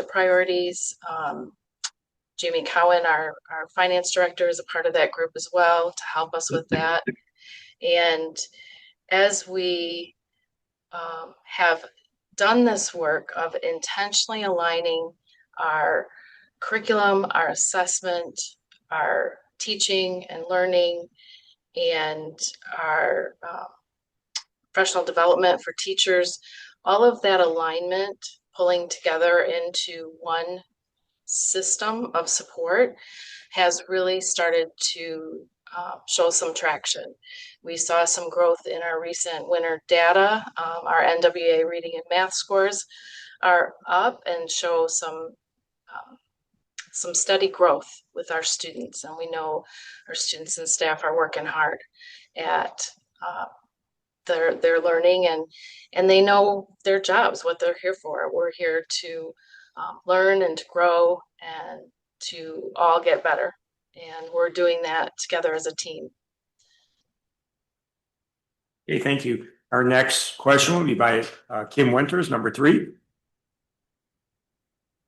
priorities. Jamie Cowan, our finance director, is a part of that group as well to help us with that. And as we have done this work of intentionally aligning our curriculum, our assessment, our teaching and learning, and our professional development for teachers, all of that alignment pulling together into one system of support has really started to show some traction. We saw some growth in our recent winter data. Our NWA reading and math scores are up and show some steady growth with our students. And we know our students and staff are working hard at their learning, and they know their jobs, what they're here for. We're here to learn and to grow and to all get better. And we're doing that together as a team. Okay, thank you. Our next question will be by Kim Winters, number 3.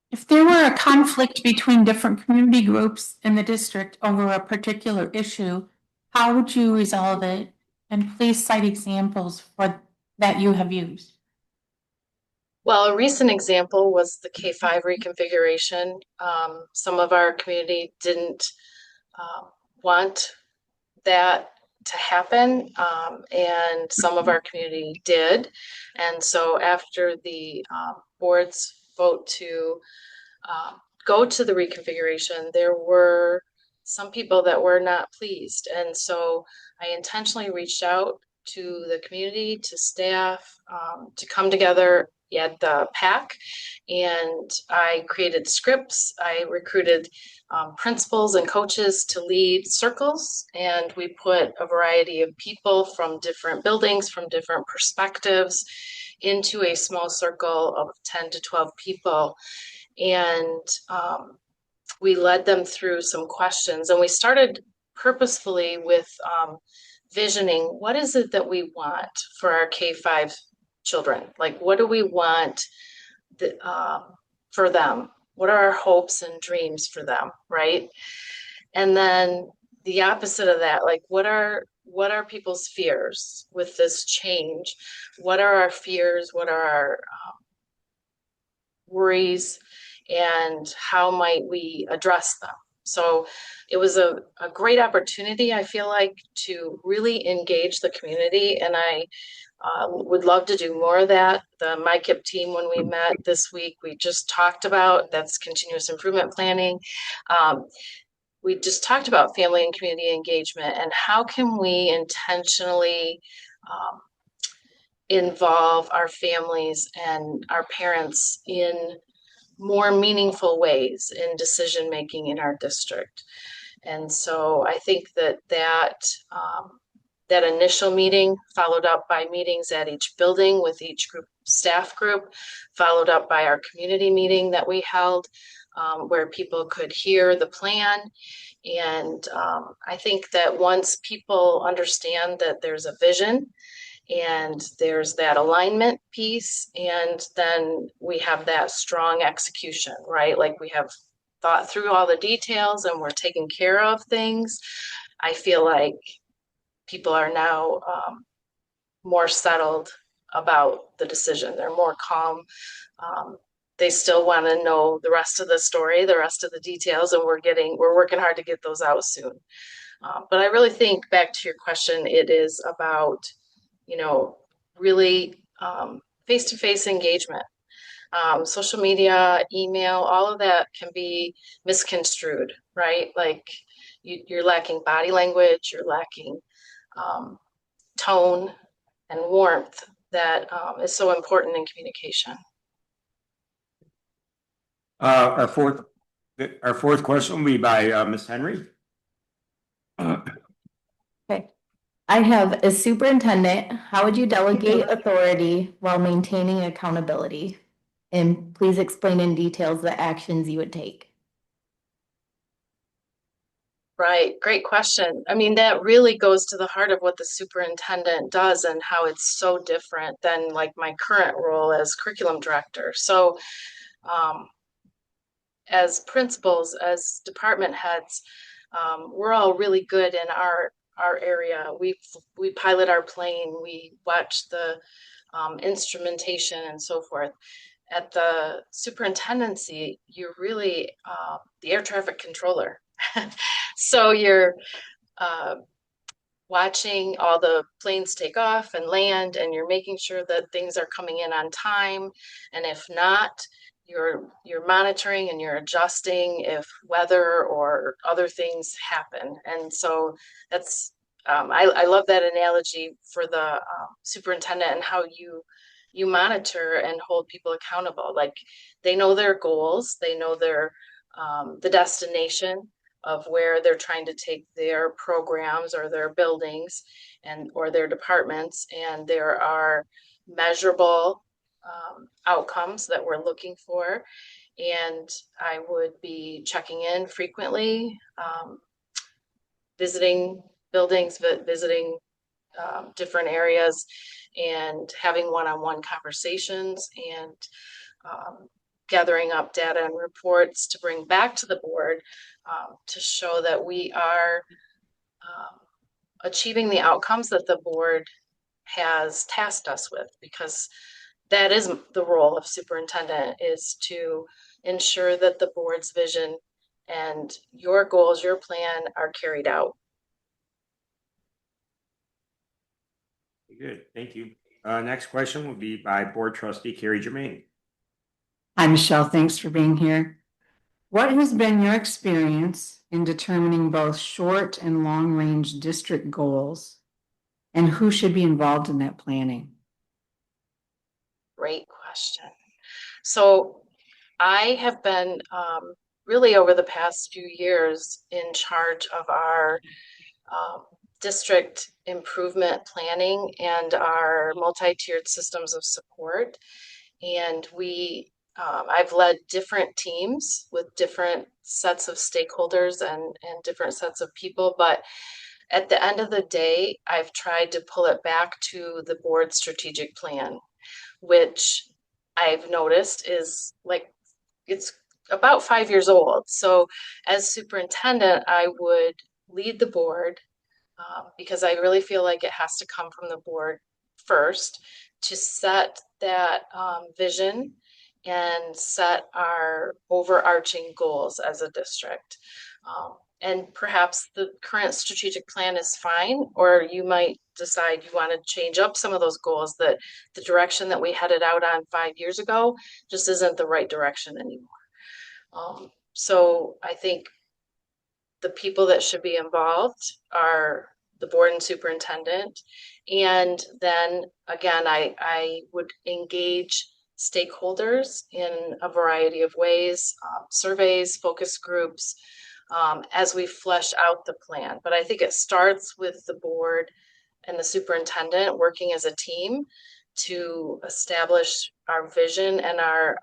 If there were a conflict between different community groups in the district over a particular issue, how would you resolve it? And please cite examples that you have used. Well, a recent example was the K-5 reconfiguration. Some of our community didn't want that to happen, and some of our community did. And so after the board's vote to go to the reconfiguration, there were some people that were not pleased. And so I intentionally reached out to the community, to staff, to come together at the PAC, and I created scripts. I recruited principals and coaches to lead circles, and we put a variety of people from different buildings, from different perspectives, into a small circle of 10 to 12 people. And we led them through some questions, and we started purposefully with visioning, what is it that we want for our K-5 children? Like, what do we want for them? What are our hopes and dreams for them, right? And then the opposite of that, like what are people's fears with this change? What are our fears? What are our worries? And how might we address them? So it was a great opportunity, I feel like, to really engage the community. And I would love to do more of that. The MyKIP team, when we met this week, we just talked about that's continuous improvement planning. We just talked about family and community engagement and how can we intentionally involve our families and our parents in more meaningful ways in decision making in our district. And so I think that initial meeting, followed up by meetings at each building with each staff group, followed up by our community meeting that we held, where people could hear the plan. And I think that once people understand that there's a vision and there's that alignment piece, and then we have that strong execution, right? Like we have thought through all the details and we're taking care of things. I feel like people are now more settled about the decision. They're more calm. They still want to know the rest of the story, the rest of the details, and we're working hard to get those out soon. But I really think, back to your question, it is about, really face-to-face engagement. Social media, email, all of that can be misconstrued, right? Like you're lacking body language, you're lacking tone and warmth that is so important in communication. Our fourth question will be by Ms. Henry. Okay. I have, as superintendent, how would you delegate authority while maintaining accountability? And please explain in details the actions you would take. Right, great question. I mean, that really goes to the heart of what the superintendent does and how it's so different than like my current role as curriculum director. So as principals, as department heads, we're all really good in our area. We pilot our plane, we watch the instrumentation and so forth. At the superintendency, you're really the air traffic controller. So you're watching all the planes take off and land, and you're making sure that things are coming in on time. And if not, you're monitoring and you're adjusting if weather or other things happen. And so that's I love that analogy for the superintendent and how you monitor and hold people accountable. Like they know their goals, they know their the destination of where they're trying to take their programs or their buildings and or their departments, and there are measurable outcomes that we're looking for. And I would be checking in frequently, visiting buildings, visiting different areas, and having one-on-one conversations, and gathering up data and reports to bring back to the board to show that we are achieving the outcomes that the board has tasked us with, because that is the role of superintendent, is to ensure that the board's vision and your goals, your plan are carried out. Good, thank you. Next question will be by Board Trustee Carrie Germain. Hi, Michelle. Thanks for being here. What has been your experience in determining both short and long range district goals, and who should be involved in that planning? Great question. So I have been really over the past few years in charge of our district improvement planning and our multi-tiered systems of support. And I've led different teams with different sets of stakeholders and different sets of people, but at the end of the day, I've tried to pull it back to the board strategic plan, which I've noticed is like, it's about 5 years old. So as superintendent, I would lead the board because I really feel like it has to come from the board first to set that vision and set our overarching goals as a district. And perhaps the current strategic plan is fine, or you might decide you want to change up some of those goals, that the direction that we headed out on 5 years ago just isn't the right direction anymore. So I think the people that should be involved are the board and superintendent. And then again, I would engage stakeholders in a variety of ways, surveys, focus groups, as we flesh out the plan. But I think it starts with the board and the superintendent working as a team to establish our vision and our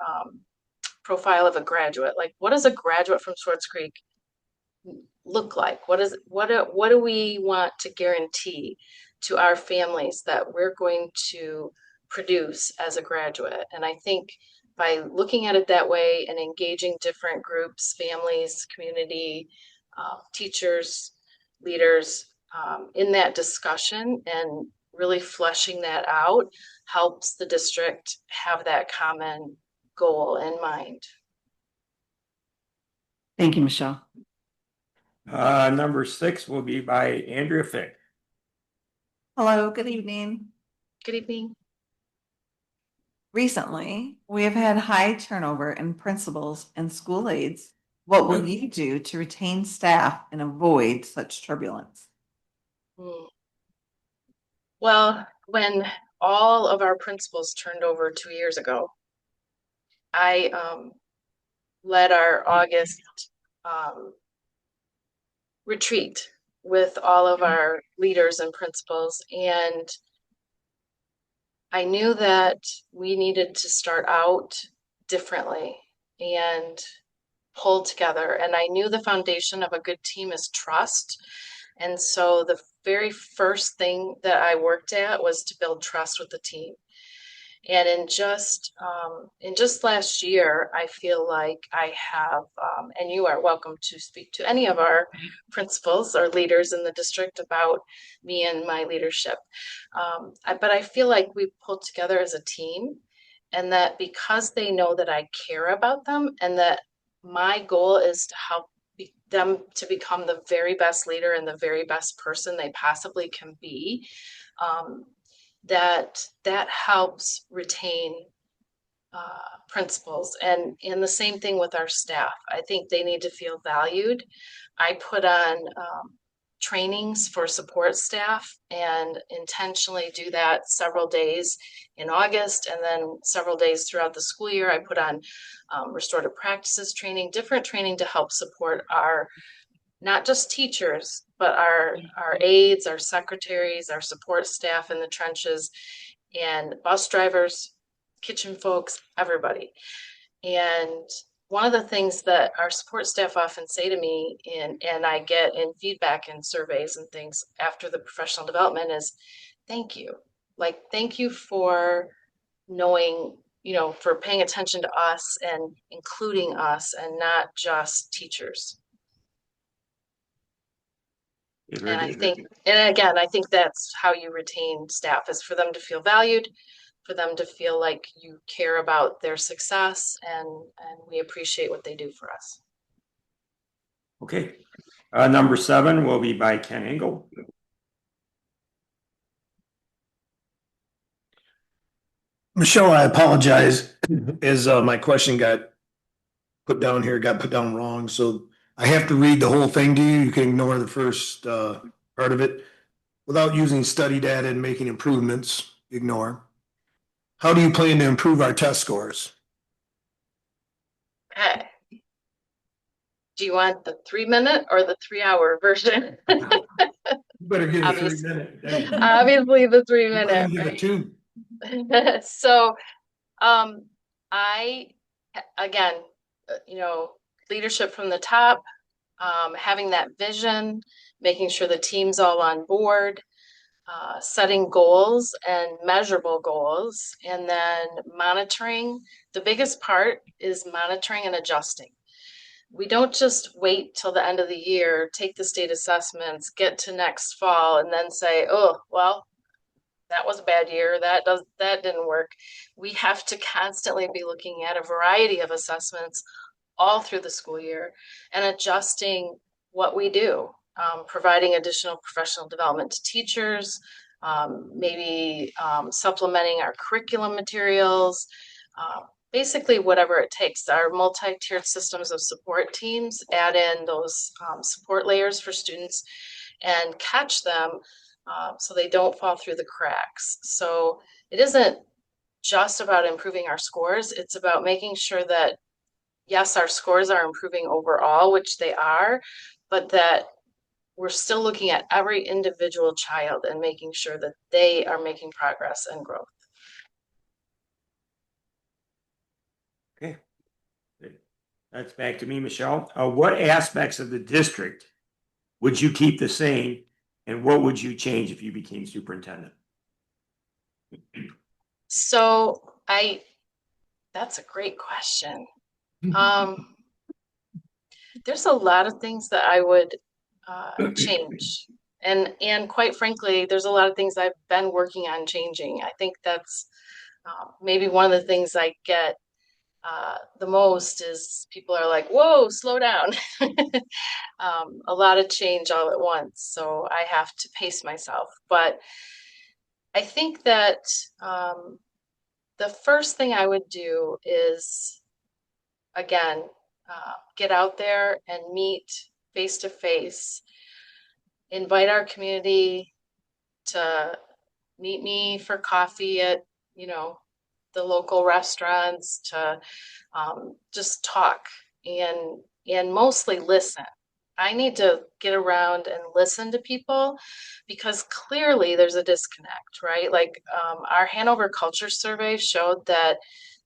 profile of a graduate. Like, what does a graduate from Swartz Creek look like? What do we want to guarantee to our families that we're going to produce as a graduate? And I think by looking at it that way and engaging different groups, families, community, teachers, leaders, in that discussion and really fleshing that out helps the district have that common goal in mind. Thank you, Michelle. Number 6 will be by Andrea Fick. Hello, good evening. Good evening. Recently, we have had high turnover in principals and school aides. What will you do to retain staff and avoid such turbulence? Well, when all of our principals turned over 2 years ago, I led our August retreat with all of our leaders and principals, and I knew that we needed to start out differently and pull together. And I knew the foundation of a good team is trust. And so the very first thing that I worked at was to build trust with the team. And in just last year, I feel like I have, and you are welcome to speak to any of our principals or leaders in the district about me and my leadership. But I feel like we pulled together as a team, and that because they know that I care about them and that my goal is to help them to become the very best leader and the very best person they possibly can be, that helps retain principals. And the same thing with our staff. I think they need to feel valued. I put on trainings for support staff and intentionally do that several days in August, and then several days throughout the school year. I put on restorative practices training, different training to help support our, not just teachers, but our aides, our secretaries, our support staff in the trenches, and bus drivers, kitchen folks, everybody. And one of the things that our support staff often say to me, and I get in feedback and surveys and things after the professional development, is thank you. Like, thank you for knowing, for paying attention to us and including us and not just teachers. And I think that's how you retain staff, is for them to feel valued, for them to feel like you care about their success, and we appreciate what they do for us. Okay. Number 7 will be by Ken Engel. Michelle, I apologize as my question got put down wrong. So I have to read the whole thing to you. You can ignore the first part of it. Without using study data and making improvements, ignore. How do you plan to improve our test scores? Okay. Do you want the 3-minute or the 3-hour version? You better give it 3 minutes. Obviously the 3-minute. Give it 2. So, again, leadership from the top, having that vision, making sure the team's all on board, setting goals and measurable goals, and then monitoring. The biggest part is monitoring and adjusting. We don't just wait till the end of the year, take the state assessments, get to next fall, and then say, oh, well, that was a bad year. That didn't work. We have to constantly be looking at a variety of assessments all through the school year and adjusting what we do, providing additional professional development to teachers, maybe supplementing our curriculum materials, basically whatever it takes. Our multi-tiered systems of support teams add in those support layers for students and catch them so they don't fall through the cracks. So it isn't just about improving our scores. It's about making sure that, yes, our scores are improving overall, which they are, but that we're still looking at every individual child and making sure that they are making progress and growth. Okay. That's back to me, Michelle. What aspects of the district would you keep the same, and what would you change if you became superintendent? So that's a great question. There's a lot of things that I would change. And quite frankly, there's a lot of things I've been working on changing. I think that's maybe one of the things I get the most is people are like, whoa, slow down. A lot of change all at once. So I have to pace myself. But I think that the first thing I would do is, again, get out there and meet face to face, invite our community to meet me for coffee at, the local restaurants, to just talk and mostly listen. I need to get around and listen to people because clearly there's a disconnect, right? Like our Hanover Culture Survey showed that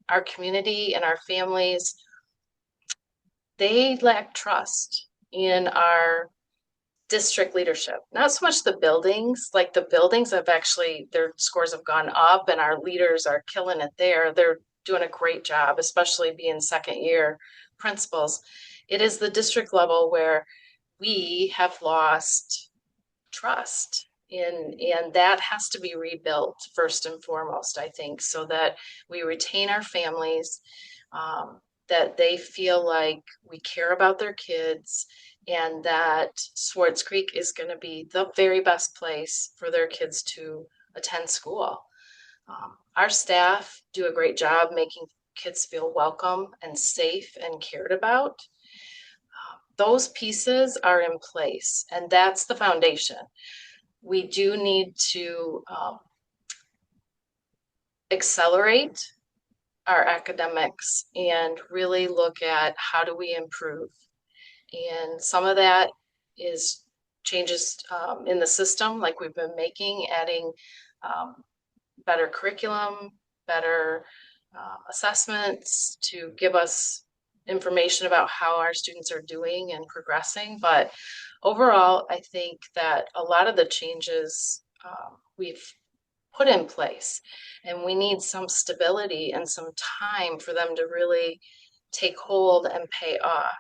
our community and our families, they lack trust in our district leadership. Not so much the buildings, like the buildings have actually, their scores have gone up and our leaders are killing it there. They're doing a great job, especially being second year principals. It is the district level where we have lost trust and that has to be rebuilt first and foremost, I think, so that we retain our families, that they feel like we care about their kids, and that Swartz Creek is going to be the very best place for their kids to attend school. Our staff do a great job making kids feel welcome and safe and cared about. Those pieces are in place, and that's the foundation. We do need to accelerate our academics and really look at how do we improve. And some of that is changes in the system, like we've been making, adding better curriculum, better assessments to give us information about how our students are doing and progressing. But overall, I think that a lot of the changes we've put in place, and we need some stability and some time for them to really take hold and pay off.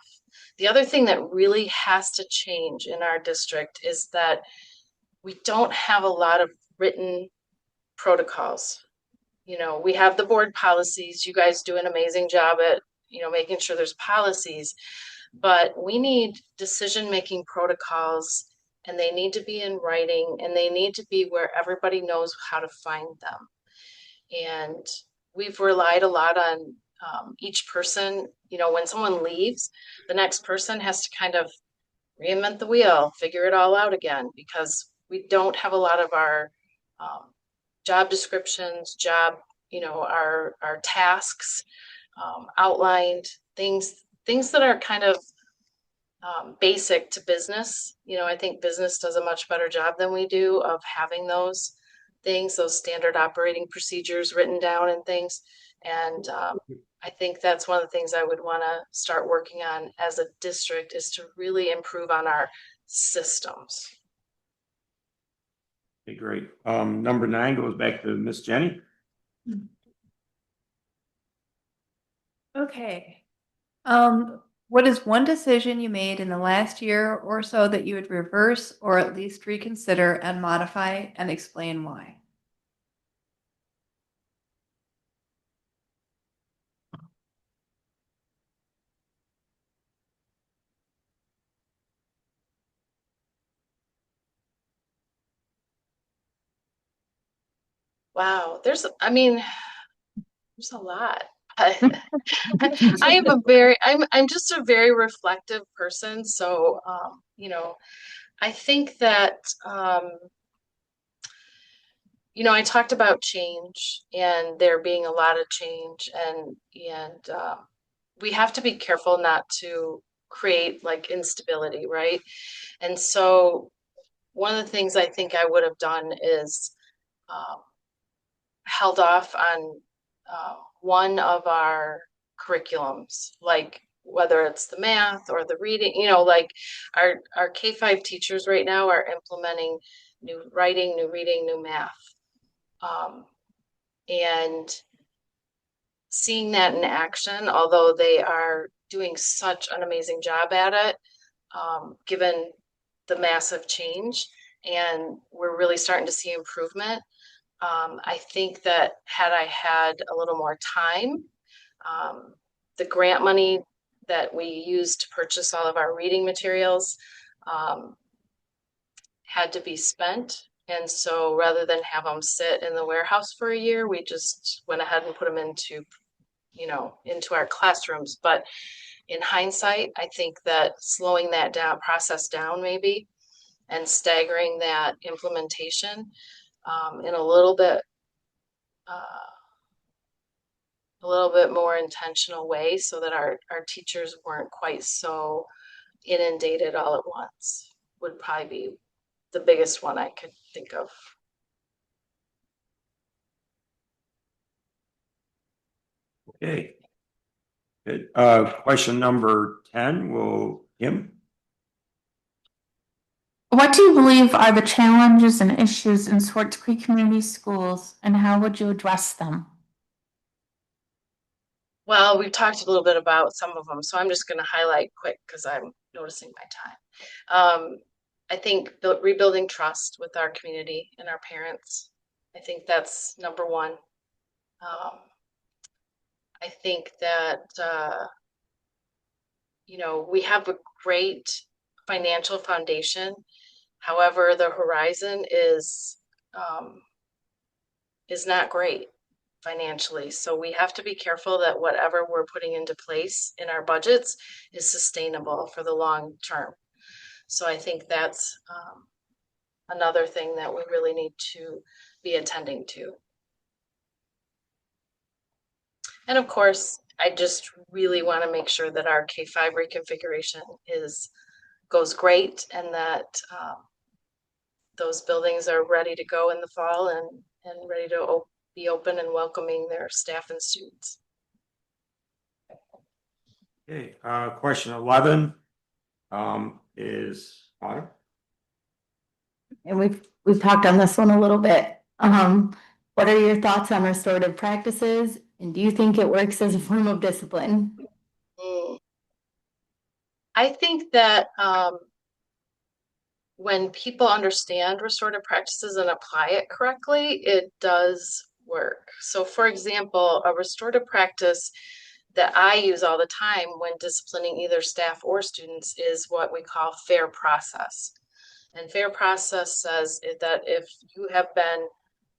The other thing that really has to change in our district is that we don't have a lot of written protocols. We have the board policies. You guys do an amazing job at, making sure there's policies, but we need decision-making protocols, and they need to be in writing, and they need to be where everybody knows how to find them. And we've relied a lot on each person. When someone leaves, the next person has to kind of reinvent the wheel, figure it all out again, because we don't have a lot of our job descriptions, our tasks outlined, things that are kind of basic to business. I think business does a much better job than we do of having those things, those standard operating procedures written down and things. And I think that's one of the things I would want to start working on as a district, is to really improve on our systems. Okay, great. Number 9 goes back to Miss Jenny. Okay. What is one decision you made in the last year or so that you would reverse or at least reconsider and modify, and explain why? Wow, there's a lot. I'm just a very reflective person. So, I think that, I talked about change and there being a lot of change, and we have to be careful not to create like instability, right? And so one of the things I think I would have done is um, held off on one of our curriculums, like whether it's the math or the reading, like our K-5 teachers right now are implementing new writing, new reading, new math. And seeing that in action, although they are doing such an amazing job at it, given the massive change, and we're really starting to see improvement. I think that had I had a little more time, the grant money that we used to purchase all of our reading materials had to be spent. And so rather than have them sit in the warehouse for a year, we just went ahead and put them into our classrooms. But in hindsight, I think that slowing that process down maybe, and staggering that implementation in a little bit more intentional way, so that our teachers weren't quite so inundated all at once, would probably be the biggest one I could think of. Okay. Good. Question number 10 will Kim. What do you believe are the challenges and issues in Swartz Creek Community Schools, and how would you address them? Well, we've talked a little bit about some of them, so I'm just going to highlight quick because I'm noticing my time. I think rebuilding trust with our community and our parents. I think that's number one. I think that, we have a great financial foundation. However, the horizon is not great financially. So we have to be careful that whatever we're putting into place in our budgets is sustainable for the long term. So I think that's another thing that we really need to be attending to. And of course, I just really want to make sure that our K-5 reconfiguration goes great, and that those buildings are ready to go in the fall and ready to be open and welcoming their staff and students. Okay. Question 11 is Connor. And we've talked on this one a little bit. What are your thoughts on restorative practices, and do you think it works as a form of discipline? I think that when people understand restorative practices and apply it correctly, it does work. So for example, a restorative practice that I use all the time when disciplining either staff or students is what we call fair process. And fair process says that if you have been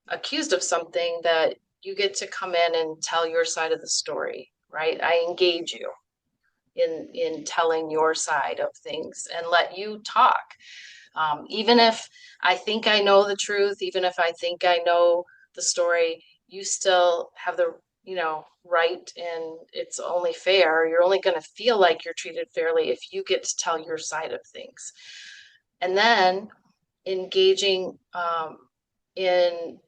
accused of something, that you get to come in and tell your side of the story, right? I engage you in telling your side of things and let you talk. Even if I think I know the truth, even if I think I know the story, you still have the right, and it's only fair. You're only going to feel like you're treated fairly if you get to tell your side of things. And then engaging in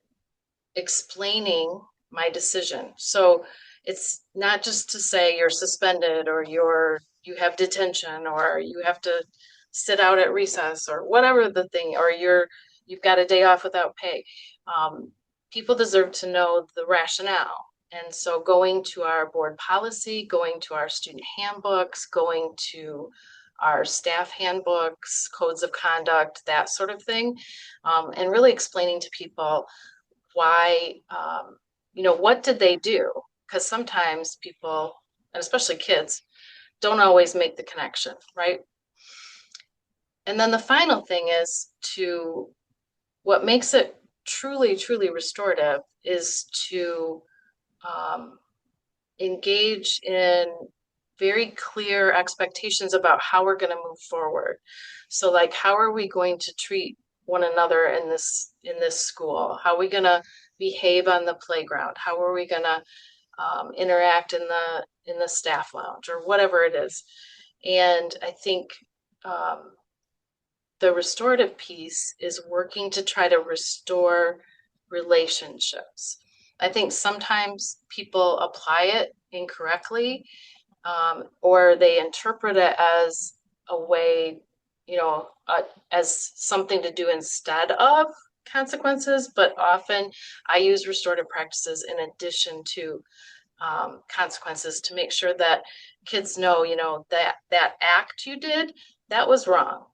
explaining my decision. So it's not just to say you're suspended, or you have detention, or you have to sit out at recess, or whatever the thing, or you're you've got a day off without pay. People deserve to know the rationale. And so going to our board policy, going to our student handbooks, going to our staff handbooks, codes of conduct, that sort of thing, and really explaining to people why, what did they do? Because sometimes people, and especially kids, don't always make the connection, right? And then the final thing is what makes it truly, truly restorative is to engage in very clear expectations about how we're going to move forward. So like, how are we going to treat one another in this school? How are we going to behave on the playground? How are we going to interact in the staff lounge, or whatever it is? And I think the restorative piece is working to try to restore relationships. I think sometimes people apply it incorrectly, or they interpret it as a way, as something to do instead of consequences. But often I use restorative practices in addition to consequences to make sure that kids know, that act you did, that was wrong.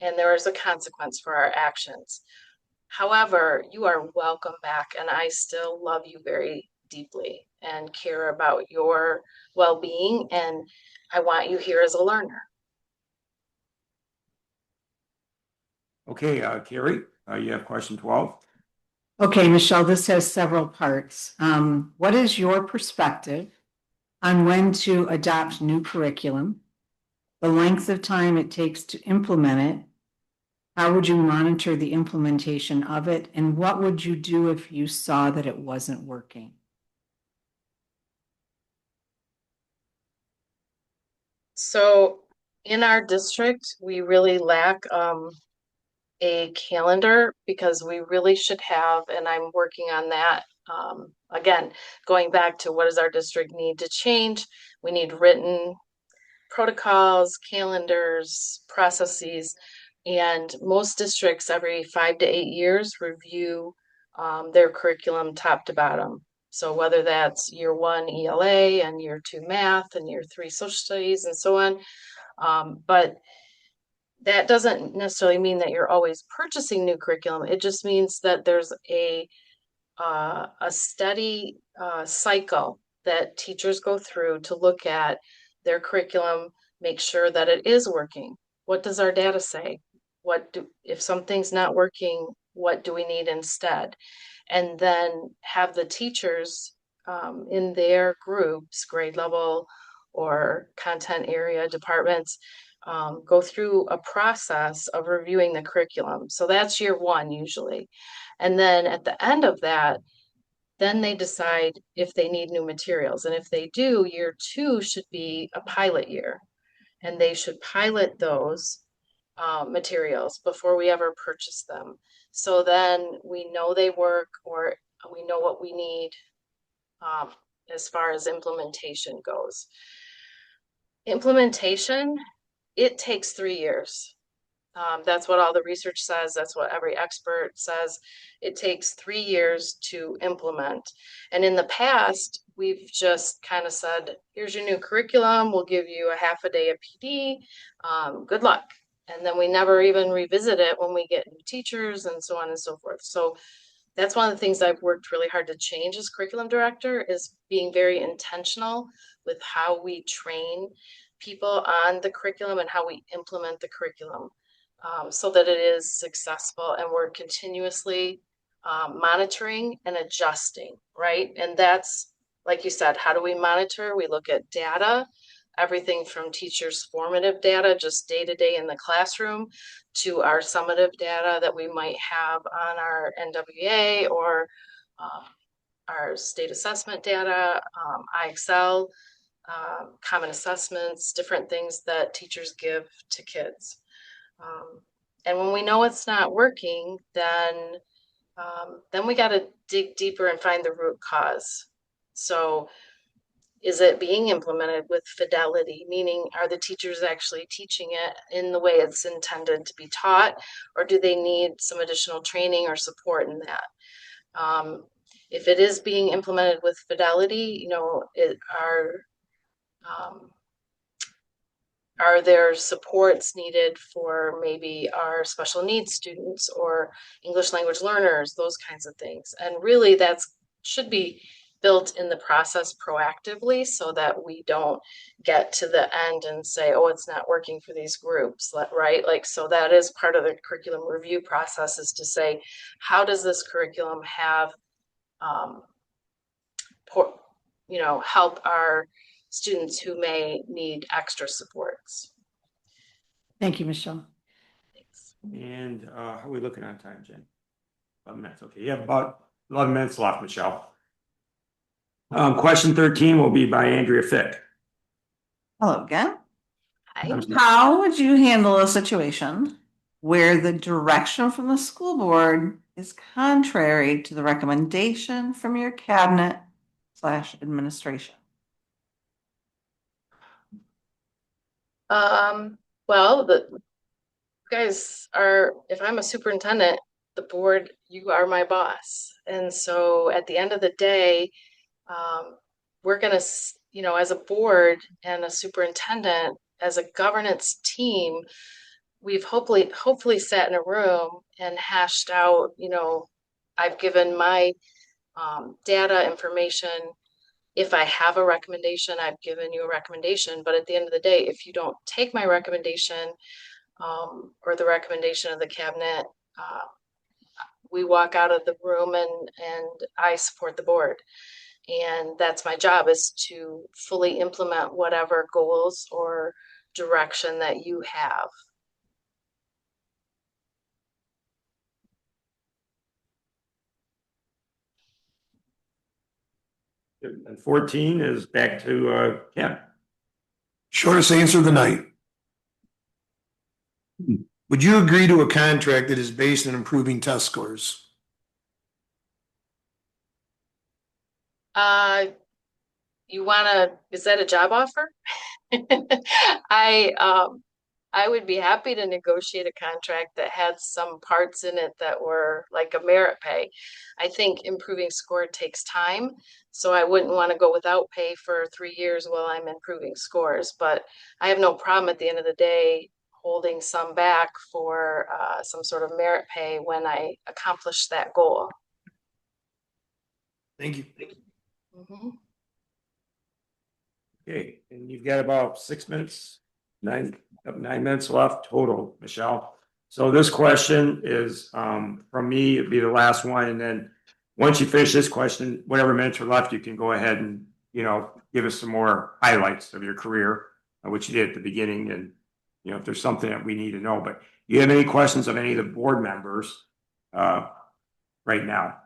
And there is a consequence for our actions. However, you are welcome back, and I still love you very deeply and care about your well-being, and I want you here as a learner. Okay, Carrie, you have question 12. Okay, Michelle, this has several parts. What is your perspective on when to adopt new curriculum, the length of time it takes to implement it? How would you monitor the implementation of it? And what would you do if you saw that it wasn't working? So in our district, we really lack a calendar, because we really should have, and I'm working on that. Again, going back to what does our district need to change? We need written protocols, calendars, processes, and most districts every 5 to 8 years review their curriculum top to bottom. So whether that's year 1 ELA and year 2 math and year 3 social studies and so on. But that doesn't necessarily mean that you're always purchasing new curriculum. It just means that there's a steady cycle that teachers go through to look at their curriculum, make sure that it is working. What does our data say? If something's not working, what do we need instead? And then have the teachers in their groups, grade level or content area departments, go through a process of reviewing the curriculum. So that's year 1 usually. And then at the end of that, then they decide if they need new materials. And if they do, year 2 should be a pilot year. And they should pilot those materials before we ever purchase them. So then we know they work, or we know what we need as far as implementation goes. Implementation, it takes 3 years. That's what all the research says. That's what every expert says. It takes 3 years to implement. And in the past, we've just kind of said, here's your new curriculum. We'll give you a half a day of PD. Good luck. And then we never even revisit it when we get new teachers and so on and so forth. So that's one of the things I've worked really hard to change as curriculum director, is being very intentional with how we train people on the curriculum and how we implement the curriculum, so that it is successful, and we're continuously monitoring and adjusting, right? And that's, like you said, how do we monitor? We look at data, everything from teachers' formative data, just day to day in the classroom, to our summative data that we might have on our NWA or our state assessment data, IXL, common assessments, different things that teachers give to kids. And when we know it's not working, then we got to dig deeper and find the root cause. So Is it being implemented with fidelity? Meaning, are the teachers actually teaching it in the way it's intended to be taught, or do they need some additional training or support in that? If it is being implemented with fidelity, you know, are there supports needed for maybe our special needs students or English language learners, those kinds of things? And really that's should be built in the process proactively so that we don't get to the end and say, oh, it's not working for these groups, right? Like, so that is part of the curriculum review process, is to say, how does this curriculum have, you know, help our students who may need extra supports. Thank you, Michelle. Thanks. And how are we looking on time, Jen? 11 minutes. Okay, you have about 11 minutes left, Michelle. Question 13 will be by Andrea Fick. Hello again. Hi. How would you handle a situation where the direction from the school board is contrary to the recommendation from your cabinet / administration? Well, you guys are, if I'm a superintendent, the board, you are my boss. And so at the end of the day, we're going to, you know, as a board and a superintendent, as a governance team, we've hopefully sat in a room and hashed out, you know, I've given my data information. If I have a recommendation, I've given you a recommendation. But at the end of the day, if you don't take my recommendation or the recommendation of the cabinet, we walk out of the room and I support the board. And that's my job, is to fully implement whatever goals or direction that you have. And 14 is back to Ken. Shortest answer of the night. Would you agree to a contract that is based on improving test scores? Is that a job offer? I would be happy to negotiate a contract that had some parts in it that were like a merit pay. I think improving score takes time, so I wouldn't want to go without pay for 3 years while I'm improving scores. But I have no problem at the end of the day holding some back for some sort of merit pay when I accomplish that goal. Thank you. Mm-hmm. Okay, and you've got about 6 minutes, 9 minutes left total, Michelle. So this question is from me, it'd be the last one. And then once you finish this question, whatever minutes are left, you can go ahead and, you know, give us some more highlights of your career, which you did at the beginning. And, you know, if there's something that we need to know, but you have any questions of any of the board members right now?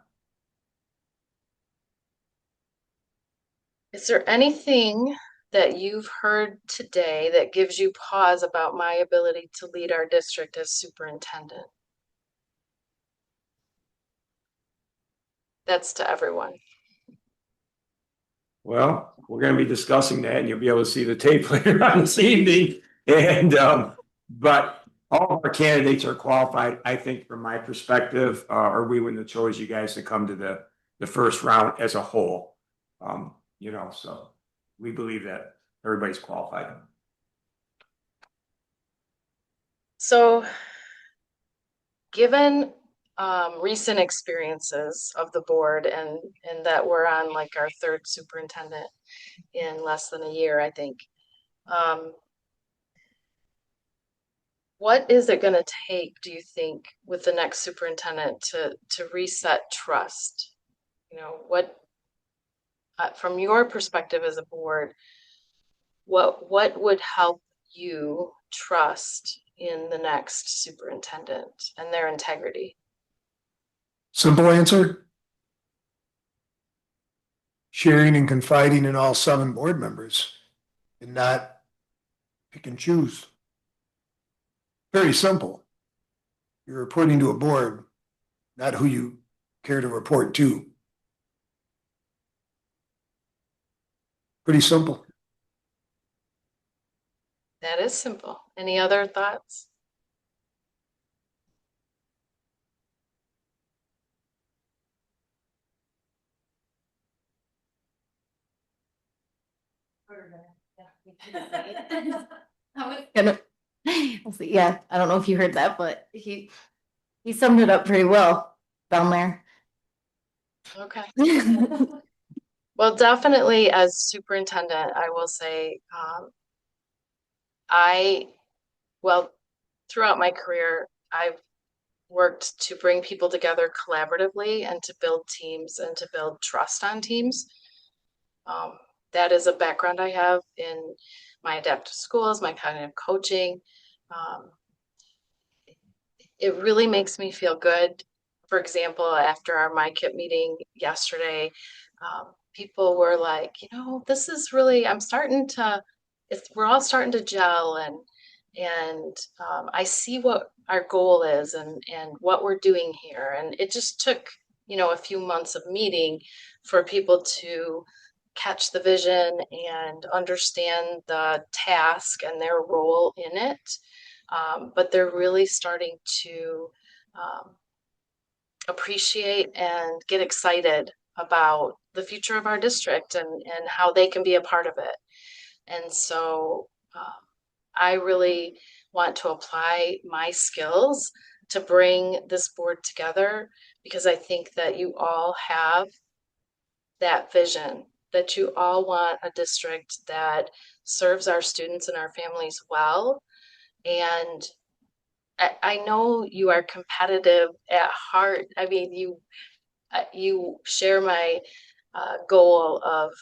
Is there anything that you've heard today that gives you pause about my ability to lead our district as superintendent? That's to everyone. Well, we're going to be discussing that, and you'll be able to see the tape later on this evening. And but all of our candidates are qualified, I think, from my perspective, or we wouldn't have chose you guys to come to the first round as a whole. You know, so we believe that everybody's qualified. So, given recent experiences of the board and that we're on like our third superintendent in less than a year, I think, what is it going to take, do you think, with the next superintendent to reset trust? You know, what from your perspective as a board, what would help you trust in the next superintendent and their integrity? Simple answer. Sharing and confiding in all 7 board members and not pick and choose. Very simple. You're reporting to a board, not who you care to report to. Pretty simple. That is simple. Any other thoughts? Yeah, I don't know if you heard that, but he summed it up pretty well down there. Okay. Well, definitely as superintendent, I will say, well, throughout my career, I've worked to bring people together collaboratively and to build teams and to build trust on teams. That is a background I have in my adaptive schools, my cognitive coaching. It really makes me feel good. For example, after our MyKit meeting yesterday, people were like, this is really, we're all starting to gel and I see what our goal is and what we're doing here. And it just took, a few months of meeting for people to catch the vision and understand the task and their role in it. But they're really starting to appreciate and get excited about the future of our district and how they can be a part of it. And so I really want to apply my skills to bring this board together because I think that you all have that vision, that you all want a district that serves our students and our families well. And I know you are competitive at heart. I mean, you share my goal of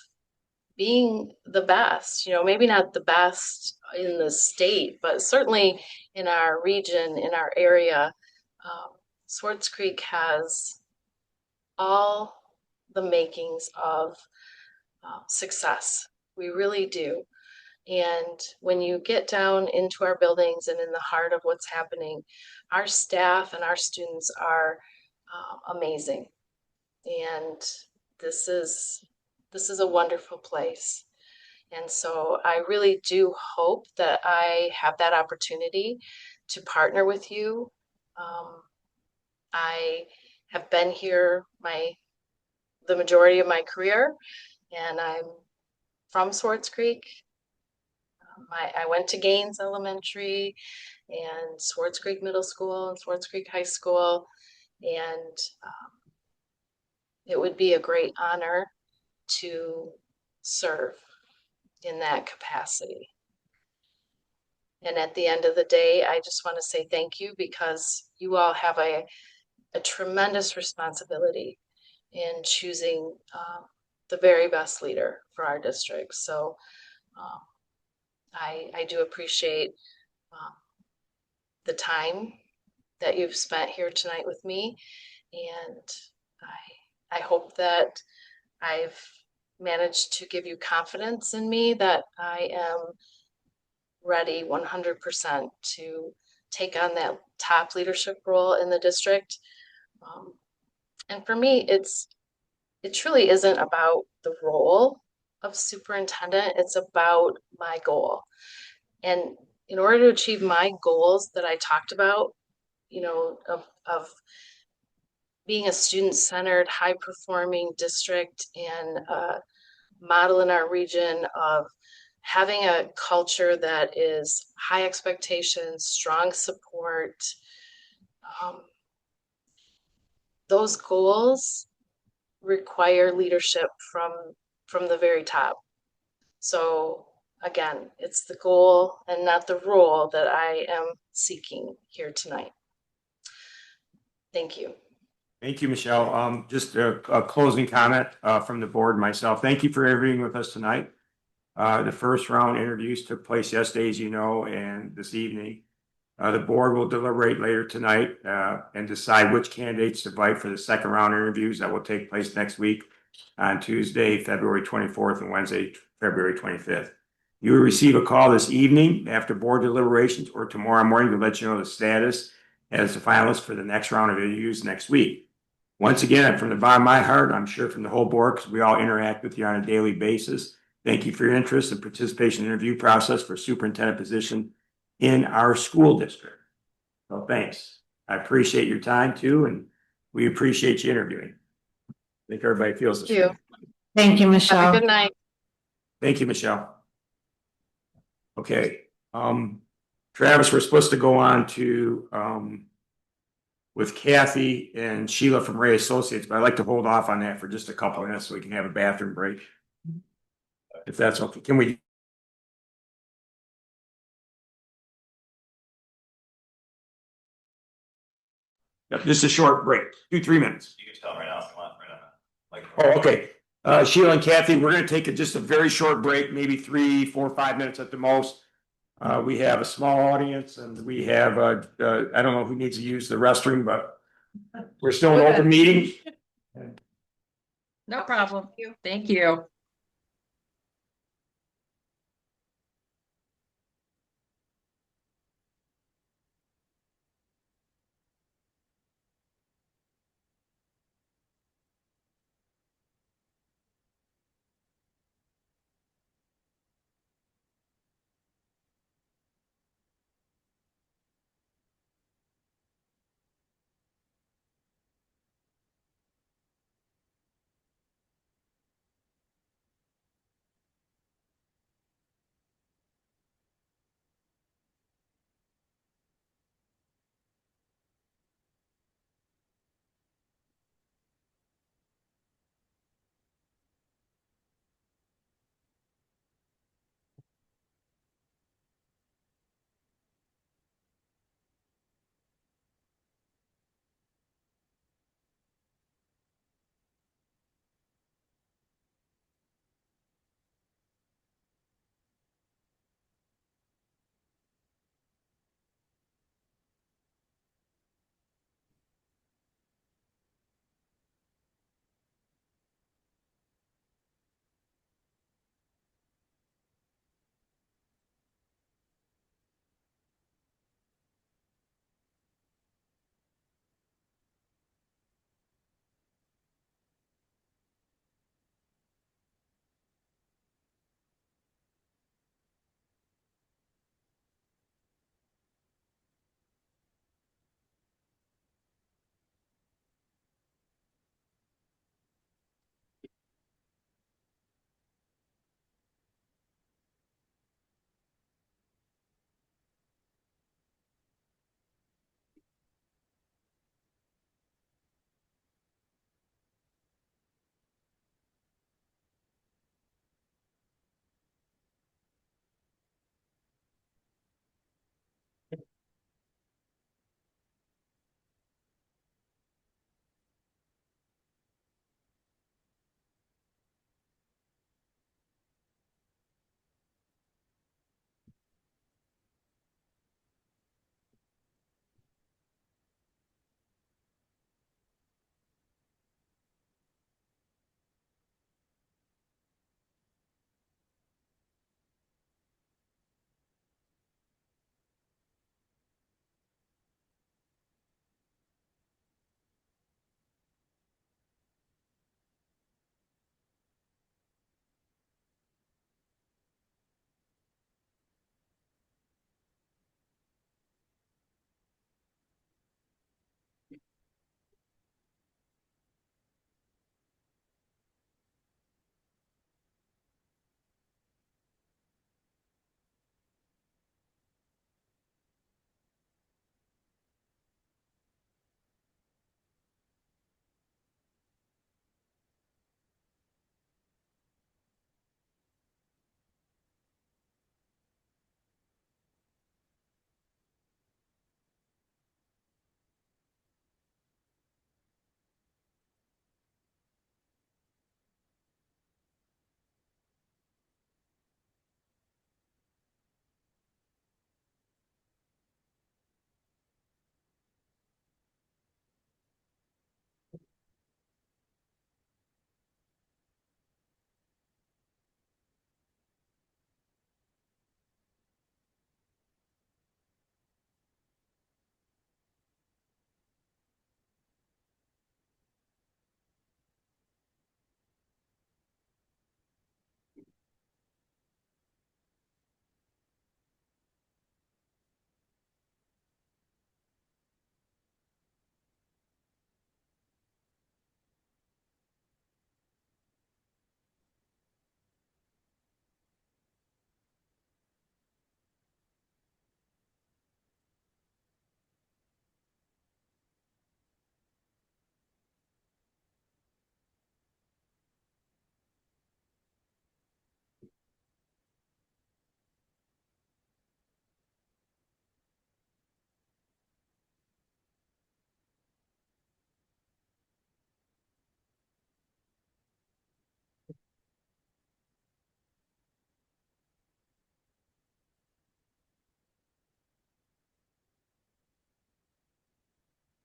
being the best, maybe not the best in the state, but certainly in our region, in our area. Swartz Creek has all the makings of success. We really do. And when you get down into our buildings and in the heart of what's happening, our staff and our students are amazing. And this is a wonderful place. And so I really do hope that I have that opportunity to partner with you. I have been here the majority of my career, and I'm from Swartz Creek. I went to Gaines Elementary and Swartz Creek Middle School and Swartz Creek High School, and it would be a great honor to serve in that capacity. And at the end of the day, I just want to say thank you because you all have a tremendous responsibility in choosing the very best leader for our district. So I do appreciate the time that you've spent here tonight with me. And I hope that I've managed to give you confidence in me that I am ready 100% to take on that top leadership role in the district. And for me, it truly isn't about the role of superintendent. It's about my goal. And in order to achieve my goals that I talked about, of being a student-centered, high-performing district and a model in our region of having a culture that is high expectations, strong support, those goals require leadership from the very top. So again, it's the goal and not the role that I am seeking here tonight. Thank you. Thank you, Michelle. Just a closing comment from the board and myself. Thank you for interviewing with us tonight. The first round interviews took place yesterday, as you know, and this evening. The board will deliberate later tonight and decide which candidates to invite for the second round interviews that will take place next week on Tuesday, February 24th and Wednesday, February 25th. You will receive a call this evening after board deliberations or tomorrow morning to let you know the status as the finalists for the next round of interviews next week. Once again, from the bottom of my heart, I'm sure from the whole board, because we all interact with you on a daily basis, Thank you for your interest and participation in the interview process for superintendent position in our school district. So thanks. I appreciate your time too, and we appreciate you interviewing. I think everybody feels this. Thank you. way. Thank you, Have a Michelle. good night. Thank you, Michelle. Okay, Travis, we're supposed to go on to, with Kathy and Sheila from Ray Associates, but I'd like to hold off on that for just a couple of minutes so we can have a bathroom break. If that's okay, can we? Yep, just a short break, 2-3 minutes. You can tell right now if you want, right now. Like, Oh, okay. Sheila and Kathy, we're gonna take just a very short break, maybe 3, 4, 5 minutes at the most. We have a small audience and we have, I don't know who needs to use the restroom, but we're still in open meeting. No problem. Thank you.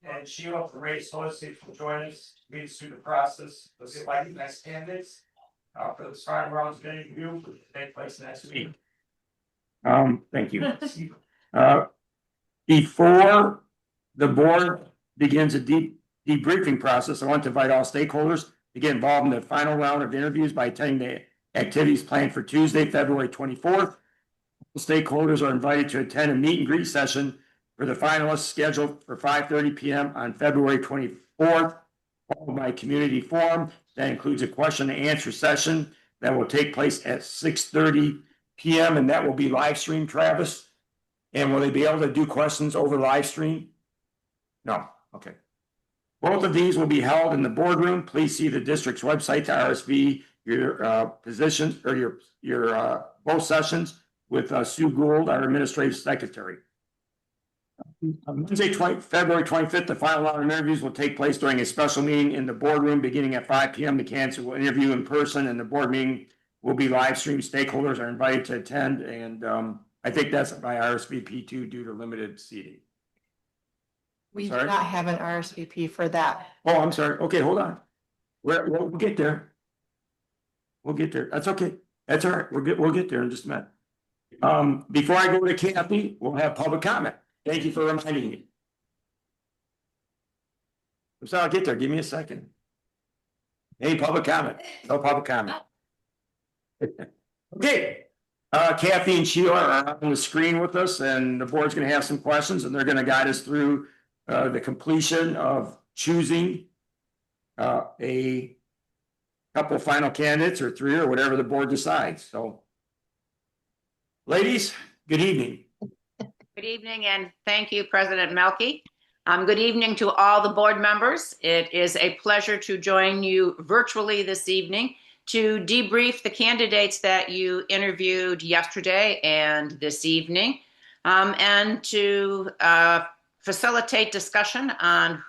and Sheila from Ray Associates for joining us, lead us through the process. Let's select the next candidates for the final rounds of interview, which will take place next week. Thank you. Before the board begins a debriefing process, I want to invite all stakeholders to get involved in the final round of interviews by attending the activities planned for Tuesday, February 24th. Stakeholders are invited to attend a meet and greet session for the finalists scheduled for 5:30 p.m. on February 24th, followed by a community forum that includes a question and answer session that will take place at 6:30 p.m. and that will be live streamed, Travis. And will they be able to do questions over live stream? No, okay. Both of these will be held in the boardroom. Please see the district's website to RSV your positions or your both sessions with Sue Gould, our administrative secretary. On Wednesday, February 25th, the final round of interviews will take place during a special meeting in the boardroom beginning at 5 p.m. The candidates will interview in person and the board meeting will be live streamed. Stakeholders are invited to attend and I think that's by RSVP too due to limited seating. We Sorry? do not have an RSVP for that. Oh, I'm sorry. Okay, hold on. We'll get there. We'll get there. That's okay. That's all right. We'll get there in just a minute. Before I go to Kathy, we'll have public comment. Thank you for reminding me. I'm sorry, I'll get there. Give me a second. Any public comment? No public comment. Okay. Kathy and Sheila are on the screen with us and the board's gonna have some questions and they're gonna guide us through the completion of choosing a couple final candidates or three or whatever the board decides. So ladies, good evening. Good evening and thank you, President Melky. Good evening to all the board members. It is a pleasure to join you virtually this evening to debrief the candidates that you interviewed yesterday and this evening, and to facilitate discussion on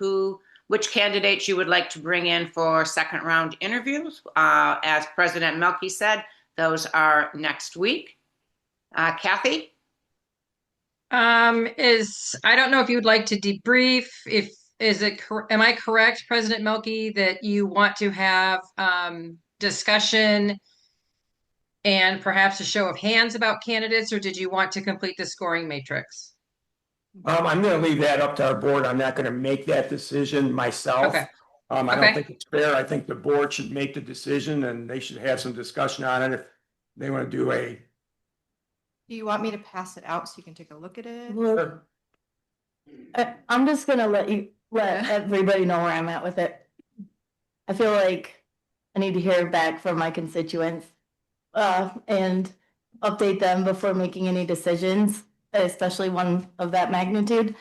which candidates you would like to bring in for second round interviews. As President Melky said, those are next week. Kathy? I don't know if you would like to debrief. Am I correct, President Melky, that you want to have discussion and perhaps a show of hands about candidates, or did you want to complete the scoring matrix? I'm gonna leave that up to our board. I'm not gonna make that decision myself. Okay. I Okay. don't think it's fair. I think the board should make the decision and they should have some discussion on it if they want to do a. Do you want me to pass it out so you can take a look at it? Sure. I'm just gonna let everybody know where I'm at with it. I feel like I need to hear back from my constituents and update them before making any decisions, especially one of that magnitude.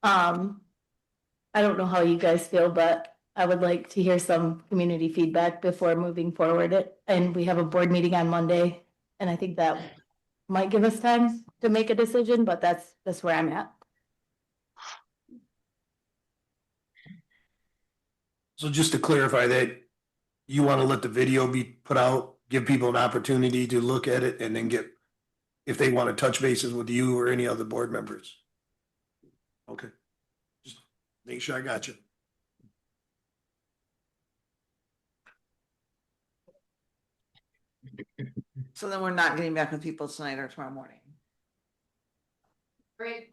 I don't know how you guys feel, but I would like to hear some community feedback before moving forward. And we have a board meeting on Monday, and I think that might give us time to make a decision, but that's where I'm at. So just to clarify that, you want to let the video be put out, give people an opportunity to look at it and then if they want to touch bases with you or any other board members. Okay. Just make sure I got you. So then we're not getting back with people tonight or tomorrow morning. Great.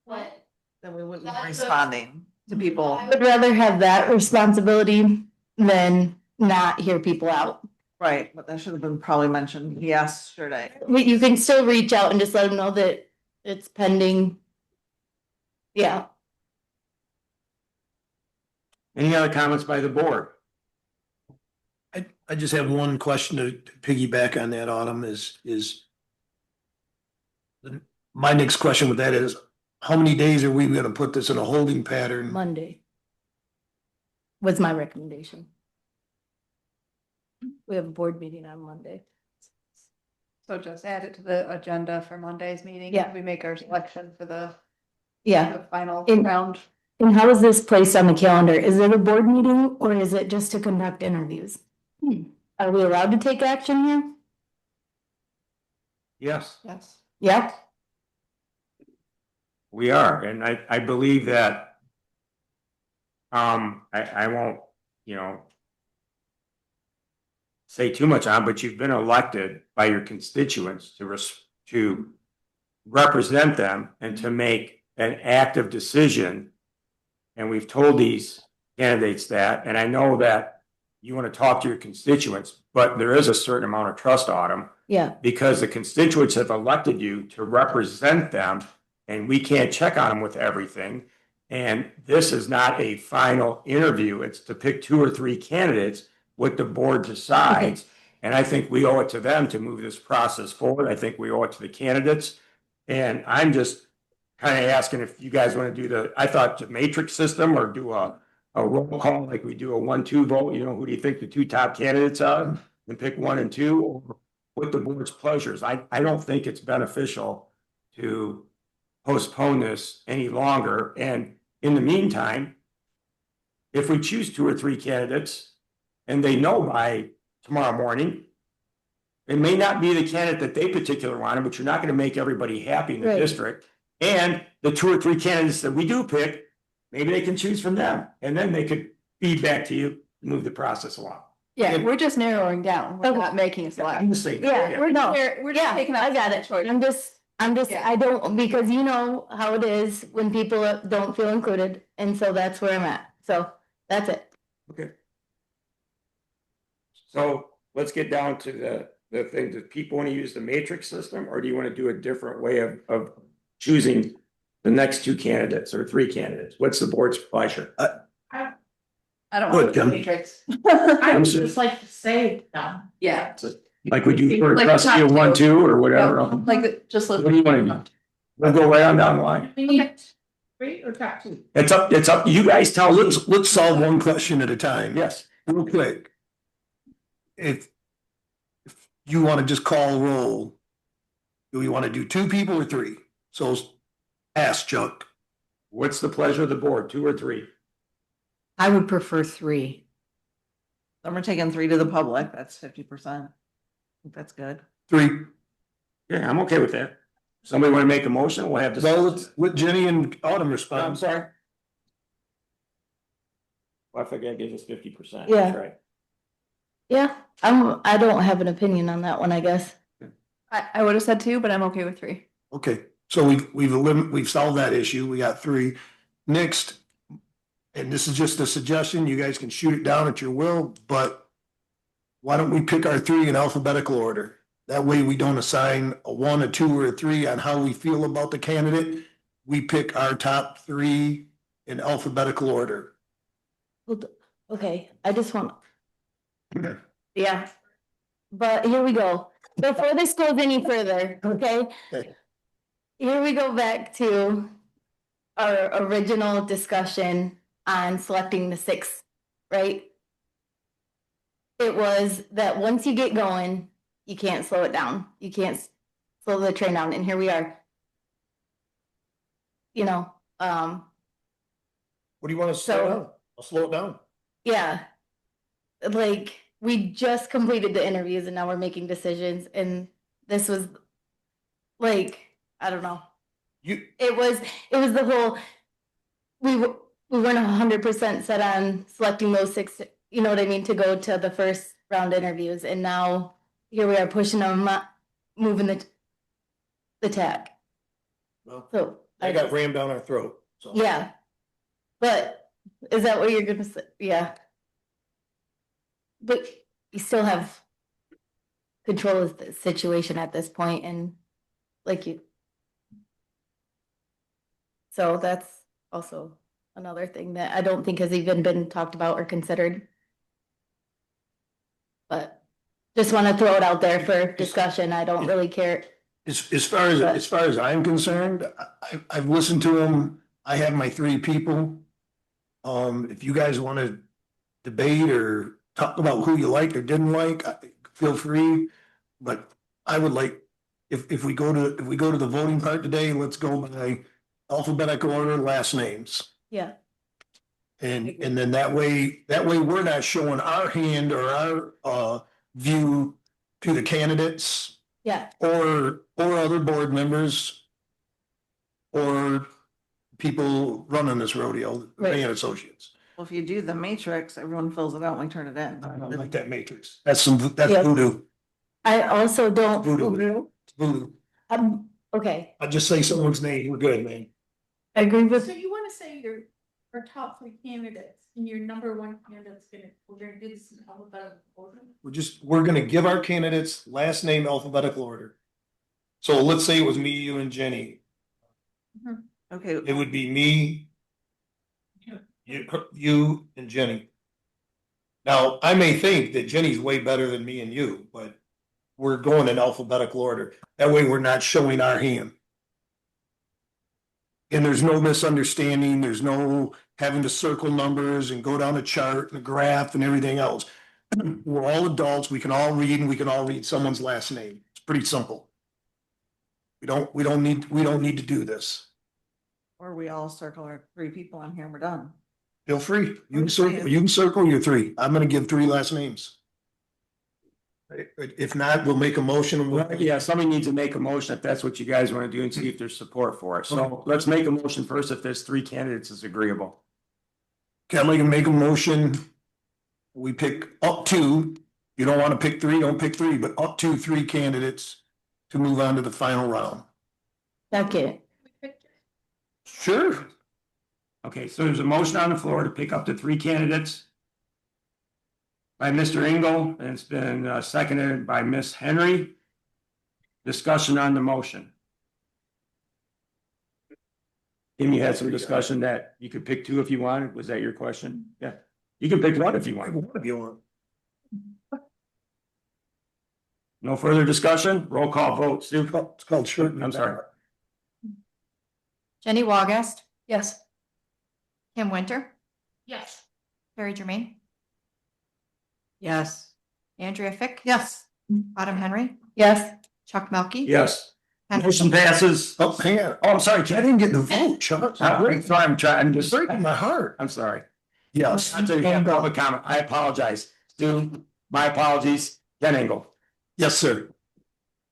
What? Then we wouldn't That's be a- responding to people. I would rather have that responsibility than not hear people out. Right, but that should have been probably mentioned yesterday. You can still reach out and just let them know that it's pending. Yeah. Any other comments by the board? I just have one question to piggyback on that, Autumn, is my next question with that is, how many days are we gonna put this in a holding pattern? Monday was my recommendation. We have a board meeting on Monday. So just add it to the agenda for Monday's meeting. Yeah. We make our selection for the Yeah. final In- round. And how is this placed on the calendar? Is it a board meeting or is it just to conduct interviews? Are we allowed to take action here? Yes. Yes. Yeah. We are, and I believe that, I won't, you know, say too much on, but you've been elected by your constituents to represent them and to make an active decision. And we've told these candidates that, and I know that you want to talk to your constituents, but there is a certain amount of trust on them. Yeah. Because the constituents have elected you to represent them, and we can't check on them with everything. And this is not a final interview. It's to pick 2 or 3 candidates, what the board decides. Okay. And I think we owe it to them to move this process forward. I think we owe it to the candidates. And I'm just kind of asking if you guys want to do I thought the matrix system or do a roll call like we do a 1-2 vote. You know, who do you think the 2 top candidates are? And pick 1 and 2, or what the board's pleasures. I don't think it's beneficial to postpone this any longer. And in the meantime, if we choose 2 or 3 candidates and they know by tomorrow morning, it may not be the candidate that they particularly wanted, but you're not going to make everybody happy in the Right. district. And the 2 or 3 candidates that we do pick, maybe they can choose from them, and then they could feed back to you, move the process along. Yeah, we're just narrowing down. We're not making a select. I'm just saying. Yeah, We're no, we're just yeah, taking I out got it. choice. I'm just, Yeah. I don't, because you know how it is when people don't feel included, and so that's where I'm at. So that's it. Okay. So let's get down to the thing. Do people want to use the matrix system, or do you want to do a different way of choosing the next 2 candidates or 3 candidates? What's the board's pleasure? I don't Good, want to Kim. matrix. I I'm would sorry. just like to say, Yeah. Like we do for Like trustee top of 1, 2. 2, or whatever. Like, just What do you want to do? We'll go right on down the line. okay, 3 or top 2? It's up. You guys tell me. Let's solve one question at a time. Yes. Real quick. If you want to just call roll, do we want to do 2 people or 3? So ask Chuck. What's the pleasure of the board? 2 or 3? I would prefer 3. Some are taking 3 to the public. That's 50%. I think that's good. 3. Yeah, I'm okay with that. Somebody want to make a motion? We'll have this. Well, let Jenny and Autumn I'm respond. sorry. Well, I forget, it gives us 50%. Yeah. That's right. Yeah, I don't have an opinion on that one, I guess. I would have said 2, but I'm okay with 3. Okay, so we've solved that issue. We got 3. Next, and this is just a suggestion, you guys can shoot it down at your will, but why don't we pick our 3 in alphabetical order? That way we don't assign a 1, a 2, or a 3 on how we feel about the candidate. We pick our top 3 in alphabetical order. Okay, I just want. Yeah, but here we go. Before this goes any further, okay? Okay. Here we go back to our original discussion on selecting the 6, right? It was that once you get going, you can't slow it down. You can't slow the train down, and here we are. You know, What do you want to slow down? I'll slow it down. yeah. Like, we just completed the interviews and now we're making decisions, and this was like, I don't know. It was the whole, we weren't 100% set on selecting those 6, you know what I mean, to go to the first round interviews, and now here we are pushing them, moving the tag. Well, So I got rammed down our throat, so. yeah, but is that what you're gonna say? Yeah. But you still have control of the situation at this point, and like you. So that's also another thing that I don't think has even been talked about or considered. But just want to throw it out there for discussion. I don't really care. As far as I'm concerned, I've listened to them. I have my 3 people. If you guys want to debate or talk about who you liked or didn't like, feel free. But I would like, if we go to the voting part today, let's go by alphabetical order, last names. Yeah. And then that way we're not showing our hand or our view to the candidates. Yeah. Or other board members, or people running this rodeo, Ray and Associates. Well, if you do the matrix, everyone fills it out and we turn it in. I don't like that matrix. That's Yeah. voodoo. I also don't. Voodoo. It's voodoo. Okay, I just say someone's name, we're good, man. I agree with, So you wanna say our top three candidates and your number one candidate's we're gonna do this in alphabetical order? We're gonna give our candidates last name alphabetical order. So let's say it was me, you and Jenny. Okay, It would be me, you and Jenny. Now, I may think that Jenny's way better than me and you, but we're going in alphabetical order. That way we're not showing our hand. And there's no misunderstanding, there's no having to circle numbers and go down a chart and a graph and everything else. We're all adults, we can all read and we can all read someone's last name. It's pretty simple. We don't need to do this. or we all circle our 3 people on here and we're done. Feel free. You can circle your 3. I'm gonna give 3 last names. If not, we'll make a motion and we'll. Yeah, somebody needs to make a motion if that's what you guys want to do and see if there's support for it. So let's make a motion first if there's 3 candidates is agreeable. Can I make a motion? We pick up to, you don't want to pick 3, don't pick 3, but up to 3 candidates to move on to the final round. second, Sure. Okay, so there's a motion on the floor to pick up to 3 candidates by Mr. Engel, and it's been seconded by Ms. Henry. Discussion on the motion. Kim, you had some discussion that you could pick 2 if you wanted. Was that your question? Yeah, you can pick 1 if you want. One if you want. No further discussion? Roll call vote. Sue? It's called short. I'm sorry. Jenny Walgast, Yes. Kim Winter, Yes. Carrie Germain, Yes. Andrea Fick. Yes. Autumn Henry, yes, Chuck Melkey. Yes. Henry- Motion passes. Oh, hang on. Oh, I'm sorry, I Ken. didn't get the vote, Chuck. I'm sorry, I'm trying, I'm just, Breaking my heart. I'm sorry. Yes. Not to have public comment. I apologize. Stu, my apologies. Ken Engel. Yes, sir.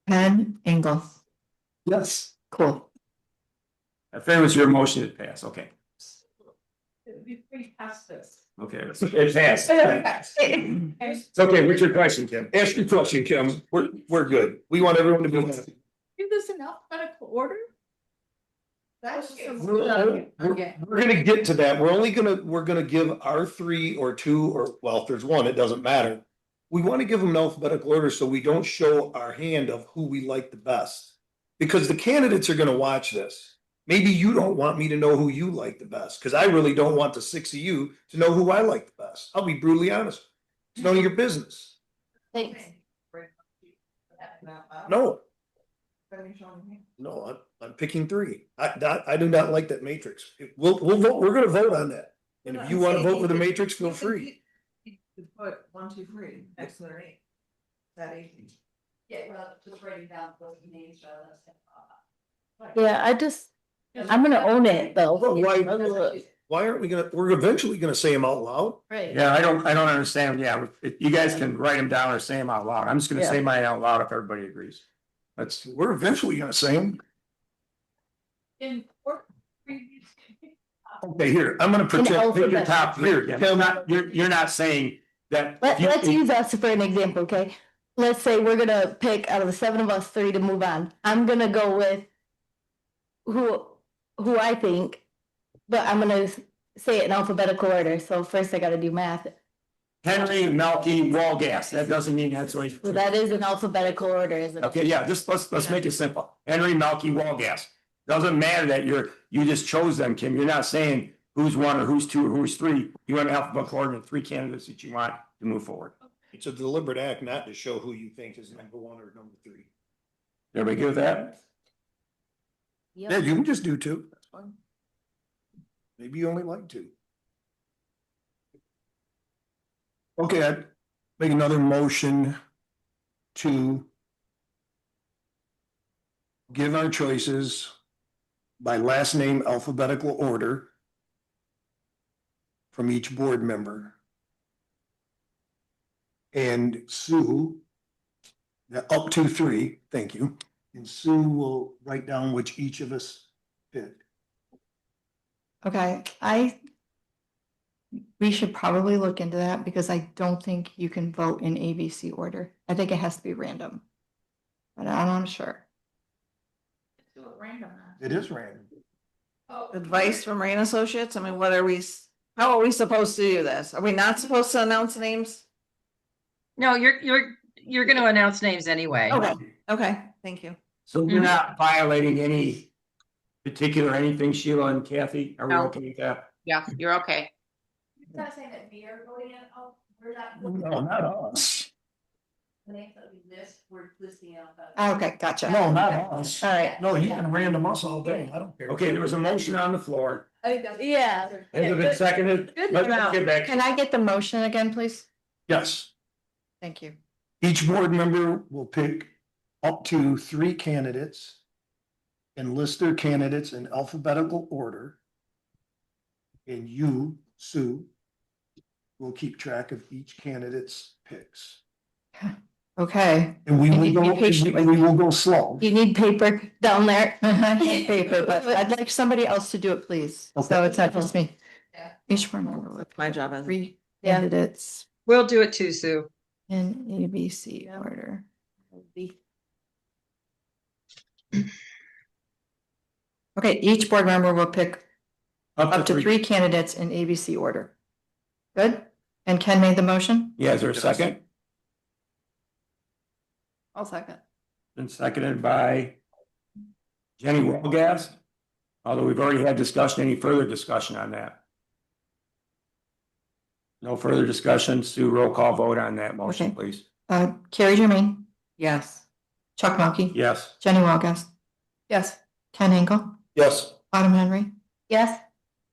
Pen Engel. Yes. Cool. I figured it was your motion to pass. Okay. It'd be pretty past this. Okay. It passed. It's okay. What's your question, Kim? Ask your question, Kim. We're good. We want everyone to be happy. Do this in alphabetical order? That's. We're gonna get to that. We're gonna give our 3 or 2 or, well, if there's 1, it doesn't matter. We want to give them in alphabetical order so we don't show our hand of who we like the best. Because the candidates are gonna watch this. Maybe you don't want me to know who you like the best, because I really don't want the 6 of you to know who I like the best. I'll be brutally honest. It's none of your business. thanks. No. No, I'm picking 3. I do not like that matrix. We'll vote, we're gonna vote on that. And if you want to vote for the matrix, feel free. You put 1, 2, 3 next to their name. That easy. Yeah, well, just writing down those names, I'm gonna own it though. Why aren't we gonna, we're eventually gonna say them out loud? Right. Yeah, I don't understand. Yeah, you guys can write them down or say them out loud. I'm just gonna say mine out loud if everybody agrees. We're eventually gonna say them. In or previous. Okay, here, I'm gonna pretend. Pick your top 3. You're not saying that. Let's use us for an example, okay? Let's say we're gonna pick out of the 7 of us 3 to move on. I'm gonna go with who I think, but I'm gonna say it in alphabetical order. So first I gotta do math. Henry, Melky, Walgas. That doesn't mean that's what. So that is in alphabetical order, isn't it? Okay, yeah, just let's make it simple. Henry, Melky, Walgas. Doesn't matter that you just chose them, Kim. You're not saying who's 1 or who's 2 or who's 3. You want alphabetical order and 3 candidates that you want to move forward. It's a deliberate act not to show who you think is number 1 or number 3. Everybody good with that? Yeah, you can just do 2. That's fine. Maybe you only like 2. Okay, I'd make another motion to give our choices by last name alphabetical order from each board member. And Sue, up to 3, thank you. And Sue will write down which each of us picked. Okay, we should probably look into that because I don't think you can vote in ABC order. I think it has to be random. But I'm not sure. Do it random. It is random. Advice from Rain Associates? I mean, how are we supposed to do this? Are we not supposed to announce names? No, you're going to announce names anyway. Okay, thank you. So we're not violating any particular anything, Sheila and Kathy? Are we No. okay with that? Yeah, you're okay. It's not saying that we are voting it, oh, we're not. No, not us. The names that we list, we're listing out. Okay, gotcha. No, not us. All right. No, you can random us all day. I don't care. Okay, there was a motion on the floor. I think that's. Yeah. Has it been seconded? Good. Let's get back. Can I get the motion again, please? Yes. Thank you. Each board member will pick up to 3 candidates and list their candidates in alphabetical order. And you, Sue, will keep track of each candidate's picks. Okay. And we You will need to be go, patient with we me. will go slow. You need paper down there. I need paper, but I'd like somebody else to do it, please. So it's not just me. Yeah. Each board member with My job is. 3 Yeah. candidates We'll do it too, Sue. in ABC order. Okay, each board member will pick up to 3 candidates in ABC order. Good? And Ken made the motion? Yeah, is there a second? I'll second. Been seconded by Jenny Walgas. Although we've already had discussion, any further discussion on that? No further discussion. Sue, roll call vote on that motion, Okay. please. Carrie Germain, Yes. Chuck Melkey, Yes. Jenny Walgas, Yes. Ken Hinkle, Yes. Autumn Henry, Yes.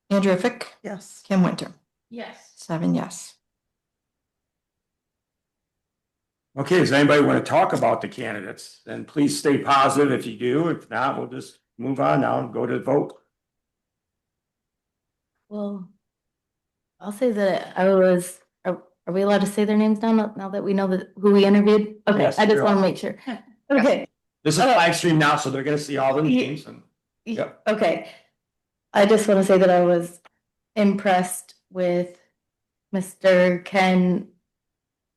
Andrea Fick, Yes. Kim Winter. Yes. 7 yes. Okay, does anybody want to talk about the candidates? Then please stay positive if you do. If not, we'll just move on now and go to the vote. Well, I'll say that are we allowed to say their names now that we know who we interviewed? Okay, Yes, I just you're want to on. make sure. Okay. This is live stream now, so they're gonna see all the names and. Yep. Okay. I just want to say that I was impressed with Mr. Ken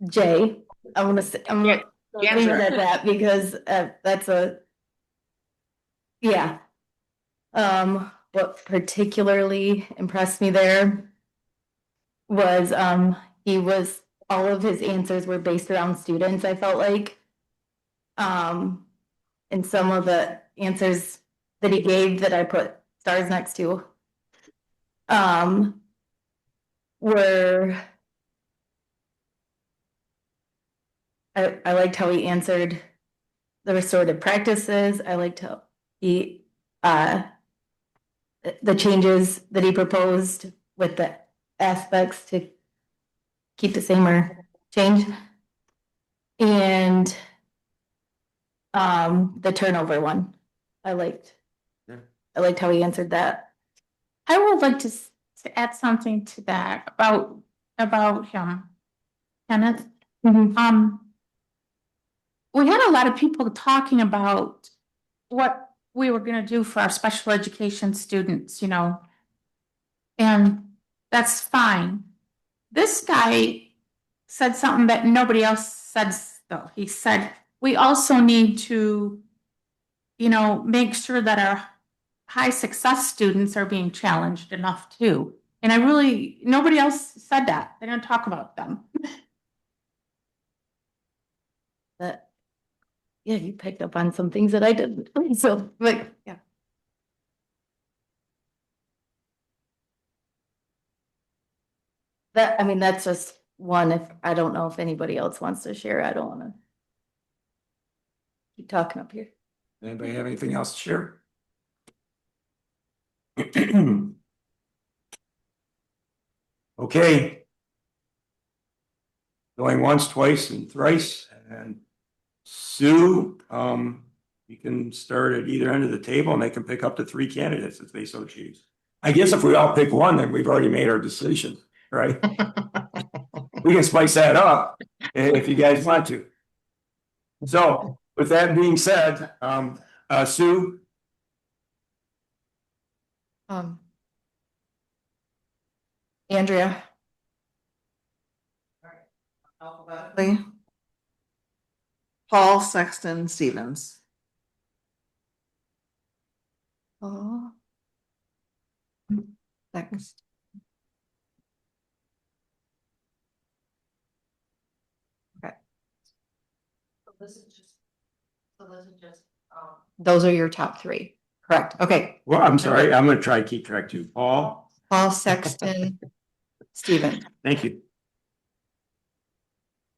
J. I'm gonna say, I'm gonna Yeah, leave it sure. at that because that's yeah. What particularly impressed me there was all of his answers were based around students, I felt like. And some of the answers that he gave that I put stars next to were I liked how he answered the restorative practices. I liked how he the changes that he proposed with the aspects to keep the same or change. And the turnover one, I liked. Yeah. I liked how he answered that. I would like to add something to that about him. Kenneth, we had a lot of people talking about what we were gonna do for our special education students, you know. And that's fine. This guy said something that nobody else said though. He said, we also need to, you know, make sure that our high success students are being challenged enough too. And nobody else said that. They didn't talk about them. But yeah, you picked up on some things that I didn't. So like, yeah. That's just one. If I don't know if anybody else wants to share, I don't want to keep talking up here. Anybody have anything else to share? Okay. Going once, twice, and thrice, and Sue, you can start at either end of the table and they can pick up to 3 candidates if they so choose. I guess if we all pick one, then we've already made our decision, right? We can spice that up if you guys want to. So with that being said, Sue, Andrea, Alphabetically. Paul Sexton Stevens. oh. Next. Okay. Those are your top three, correct? Okay. Well, I'm sorry, I'm gonna try to keep track too. Paul, Paul Sexton, Stephen. thank you.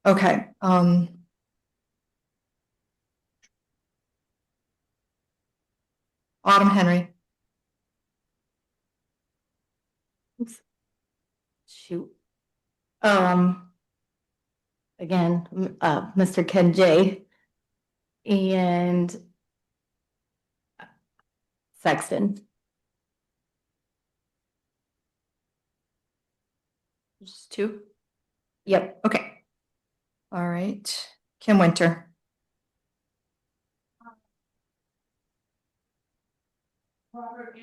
Okay, Autumn Henry. Oops. Shoot. Again, Mr. Ken J. And Sexton. Just two. Yep. Okay. All right. Kim Winter. Robert,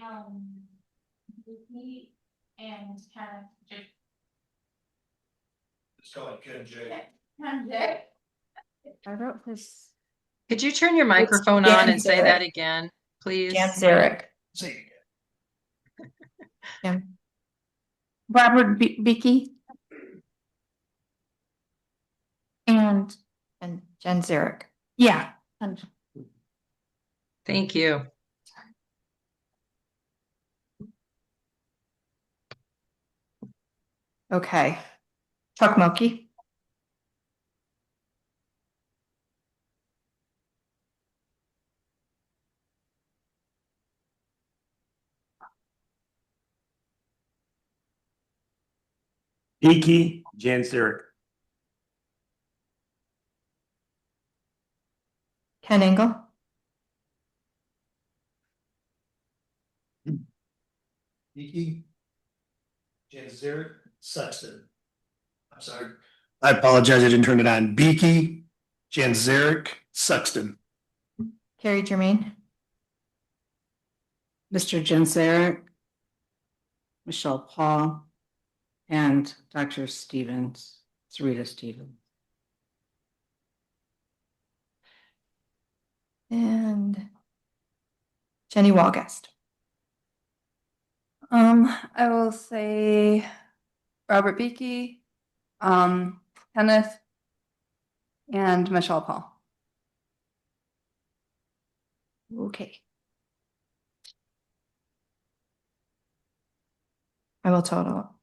Vicky and kind of just. It's called Ken J. Ken J. I wrote this. Could you turn your microphone Jan on and say Zarek. that again, please? Jan Zarek. Say it again. Kim. Robert Bicky. And Jen Zarek. yeah. Thank you. Okay. Chuck Milky. Beaky, Jan Zurich. Ken Engel. Beaky, Janzeric, Sexton. I'm sorry. I apologize, I didn't turn it on. Beaky, Janzeric, Sexton. Carrie Germain. Mr. Jensaric, Michelle Paul, and Dr. Stevens, Sarita Stevens. And Jenny Walgast. I will say Robert Beakey, Kenneth, and Michelle Paul. Okay. I will total up.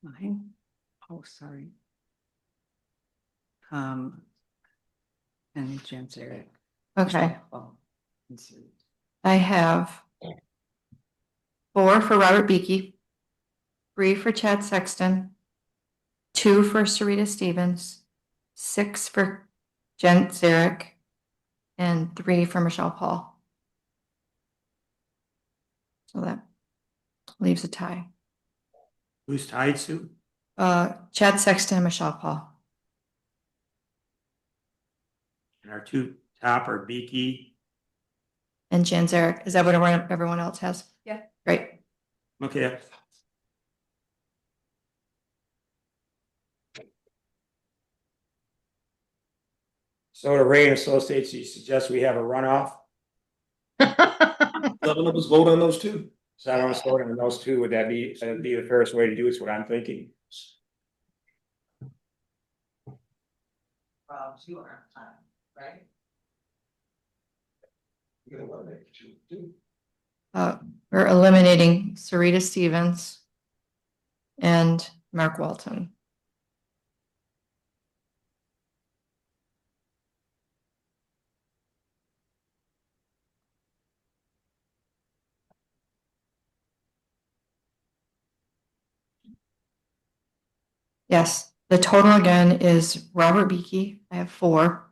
Mine? Oh, sorry. And Jensaric. Okay. And Sarita. I have 4 for Robert Beakey, 3 for Chad Sexton, 2 for Sarita Stevens, 6 for Jen Zarek, and 3 for Michelle Paul. So that leaves a tie. Who's tied, Sue? Chad Sexton and Michelle Paul. And our two top are Beaky. And Jan Zarek. Is that what everyone else has? Yeah. Great. Okay. So to Ray and Associates, you suggest we have a runoff? Let us vote on those two. So I don't vote on those two. Would that be the fairest way to do it? Is what I'm thinking. You are on time, right? We're eliminating Sarita Stevens and Mark Walton. Yes, the total again is Robert Beakey, I have 4.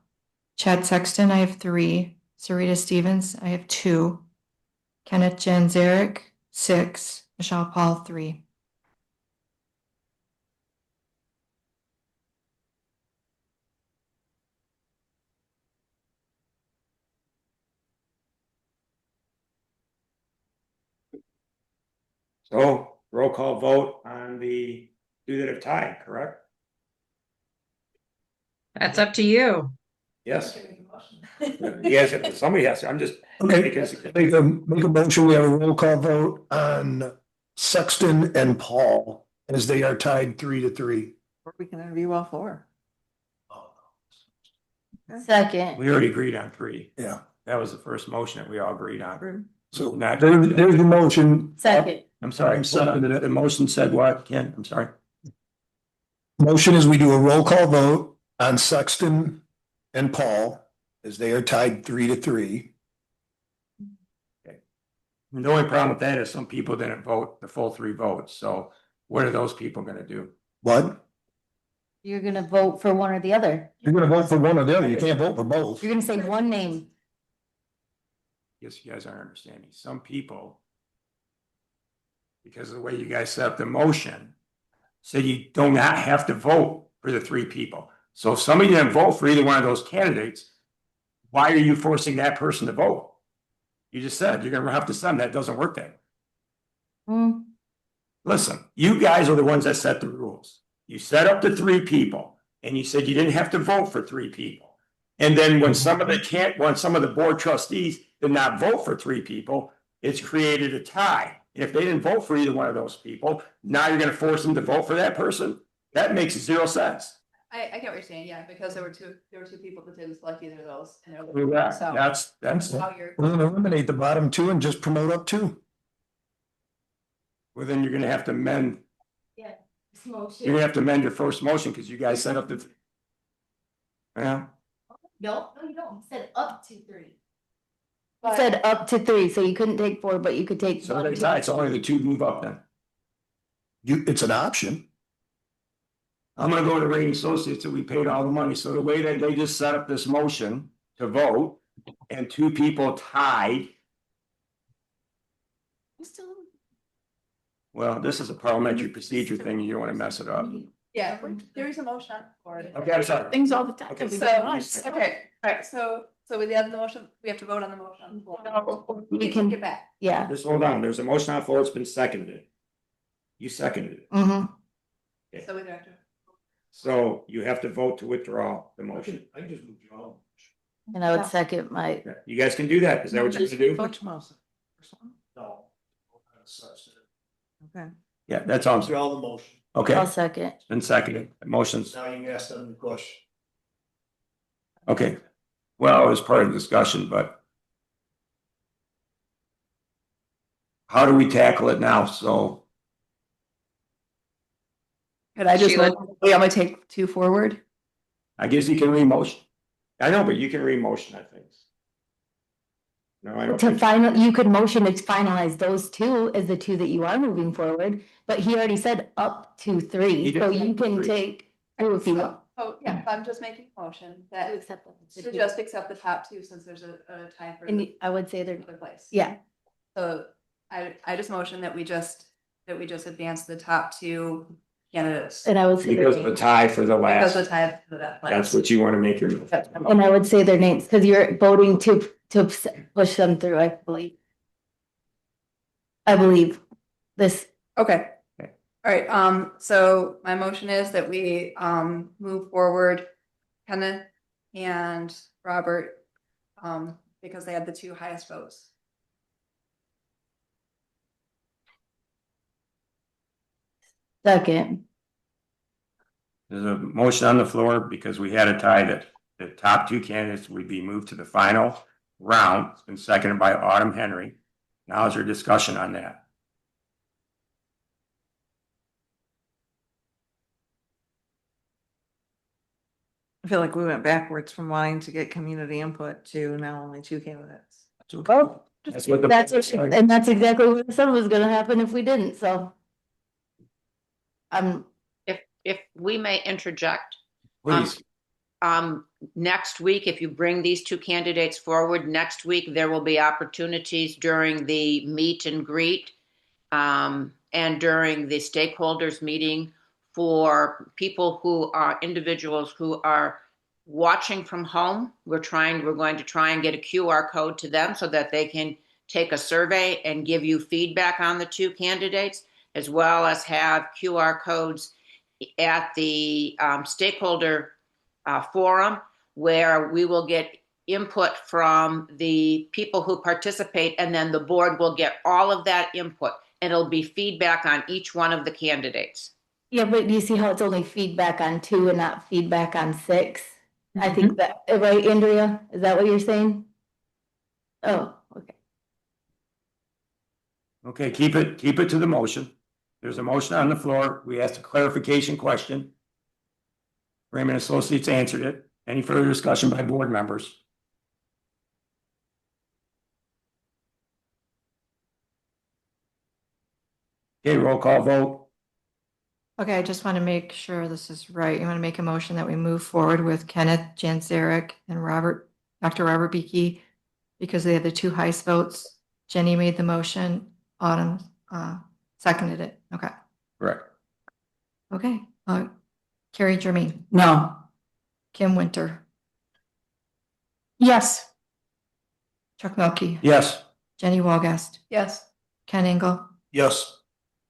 Chad Sexton, I have 3. Sarita Stevens, I have 2. Kenneth Janzarek, 6. Michelle Paul, 3. So roll call vote on the two that have tied, correct? That's up to you. Yes. Yes, somebody has to. I'm just. Okay, because make a motion, we have a roll call vote on Sexton and Paul as they are tied 3-3. Or we can interview all four. Second. we already agreed on 3. Yeah, That was the first motion that we all agreed on. so Not- there's your motion. Second. I'm sorry. I'm seconded it. The motion said what, Ken? I'm sorry. Motion is we do a roll call vote on Sexton and Paul as they are tied 3-3. The only problem with that is some people didn't vote the full 3 votes. So what are those people gonna do? What? You're gonna vote for one or the other. You're gonna vote for one or the other. You can't vote for both. You're gonna say one name. Guess you guys aren't understanding. Some people, because of the way you guys set up the motion, said you do not have to vote for the 3 people. So if somebody didn't vote for either one of those candidates, why are you forcing that person to vote? You just said you're gonna have to send. That doesn't work that way. Listen, you guys are the ones that set the rules. You set up the 3 people and you said you didn't have to vote for 3 people. And then when some of the board trustees did not vote for 3 people, it's created a tie. If they didn't vote for either one of those people, now you're gonna force them to vote for that person? That makes 0 sense. I get what you're saying, yeah, because there were two people that didn't select either of those. And they're Correct. so That's, how you're. We're gonna eliminate the bottom 2 and just promote up 2. well, then you're gonna have to amend, Yeah. you're gonna have to amend your first motion because you guys set up the. Yeah, No, you don't. You said up to 3. But- You said up to 3, so you couldn't take 4, but you could take so one. they tie, so only the 2 move up then. It's an option. I'm gonna go to Rain Associates that we paid all the money, so the way that they just set up this motion to vote and 2 people tied. Well, this is a parliamentary procedure thing, you don't wanna mess it up. Yeah, there is a motion for it. Okay, I'm sorry. Things all the time. Okay. So, okay, all right, so with the other motion, we have to vote on the motion. We can, Get back. yeah. Just hold on, there's a motion on the floor, it's been seconded. You seconded it, Mm-hmm. So we have to. so you have to vote to withdraw the motion. I just withdraw. And I would second my, You guys can do that, is that what you're gonna do? Which motion? No. Okay. Yeah, that's all I'm saying. Withdraw the motion. Okay, I'll it's second. been seconded, the motion's, Now you can ask them the question. okay. Well, it was part of the discussion, but. How do we tackle it now? So, Could I just, Sheila? I'm gonna take 2 forward? I guess you can re-motion. I know, but you can re-motion, I think. No, I don't. To think- final, you could motion to finalize those 2 as the 2 that you are moving forward, but he already said up to 3, He did. so you can 3. take 2 if you want. Oh, yeah, I'm just making a motion To that accept them. to just accept the top 2 since there's a tie for And the I would say they're, other place. yeah, So I just motion that we just advance the top 2 candidates. and I would say. their Because of the names. tie for the Because the last, tie for that place. that's what you want to make your. And I would say their names, because you're voting to push them through, I believe. I believe this, Okay. Okay. All right, so my motion is that we move forward Kenneth and Robert because they had the 2 highest votes. second, There's a motion on the floor because we had a tie that the top 2 candidates would be moved to the final round. It's been seconded by Autumn Henry. Now is there discussion on that? I feel like we went backwards from wanting to get community input to now only 2 candidates. well, That's what the. that's what, and that's exactly what I said was gonna happen if we didn't, so. If we may interject, Please, next week, if you bring these 2 candidates forward, next week, there will be opportunities during the meet and greet and during the stakeholders meeting for people who are individuals who are watching from home. We're going to try and get a QR code to them so that they can take a survey and give you feedback on the two candidates, as well as have QR codes at the stakeholder forum, where we will get input from the people who participate, and then the board will get all of that input, and it'll be feedback on each one of the candidates. Yeah, but do you see how it's only feedback on 2 and not feedback on 6? I think that, right, Andrea? Is that what you're saying? Oh, okay. Okay, keep it to the motion. There's a motion on the floor. We asked a clarification question. Raymond Associates answered it. Any further discussion by board members? Okay, roll call vote. Okay, I just want to make sure this is right. You want to make a motion that we move forward with Kenneth Janzarek and Dr. Robert Beakey, because they had the 2 highest votes. Jenny made the motion, Autumn seconded it. Okay. Correct. Okay. Carrie Jermaine, No. Kim Winter, Yes. Chuck Melkey, Yes. Jenny Walgast, Yes. Ken Engel, Yes.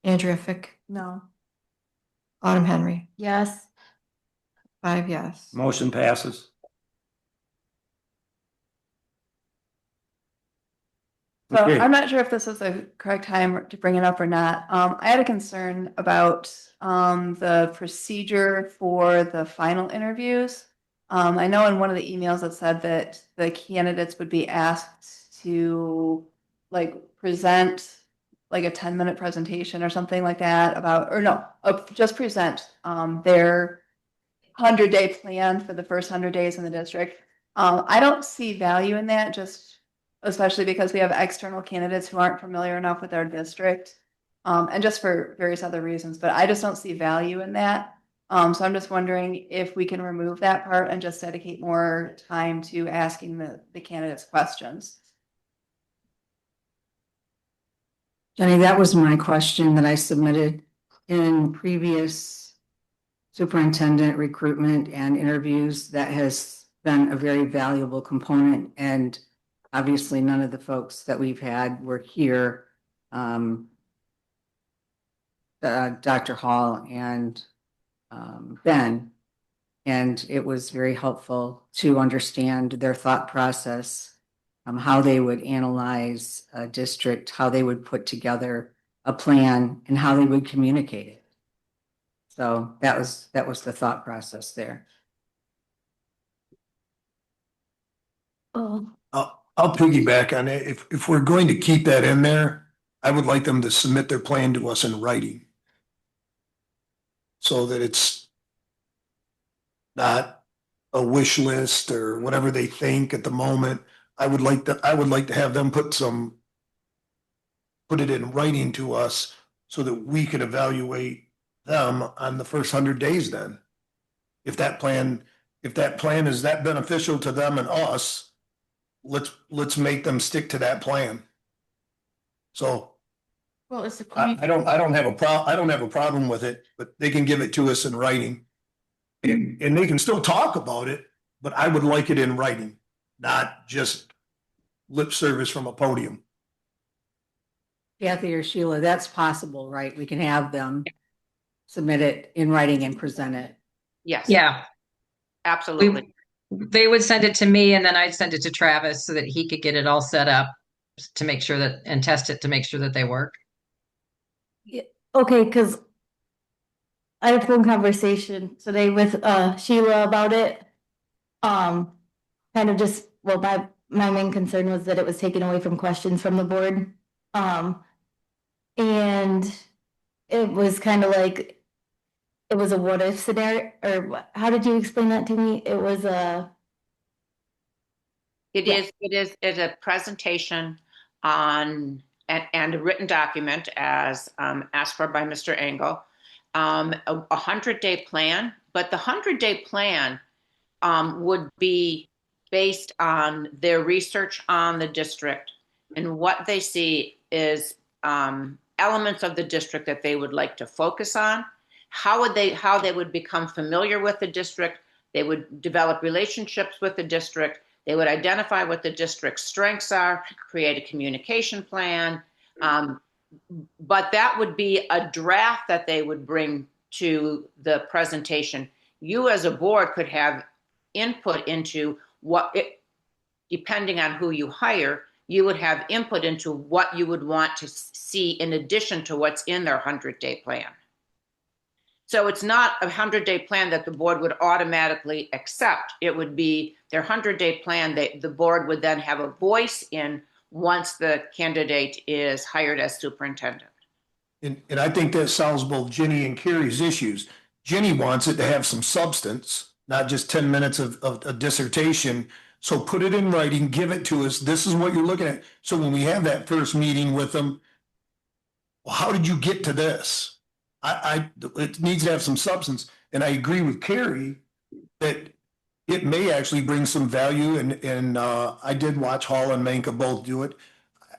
Andrea Fick, No. Autumn Henry, Yes. 5 yes. Motion passes. So Okay. I'm not sure if this is the correct time to bring it up or not. I had a concern about the procedure for the final interviews. I know in one of the emails it said that the candidates would be asked to present like a 10-minute presentation or something like that about, or no, just present their 100-day plan for the first 100 days in the district. I don't see value in that, especially because we have external candidates who aren't familiar enough with our district, and just for various other reasons, but I just don't see value in that. So I'm just wondering if we can remove that part and just dedicate more time to asking the candidates questions. Jenny, that was my question that I submitted in previous superintendent recruitment and interviews. That has been a very valuable component, and obviously none of the folks that we've had were here. Dr. Hall and Ben, and it was very helpful to understand their thought process, how they would analyze a district, how they would put together a plan, and how they would communicate it. So that was the thought process there. Oh, I'll piggyback on it. If we're going to keep that in there, I would like them to submit their plan to us in writing, so that it's not a wish list or whatever they think at the moment. I would like to have them put it in writing to us so that we could evaluate them on the first 100 days then. If that plan is that beneficial to them and us, let's make them stick to that plan. So well, it's a I don't have a problem with it, but they can give it to us in writing. And they can still talk about it, but I would like it in writing, not just lip service from a podium. Kathy or Sheila, that's possible, right? We can have them submit it in writing and present it. Yes. Yeah. Absolutely. They would send it to me, and then I'd send it to Travis so that he could get it all set up to make sure that, and test it to make sure that they work. okay, because I had a phone conversation today with Sheila about it. Kind of just, well, my main concern was that it was taken away from questions from the board. And it was kind of like, it was a what if scenario, or how did you explain that to me? It was It is a presentation on, and a written document as asked for by Mr. Engel, a 100-day plan, but the 100-day plan would be based on their research on the district, and what they see is elements of the district that they would like to focus on, how they would become familiar with the district, they would develop relationships with the district, They would identify what the district's strengths are, create a communication plan. But that would be a draft that they would bring to the presentation. You as a board could have input into depending on who you hire, you would have input into what you would want to see in addition to what's in their 100-day plan. So it's not a 100-day plan that the board would automatically accept. It would be their 100-day plan that the board would then have a voice in once the candidate is hired as superintendent. And I think that solves both Jenny and Carrie's issues. Jenny wants it to have some substance, not just 10 minutes of a dissertation. So put it in writing, give it to us. This is what you're looking at. So when we have that first meeting with them, well, how did you get to this? It needs to have some substance. And I agree with Carrie that it may actually bring some value. And I did watch Hall and Manka both do it.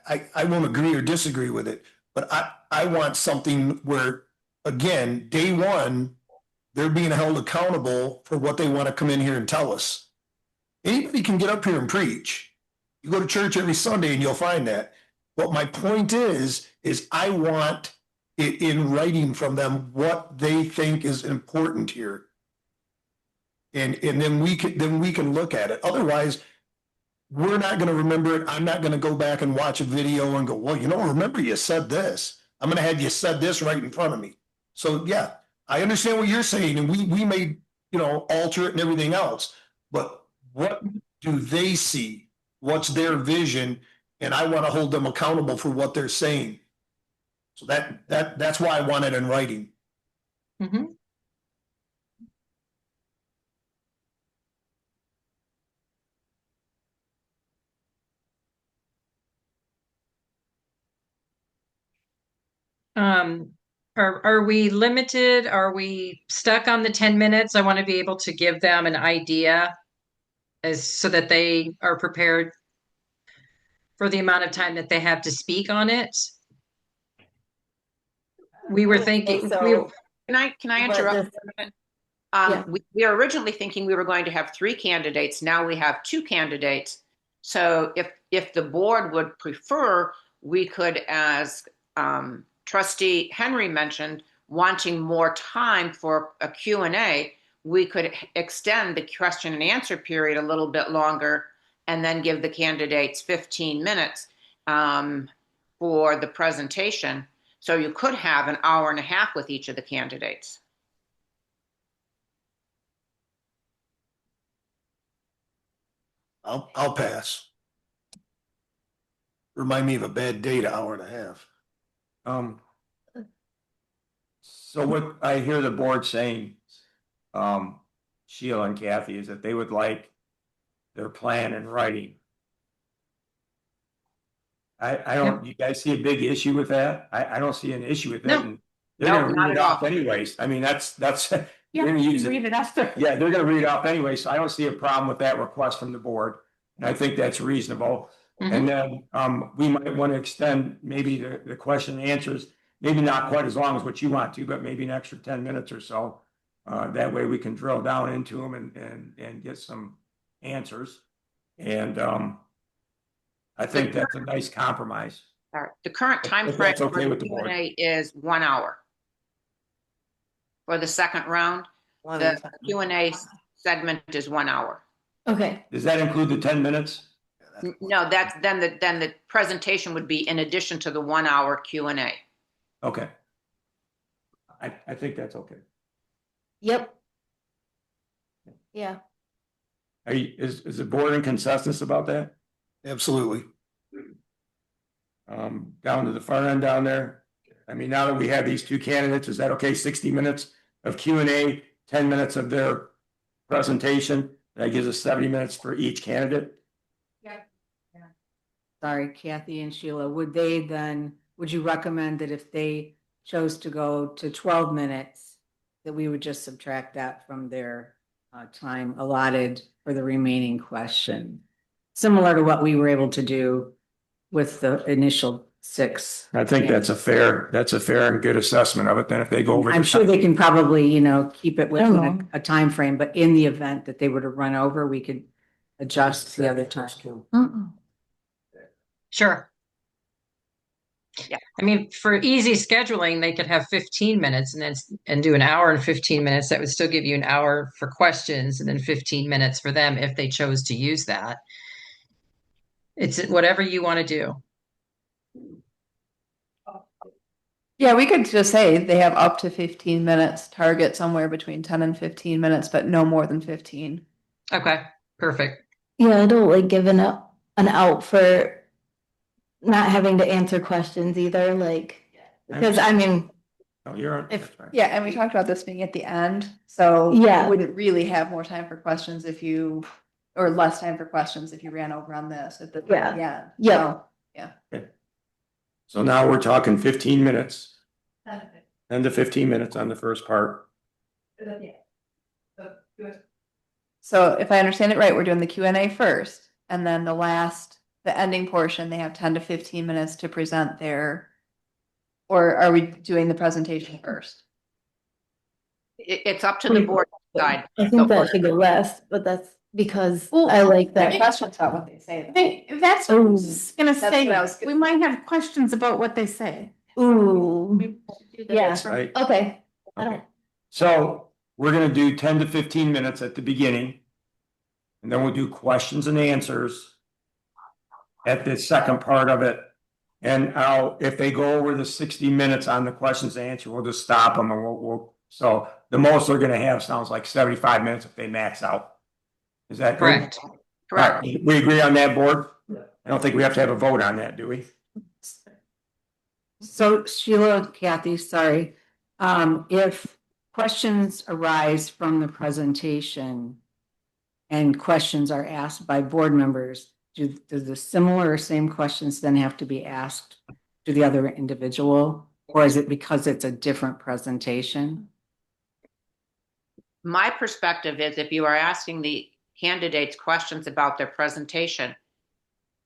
I won't agree or disagree with it, but I want something where, again, day one, they're being held accountable for what they want to come in here and tell us. Anybody can get up here and preach. You go to church every Sunday and you'll find that. What my point is I want it in writing from them what they think is important here. And then we can look at it. Otherwise, we're not going to remember it. I'm not going to go back and watch a video and go, well, remember you said this. I'm going to have you said this right in front of me. So yeah, I understand what you're saying, and we may, alter it and everything else, but what do they see? What's their vision? And I want to hold them accountable for what they're saying. So that's why I want it in writing. Mm-hmm. Are we limited? Are we stuck on the 10 minutes? I want to be able to give them an idea so that they are prepared for the amount of time that they have to speak on it. We were thinking. So, Can I interrupt for a minute? Yeah. We were originally thinking we were going to have 3 candidates. Now we have 2 candidates. So if the board would prefer, we could, as Trustee Henry mentioned, wanting more time for a Q&A, we could extend the question and answer period a little bit longer and then give the candidates 15 minutes for the presentation. So you could have an hour and a half with each of the candidates. I'll pass. Remind me of a bad date, an hour and a half. So what I hear the board saying, Sheila and Kathy, is that they would like their plan in writing. I don't, you guys see a big issue with that? I don't see an issue with that. No. They're No, gonna not read it at off all. anyways. I mean, that's, they're Yeah, gonna use it. read it after. Yeah, they're gonna read it off anyway, so I don't see a problem with that request from the board. And I think that's reasonable. And then we might want to extend maybe the question and answers, maybe not quite as long as what you want to, but maybe an extra 10 minutes or so. That way we can drill down into them and get some answers. And I think that's a nice compromise. All right. The current time If frame that's okay for with the the board. Q&A is 1 hour. For the second round, the Q&A segment is 1 hour. okay. Does that include the 10 minutes? No, that's then the presentation would be in addition to the 1 hour Q&A. Okay. I think that's okay. Yep. Yeah. Is the board in consensus about that? Absolutely. Down to the far end down there. I mean, now that we have these 2 candidates, is that okay? 60 minutes of Q&A, 10 minutes of their presentation. That gives us 70 minutes for each candidate. Sorry, Kathy and Sheila, would you recommend that if they chose to go to 12 minutes, that we would just subtract that from their time allotted for the remaining question? Similar to what we were able to do with the initial 6. I think that's a fair and good assessment of it. Then if they go over. I'm sure they can probably, keep it within a time frame, but in the event that they were to run over, we could adjust the other time. Sure. Yeah. I mean, for easy scheduling, they could have 15 minutes and do an hour and 15 minutes. That would still give you an hour for questions and then 15 minutes for them if they chose to use that. It's whatever you want to do. Yeah, we could just say they have up to 15 minutes, target somewhere between 10 and 15 minutes, but no more than 15. Okay, perfect. Yeah, I don't like giving up an out for not having to answer questions either, like, because I mean, Oh, you're on. If, that's right. yeah, and we talked about this being at the end, so Yeah. you wouldn't really have more time for questions if you, or less time for questions if you ran over on this at the Yeah. end. Yeah. So, So now we're talking 15 minutes, 10 to 15 minutes on the first part. so if I understand it right, we're doing the Q&A first, and then the ending portion, they have 10 to 15 minutes to present their, or are we doing the presentation first? It's up to the board to decide. I think that should go last, but that's because I like That that. question's about what they say. That's what I was gonna That's say. what I was gonna We might have questions about what they say. Ooh, yeah, Right? okay. I Okay. don't, So we're gonna do 10 to 15 minutes at the beginning. And then we'll do questions and answers at the second part of it. And if they go over the 60 minutes on the questions and answer, we'll just stop them and so the most they're gonna have sounds like 75 minutes if they max out. Is that good? Correct. All Correct. right, we agree on that, board? I don't think we have to have a vote on that, do we? So Sheila, Kathy, sorry. If questions arise from the presentation and questions are asked by board members, do the similar or same questions then have to be asked to the other individual? Or is it because it's a different presentation? My perspective is if you are asking the candidates questions about their presentation,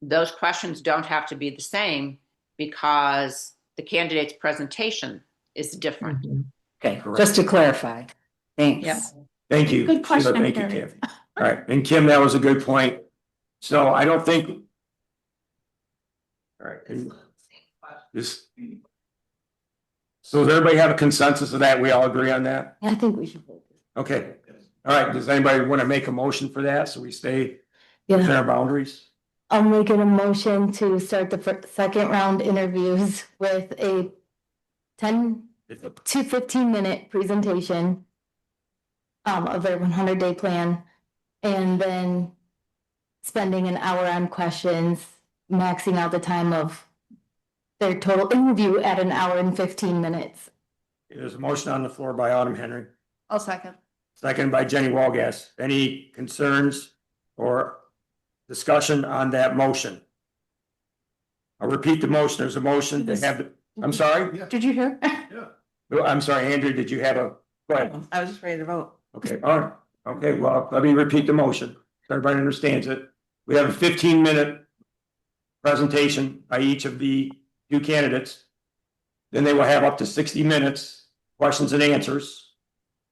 those questions don't have to be the same because the candidate's presentation is different. Okay, Correct. just to clarify. Thanks. Yep. Thank you. Good question, Sheila, thank you, Carrie. Kathy. All right, and Kim, that was a good point. So I don't think. All right. and This. So does everybody have a consensus of that? We all agree on that? I think we should vote. Okay. All right, does anybody want to make a motion for that? So we stay within Yeah, our boundaries? I'll make an motion to start the second round interviews with a 10 to 15-minute presentation of their 100-day plan, and then spending an hour on questions, maxing out the time of their total interview at an hour and 15 minutes. There's a motion on the floor by Autumn Henry, I'll second. second by Jenny Walgas. Any concerns or discussion on that motion? I'll repeat the motion. There's a motion to have, I'm sorry? Did you hear? I'm sorry, Andrew, did you have go ahead? I was just ready to vote. Okay, all right. Okay, well, let me repeat the motion. So everybody understands it. We have a 15-minute presentation by each of the two candidates. Then they will have up to 60 minutes, questions and answers,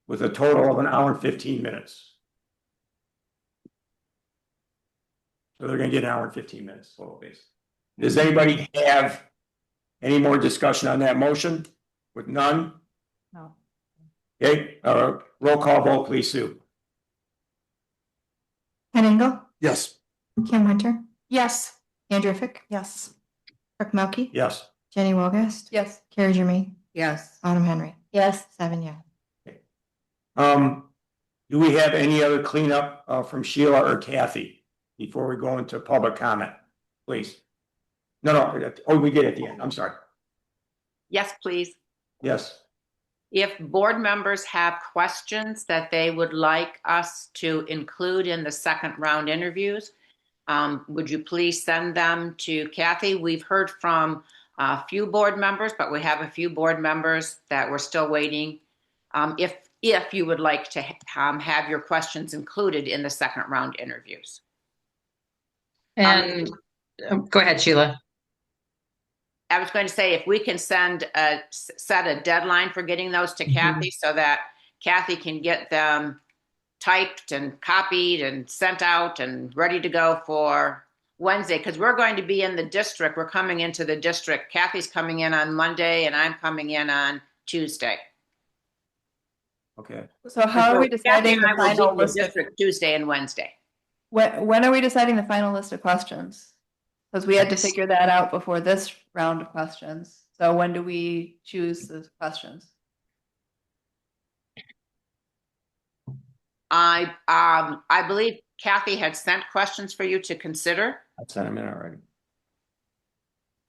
with a total of an hour and 15 minutes. So they're gonna get an hour and 15 minutes total base. Does anybody have any more discussion on that motion? With none? No. Okay, roll call vote, please, Sue. Ken Engel? Yes. Kim Winter? Yes. Andrew Fick? Yes. Brooke Melky? Yes. Jenny Wolgast? Yes. Carrie Germain? Yes. Autumn Henry? Yes. 7 yes. Do we have any other cleanup from Sheila or Kathy before we go into public comment, please? No, we get it at the end. I'm sorry. Yes, please. Yes. If board members have questions that they would like us to include in the second round interviews, would you please send them to Kathy? We've heard from a few board members, but we have a few board members that we're still waiting. If you would like to have your questions included in the second round interviews. And go ahead, Sheila. I was going to say, if we can set a deadline for getting those to Kathy so that Kathy can get them typed and copied and sent out and ready to go for Wednesday, because we're going to be in the district. We're coming into the district. Kathy's coming in on Monday and I'm coming in on Tuesday. Okay. So how are we Kathy deciding and I the will be final in the list of, district Tuesday and Wednesday. when are we deciding the final list of questions? Because we had to figure that out before this round of questions. So when do we choose the questions? I believe Kathy had sent questions for you to consider. I sent them in already.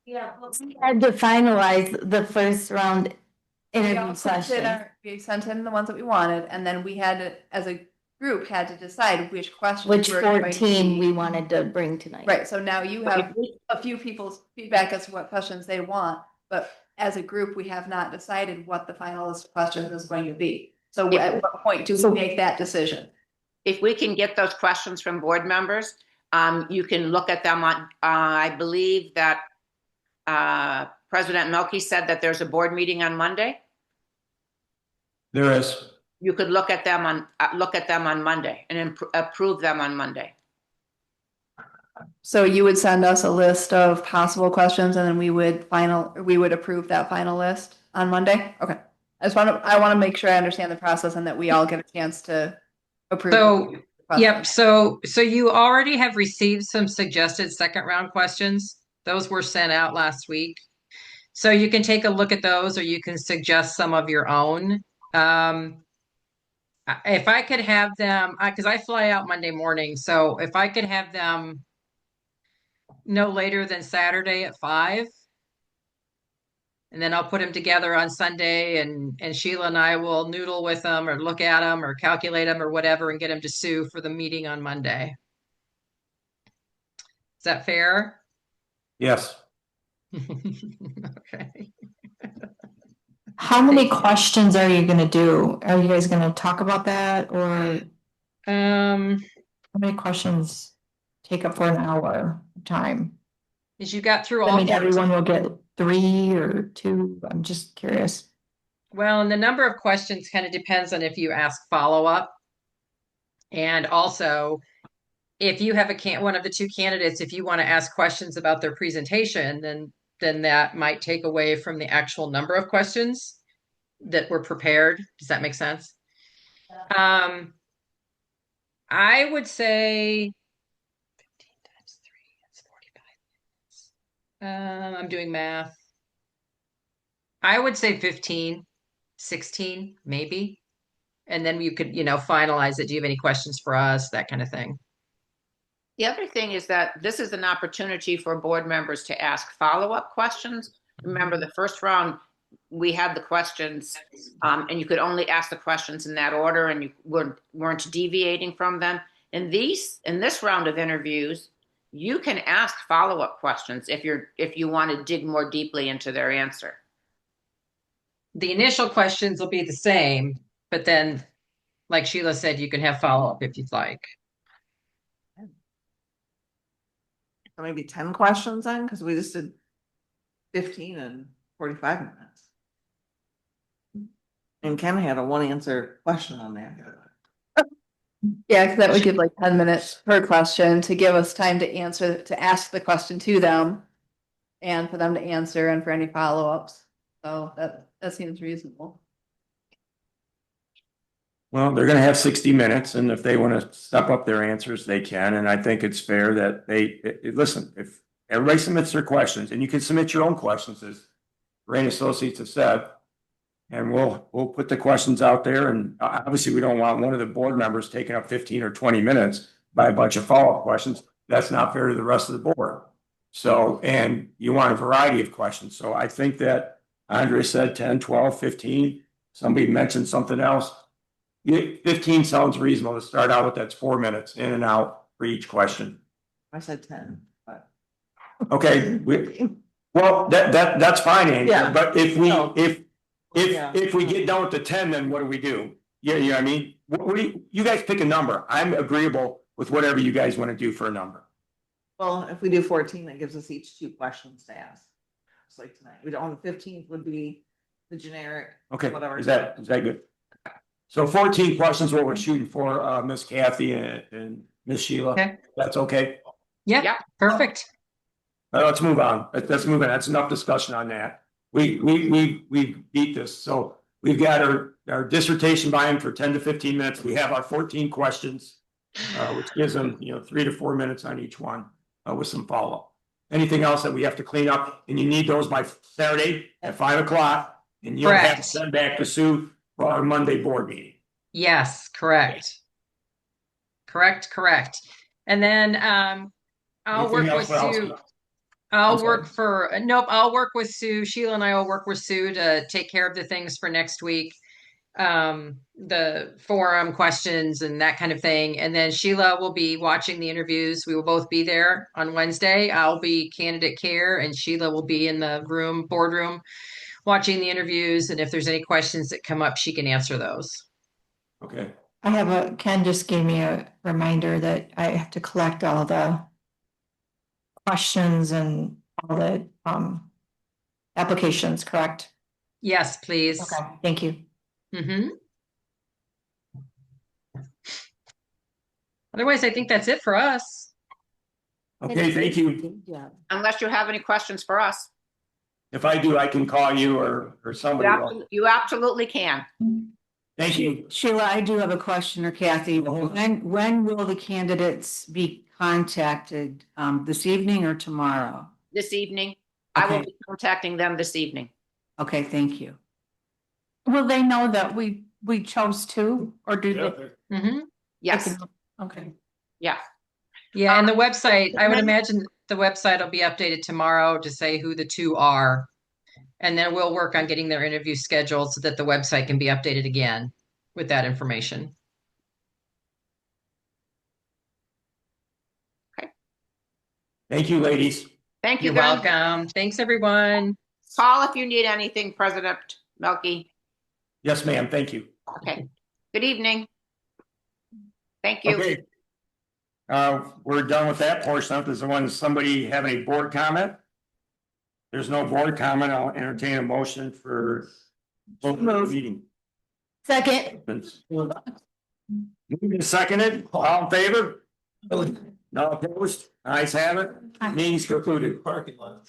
Yeah, we had to finalize the first round We interview all sent in questions. we sent in the ones that we wanted, and then we had to, as a group, had to decide which questions. Which were going to 14 be- we wanted to bring tonight. Right, so now you have a few people's feedback as to what questions they want, but as a group, we have not decided what the final list of questions is going to be. So at what point do we make that decision? If we can get those questions from board members, you can look at them on, I believe that President Melky said that there's a board meeting on Monday. There is. You could look at them on Monday and approve them on Monday. So you would send us a list of possible questions and then we would approve that final list on Monday? Okay. I want to make sure I understand the process and that we all get a chance to approve. So, the yep. questions. So you already have received some suggested second round questions. Those were sent out last week. So you can take a look at those or you can suggest some of your own. If I could have them, because I fly out Monday morning, so if I could have them no later than Saturday at 5, and then I'll put them together on Sunday, and Sheila and I will noodle with them or look at them or calculate them or whatever and get them to Sue for the meeting on Monday. Is that fair? Yes. Okay. How many questions are you gonna do? Are you guys gonna talk about that, or how many questions take up for an hour of time? As you got through all I mean, 14. everyone will get 3 or 2. I'm just curious. Well, and the number of questions kind of depends on if you ask follow-up. And also, if you have one of the two candidates, if you want to ask questions about their presentation, then that might take away from the actual number of questions that were prepared. Does that make sense? I would say 15 times 3 is 45 minutes. I'm doing math. I would say 15, 16, maybe. And then you could, finalize it. Do you have any questions for us? That kind of thing. The other thing is that this is an opportunity for board members to ask follow-up questions. Remember, the first round, we had the questions, and you could only ask the questions in that order, and you weren't deviating from them. In this round of interviews, you can ask follow-up questions if you want to dig more deeply into their answer. The initial questions will be the same, but then, like Sheila said, you can have follow-up if you'd like. So maybe 10 questions then, because we just did 15 and 45 minutes. And Ken had a 1-answer question on there. Yeah, because that would give like 10 minutes per question to give us time to ask the question to them and for them to answer and for any follow-ups. So that seems reasonable. Well, they're gonna have 60 minutes, and if they want to step up their answers, they can, and I think it's fair that listen, if everybody submits their questions, and you can submit your own questions, as Rain Associates have said, and we'll put the questions out there, and obviously we don't want one of the board members taking up 15 or 20 minutes by a bunch of follow-up questions. That's not fair to the rest of the board. So, and you want a variety of questions. So I think that Andre said 10, 12, 15. Somebody mentioned something else. 15 sounds reasonable to start out with. That's 4 minutes in and out for each question. I said 10, but okay. Well, that's fine, Andrew. Yeah. But if we Yeah. get done with the 10, then what do we do? Yeah, I mean, what do you guys pick a number? I'm agreeable with whatever you guys want to do for a number. Well, if we do 14, that gives us each 2 questions to ask. It's like tonight. We don't. On the 15th would be the generic. Okay, Whatever. is that good? So 14 questions, what we're shooting for, Miss Kathy and Miss Sheila. Okay. That's okay. Yeah, Yep. perfect. Let's move on. Let's move on. That's enough discussion on that. We beat this. So we've got our dissertation volume for 10 to 15 minutes. We have our 14 questions, which gives them, 3 to 4 minutes on each one, with some follow-up. Anything else that we have to clean up, and you need those by Saturday at 5 o'clock, and you'll have to Correct. send back to Sue for our Monday board meeting. Yes, correct. Correct. And then I'll Anything work else with for Sue. housekeeping? I'll I'm work for, nope, I'll work with Sue. Sheila and I will work with Sue to take care of the things for next week. The forum questions and that kind of thing. And then Sheila will be watching the interviews. We will both be there on Wednesday. I'll be candidate care and Sheila will be in the boardroom, watching the interviews. And if there's any questions that come up, she can answer those. Okay. Ken just gave me a reminder that I have to collect all the questions and all the applications, correct? Yes, please. Okay, thank you. Mm-hmm. Otherwise, I think that's it for us. Okay, thank you. Yeah. Unless you have any questions for us. If I do, I can call you or somebody else. You absolutely can. Thank you. Sheila, I do have a question, or Kathy. When will the candidates be contacted? This evening or tomorrow? This evening. I will Okay. be contacting them this evening. Okay, thank you. Will they know that we chose two, or do they? Mm-hmm. Yes. Okay. Yeah. Yeah, and the website, I would imagine the website will be updated tomorrow to say who the two are. And then we'll work on getting their interview scheduled so that the website can be updated again with that information. Thank you, ladies. Thank you. You're welcome. Thanks, everyone. Call if you need anything, President Melky. Yes, ma'am. Thank you. Okay. Good evening. Thank you. Okay. We're done with that portion. Does somebody have any board comment? There's no board comment. I'll entertain a motion for meeting. Second. Moved and seconded. All in favor? No opposed? Ayes have it. Meeting's concluded. Parking lot.